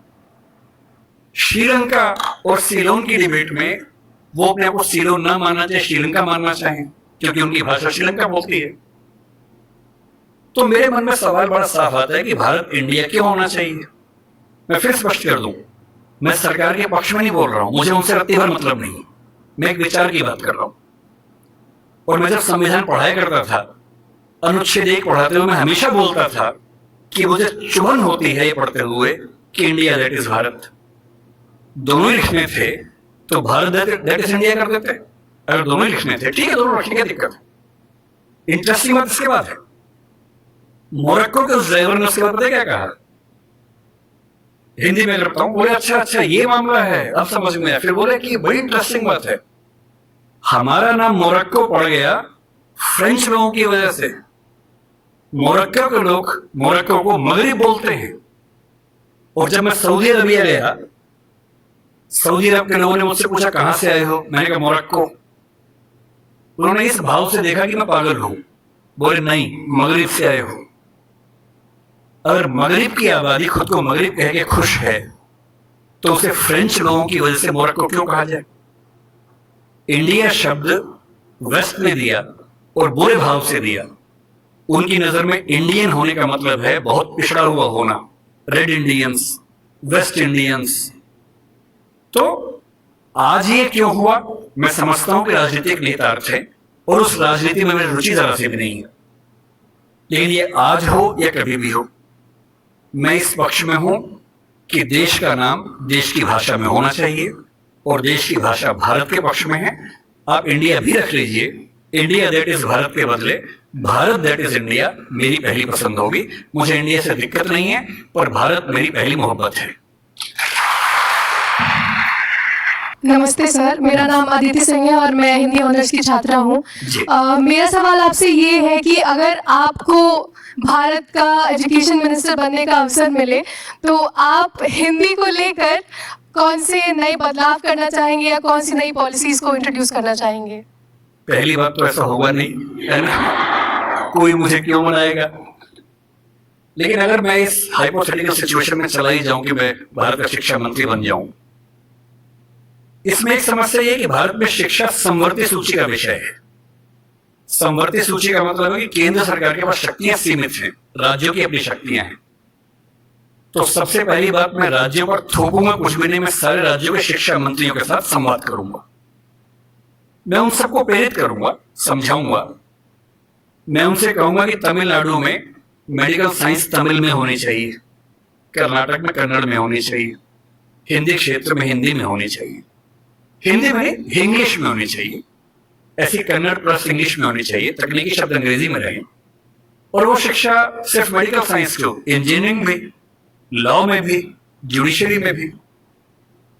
श्रीलंका और सीलोन की डिबेट में वो अपने आप को सीलोन ना मानना चाहे, श्रीलंका मानना चाहें, क्योंकि उनकी भाषा श्रीलंका बोलती है। तो मेरे मन में सवाल बड़ा साफ आता है कि भारत इंडिया क्यों होना चाहिए। मैं फिर स्पष्ट कर दूं, मैं सरकार के पक्ष में नहीं बोल रहा हूं, मुझे उनसे रत्ती भर मतलब नहीं, मैं एक विचार की बात कर रहा हूं। और मैं जब संविधान पढ़ाया करता था, अनुच्छेद 1 पढ़ाते हुए मैं हमेशा बोलता था कि मुझे चुभन होती है ये पढ़ते हुए कि इंडिया दैट इज भारत। दोनों ही लिखने थे तो भारत दैट इज इंडिया कर देते। अगर दोनों ही लिखने थे, ठीक है, दोनों रखने क्या दिक्कत है। इंटरेस्टिंग बात इसके बाद है, मोरक्को के उस ड्राइवर ने उसके बाद पता क्या कहा, हिंदी में करता हूं, बोले अच्छा अच्छा ये मामला है, अब समझ में आया। फिर बोले कि बड़ी इंटरेस्टिंग बात है, हमारा नाम मोरक्को पड़ गया फ्रेंच लोगों की वजह से। मोरक्को के लोग मोरक्को को मगरिब बोलते हैं। और जब मैं सऊदी अरबिया गया, सऊदी अरब के लोगों ने मुझसे पूछा कहां से आए हो, मैंने कहा मोरक्को। उन्होंने इस भाव से देखा कि मैं पागल हूं, बोले नहीं, मगरिब से आए हो। अगर मगरिब की आबादी खुद को मगरिब कह के खुश है, तो उसे फ्रेंच लोगों की वजह से मोरक्को क्यों कहा जाए? इंडिया शब्द वेस्ट ने दिया और बुरे भाव से दिया। उनकी नजर में इंडियन होने का मतलब है बहुत पिछड़ा हुआ होना, रेड इंडियंस, वेस्ट इंडियंस। तो आज ये क्यों हुआ? मैं समझता हूं कि राजनीतिक नेतार्थ थे और उस राजनीति में मेरी रुचि जरा सी भी नहीं है, लेकिन ये आज हो या कभी भी हो, मैं इस पक्ष में हूं कि देश का नाम देश की भाषा में होना चाहिए और देश की भाषा भारत के पक्ष में है। आप इंडिया भी रख लीजिए, इंडिया दैट इज भारत के बदले भारत दैट इज इंडिया मेरी पहली पसंद होगी। मुझे इंडिया से दिक्कत नहीं है, पर भारत मेरी पहली मोहब्बत है। नमस्ते सर, मेरा नाम अदिति सिंह है और मैं हिंदी ऑनर्स की छात्रा हूँ। मेरा सवाल आपसे ये है कि अगर आपको भारत का एजुकेशन मिनिस्टर बनने का अवसर मिले तो आप हिंदी को लेकर कौन से नए बदलाव करना चाहेंगे या कौन सी नई पॉलिसीज को इंट्रोड्यूस करना चाहेंगे? पहली बात तो ऐसा होगा नहीं, है ना, कोई मुझे क्यों बनाएगा। लेकिन अगर मैं इस हाइपोथेटिकल सिचुएशन में चला ही जाऊं कि मैं भारत का शिक्षा मंत्री बन जाऊं, इसमें एक समस्या ये है कि भारत में शिक्षा संवर्ती सूची का विषय है। संवर्ती सूची का मतलब है कि केंद्र सरकार के पास शक्तियां सीमित हैं, राज्यों की अपनी शक्तियां हैं। तो सबसे पहली बात, मैं राज्यों पर थोपूंगा कुछ भी नहीं, मैं सारे राज्यों के शिक्षा मंत्रियों के साथ संवाद करूंगा। मैं उन सबको प्रेरित करूंगा, समझाऊंगा। मैं उनसे कहूंगा कि तमिलनाडु में मेडिकल साइंस तमिल में होनी चाहिए, कर्नाटक में कन्नड़ में होनी चाहिए, हिंदी क्षेत्र में हिंदी में होनी चाहिए, हिंदी में इंग्लिश में होनी चाहिए, ऐसी कन्नड़ प्लस इंग्लिश में होनी चाहिए, तकनीकी शब्द अंग्रेजी में रहें। और वो शिक्षा सिर्फ मेडिकल साइंस को, इंजीनियरिंग में, लॉ में भी, जुडिशरी में भी।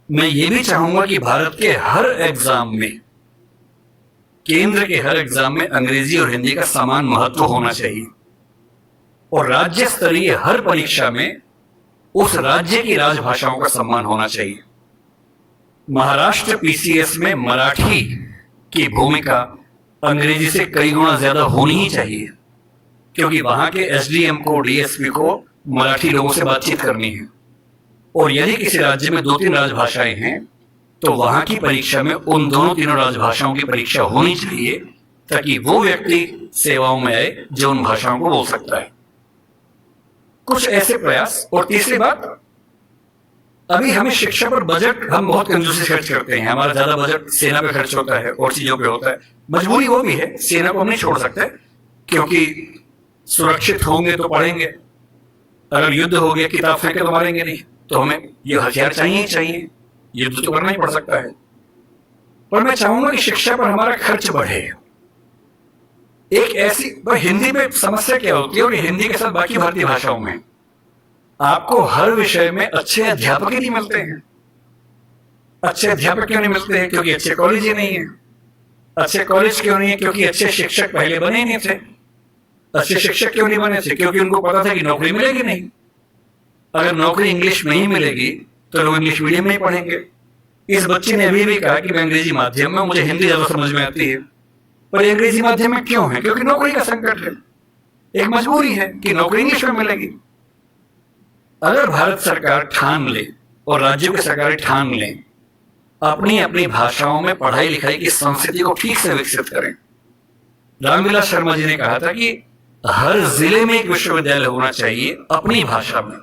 मैं ये भी चाहूंगा कि भारत के हर एग्जाम में, केंद्र के हर एग्जाम में अंग्रेजी और हिंदी का समान महत्व होना चाहिए। और राज्य स्तरीय हर परीक्षा में उस राज्य की राजभाषाओं का सम्मान होना चाहिए। महाराष्ट्र PCS में मराठी की भूमिका अंग्रेजी से कई गुना ज्यादा होनी ही चाहिए, क्योंकि वहां के SDM को, DSP को मराठी लोगों से बातचीत करनी है। और यदि किसी राज्य में 2-3 राजभाषाएं हैं तो वहां की परीक्षा में उन दोनों तीनों राजभाषाओं की परीक्षा होनी चाहिए, ताकि वो व्यक्ति सेवाओं में आए जो उन भाषाओं को बोल सकता है। कुछ ऐसे प्रयास। और तीसरी बात, अभी हमें शिक्षा पर बजट हम बहुत कंजूसी से खर्च करते हैं। हमारा ज्यादा बजट सेना पे खर्च होता है और चीजों पे होता है। मजबूरी वो भी है, सेना को हम नहीं छोड़ सकते, क्योंकि सुरक्षित होंगे तो पढ़ेंगे, अगर युद्ध हो गया किताब फेंके तो मारेंगे नहीं, तो हमें ये हथियार चाहिए ही चाहिए, युद्ध तो करना ही पड़ सकता है। पर मैं चाहूंगा कि शिक्षा पर हमारा खर्च बढ़े। एक ऐसी हिंदी में समस्या क्या होती है, और हिंदी के साथ बाकी भारतीय भाषाओं में आपको हर विषय में अच्छे अध्यापक ही नहीं मिलते हैं। अच्छे अध्यापक क्यों नहीं मिलते हैं? क्योंकि अच्छे कॉलेज ही नहीं है। अच्छे कॉलेज क्यों नहीं है? क्योंकि अच्छे शिक्षक पहले बने नहीं थे। अच्छे शिक्षक क्यों नहीं बने थे? क्योंकि उनको पता था कि नौकरी मिलेगी नहीं। अगर नौकरी इंग्लिश में ही मिलेगी तो लोग इंग्लिश मीडियम में ही पढ़ेंगे। इस बच्चे ने अभी भी कहा कि मैं अंग्रेजी माध्यम में, मुझे हिंदी ज्यादा समझ में आती है। पर अंग्रेजी माध्यम में क्यों है? क्योंकि नौकरी का संकट है, एक मजबूरी है कि नौकरी इंग्लिश में मिलेगी। अगर भारत सरकार ठान ले और राज्यों की सरकारें ठान लें, अपनी अपनी भाषाओं में पढ़ाई लिखाई की संस्कृति को ठीक से विकसित करें। रामविलास शर्मा जी ने कहा था कि हर जिले में एक विश्वविद्यालय होना चाहिए अपनी भाषा में।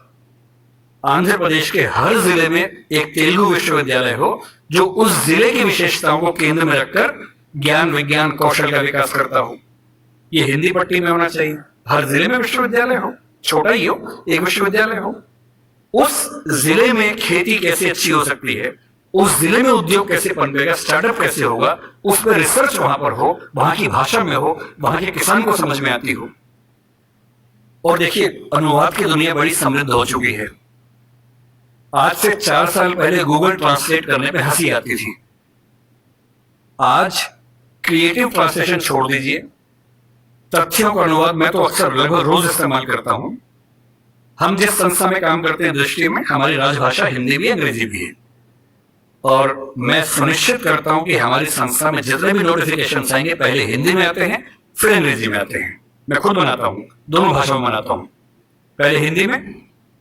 आंध्र प्रदेश के हर जिले में एक तेलुगु विश्वविद्यालय हो, जो उस जिले की विशेषताओं को केंद्र में रखकर ज्ञान विज्ञान कौशल का विकास करता हो। ये हिंदी पट्टी में होना चाहिए। हर जिले में विश्वविद्यालय हो, छोटा ही हो, एक विश्वविद्यालय हो। उस जिले में खेती कैसे अच्छी हो सकती है, उस जिले में उद्योग कैसे पनपेगा, स्टार्टअप कैसे होगा, उस पर रिसर्च वहां पर हो, वहां की भाषा में हो, वहां के किसान को समझ में आती हो। और देखिए, अनुवाद की दुनिया बड़ी समृद्ध हो चुकी है। आज से 4 साल पहले गूगल ट्रांसलेट करने में हंसी आती थी। आज क्रिएटिव ट्रांसलेशन छोड़ दीजिए, तथ्यों का अनुवाद मैं तो अक्सर लगभग रोज इस्तेमाल करता हूं। हम जिस संस्था में काम करते हैं दृष्टि में हमारी राजभाषा हिंदी भी अंग्रेजी भी है, और मैं सुनिश्चित करता हूं कि हमारी संस्था में जितने भी नोटिफिकेशन आएंगे पहले हिंदी में आते हैं, फिर अंग्रेजी में आते हैं। मैं खुद बनाता हूं, दोनों भाषाओं में बनाता हूं। पहले हिंदी में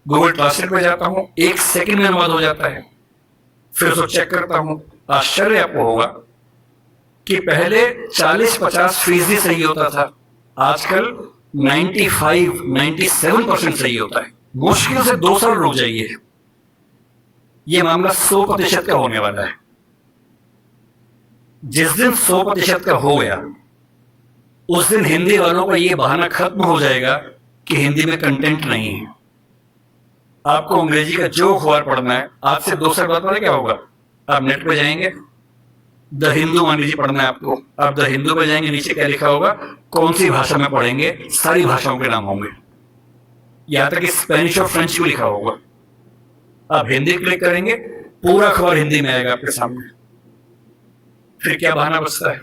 गूगल ट्रांसलेट में जाता हूं, 1 सेकंड में अनुवाद हो जाता है, फिर उसको चेक करता हूं। आश्चर्य आपको होगा कि पहले 40-50% सही होता था, आजकल 95-97% सही होता है। मुश्किल से 2 साल रुक जाइए, ये मामला 100% का होने वाला है। जिस दिन 100% का हो गया, उस दिन हिंदी वालों का ये बहाना खत्म हो जाएगा कि हिंदी में कंटेंट नहीं है। आपको अंग्रेजी का जो अखबार पढ़ना है, आज से 2 साल बाद पता क्या होगा? आप नेट पे जाएंगे, द हिंदू मान लीजिए पढ़ना है आपको, आप द हिंदू पे जाएंगे, नीचे क्या लिखा होगा, कौन सी भाषा में पढ़ेंगे, सारी भाषाओं के नाम होंगे, यहां तक कि स्पेनिश और फ्रेंच भी लिखा होगा। आप हिंदी क्लिक करेंगे, पूरा अखबार हिंदी में आएगा आपके सामने। फिर क्या बहाना बचता है?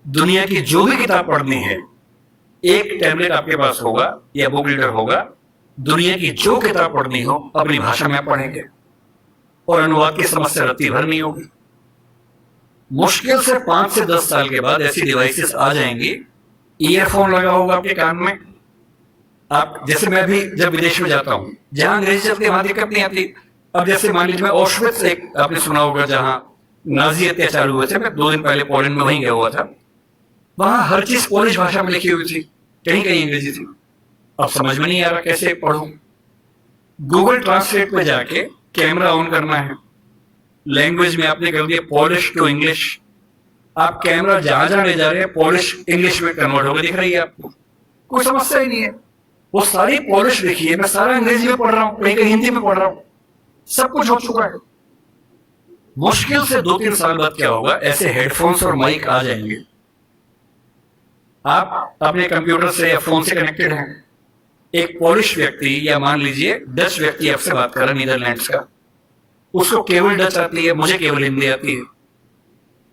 दुनिया की जो भी किताब पढ़नी है, एक टैबलेट आपके पास होगा या बुक रीडर होगा, दुनिया की जो किताब पढ़नी हो अपनी भाषा में आप पढ़ेंगे, और अनुवाद की समस्या रत्ती भर नहीं होगी। मुश्किल से 5 से 10 साल के बाद ऐसी डिवाइसेस आ जाएंगी, ईयरफोन लगा होगा आपके कान में। आप जैसे मैं भी जब विदेश में जाता हूं, जहां अंग्रेजी चलती है वहां दिक्कत नहीं आती। अब जैसे मान लीजिए मैं ऑशविट्ज, एक आपने सुना होगा जहां नाजी अत्याचार हुए थे, मैं 2 दिन पहले पोलैंड में वहीं गया हुआ था। वहां हर चीज पोलिश भाषा में लिखी हुई थी, कहीं कहीं अंग्रेजी थी। अब समझ में नहीं आ रहा कैसे पढ़ूं। गूगल ट्रांसलेट पे जाके कैमरा ऑन करना है, लैंग्वेज में आपने कर दिया पॉलिश टू इंग्लिश, आप कैमरा जहां जहां ले जा रहे हैं पॉलिश इंग्लिश में कन्वर्ट होकर दिख रही है आपको, कोई समस्या ही नहीं है। वो सारी पॉलिश लिखी है, मैं सारा अंग्रेजी में पढ़ रहा हूं, कहीं कहीं हिंदी में पढ़ रहा हूं, सब कुछ हो चुका है। मुश्किल से 2-3 साल बाद क्या होगा, ऐसे हेडफोन्स और माइक आ जाएंगे। आप अपने कंप्यूटर से या फोन से कनेक्टेड हैं, एक पॉलिश व्यक्ति या मान लीजिए डच व्यक्ति आपसे बात कर रहा है नीदरलैंड्स का, उसको केवल डच आती है, मुझे केवल हिंदी आती है।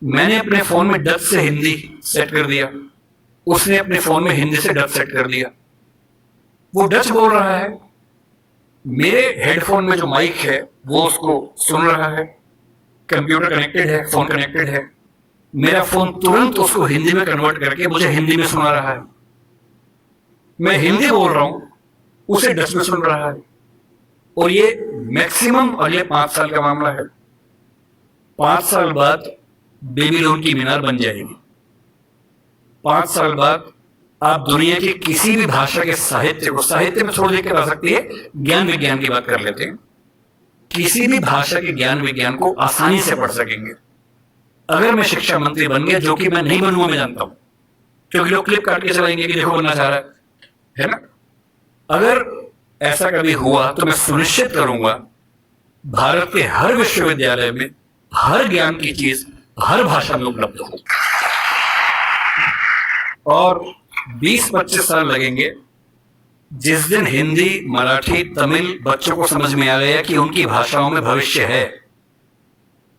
मैंने अपने फोन में डच से हिंदी सेट कर दिया, उसने अपने फोन में हिंदी से डच सेट कर दिया। वो डच बोल रहा है, मेरे हेडफोन में जो माइक है वो उसको सुन रहा है, कंप्यूटर कनेक्टेड है, फोन कनेक्टेड है, मेरा फोन तुरंत उसको हिंदी में कन्वर्ट करके मुझे हिंदी में सुना रहा है। मैं हिंदी बोल रहा हूं, उसे डच में सुन रहा है। और ये मैक्सिमम अगले 5 साल का मामला है। 5 साल बाद बेबीलोन की मीनार बन जाएगी। 5 साल बाद आप दुनिया की किसी भी भाषा के साहित्य को, साहित्य में छोड़ देकर आ सकती है, ज्ञान विज्ञान की बात कर लेते हैं, किसी भी भाषा के ज्ञान विज्ञान को आसानी से पढ़ सकेंगे। अगर मैं शिक्षा मंत्री बन गया, जो कि मैं नहीं बनूंगा, मैं जानता हूं, क्योंकि लोग क्लिप काट के चलाएंगे कि देखो बनना चाह रहा है ना। अगर ऐसा कभी हुआ तो मैं सुनिश्चित करूंगा भारत के हर विश्वविद्यालय में हर ज्ञान की चीज हर भाषा में उपलब्ध हो। और 20-25 साल लगेंगे, जिस दिन हिंदी, मराठी, तमिल बच्चों को समझ में आ गया कि उनकी भाषाओं में भविष्य है,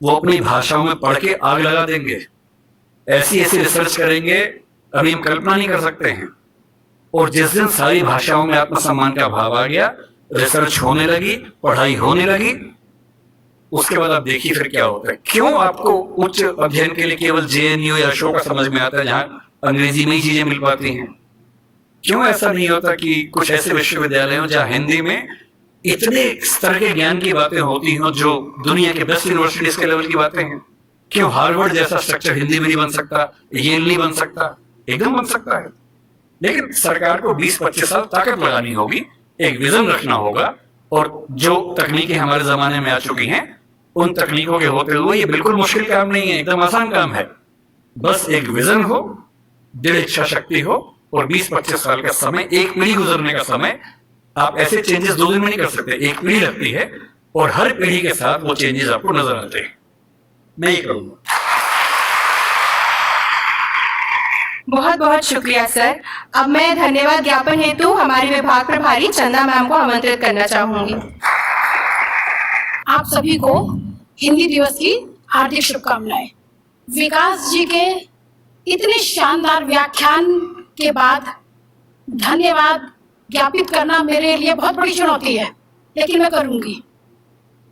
वो अपनी भाषाओं में पढ़ के आग लगा देंगे। ऐसी ऐसी रिसर्च करेंगे, अभी हम कल्पना नहीं कर सकते हैं। और जिस दिन सारी भाषाओं में आत्मसम्मान का भाव आ गया, रिसर्च होने लगी, पढ़ाई होने लगी, उसके बाद आप देखिए फिर क्या होता है। क्यों आपको उच्च अध्ययन के लिए केवल JNU या अशोका समझ में आता है, जहां अंग्रेजी में ही चीजें मिल पाती हैं? क्यों ऐसा नहीं होता कि कुछ ऐसे विश्वविद्यालय हो जहां हिंदी में इतने स्तर के ज्ञान की बातें होती हो जो दुनिया के बेस्ट यूनिवर्सिटीज के लेवल की बातें हैं? क्यों हार्वर्ड जैसा स्ट्रक्चर हिंदी में नहीं बन सकता, येल नहीं बन सकता? एकदम बन सकता है। लेकिन सरकार को 20-25 साल ताकत लगानी होगी, एक विजन रखना होगा, और जो तकनीकें हमारे जमाने में आ चुकी हैं उन तकनीकों के होते हुए ये बिल्कुल मुश्किल काम नहीं है, एकदम आसान काम है। बस एक विजन हो, दृढ़ इच्छा शक्ति हो, और 20-25 साल का समय, एक पीढ़ी गुजरने का समय। आप ऐसे चेंजेस 2 दिन में नहीं कर सकते, एक पीढ़ी लगती है, और हर पीढ़ी के साथ वो चेंजेस आपको नजर आते हैं। मैं ये करूंगा। बहुत बहुत शुक्रिया सर। अब मैं धन्यवाद ज्ञापन हेतु हमारे विभाग प्रभारी चंदा मैम को आमंत्रित करना चाहूंगी। आप सभी को हिंदी दिवस की हार्दिक शुभकामनाएं। विकास जी के इतने शानदार व्याख्यान के बाद धन्यवाद ज्ञापित करना मेरे लिए बहुत बड़ी चुनौती है, लेकिन मैं करूंगी।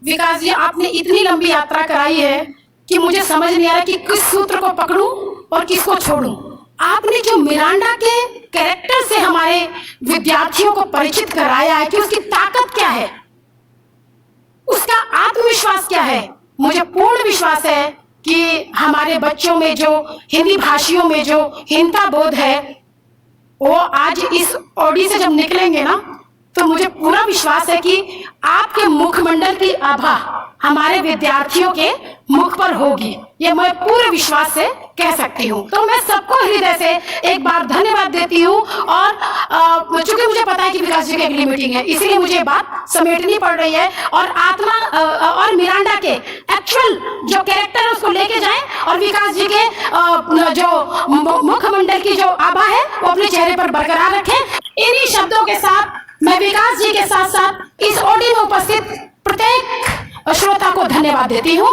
विकास जी, आपने इतनी लंबी यात्रा कराई है कि मुझे समझ नहीं आ रहा कि किस सूत्र को पकड़ूं और किसको छोड़ूं। आपने जो मिरांडा के कैरेक्टर से हमारे विद्यार्थियों को परिचित कराया है कि उसकी ताकत क्या है, उसका आत्मविश्वास क्या है, मुझे पूर्ण विश्वास है कि हमारे बच्चों में जो हिंदी भाषियों में जो हीनता बोध है, वो आज इस ऑडी से जब निकलेंगे ना, तो मुझे पूरा विश्वास है कि आपके मुखमंडल की आभा हमारे विद्यार्थियों के मुख पर होगी। ये मैं पूरे विश्वास से कह सकती हूँ। तो मैं सबको हृदय से एक बार धन्यवाद देती हूँ। और चूंकि मुझे पता है कि विकास जी की अगली मीटिंग है, इसीलिए मुझे बात समेटनी पड़ रही है। और आत्मा और मिरांडा के एक्चुअल जो कैरेक्टर है उसको लेके जाएं, और विकास जी के जो मुखमंडल की जो आभा है वो अपने चेहरे पर बरकरार रखें। इन्हीं शब्दों के साथ मैं विकास जी के साथ साथ इस ऑडी में उपस्थित प्रत्येक श्रोता को धन्यवाद देती हूँ।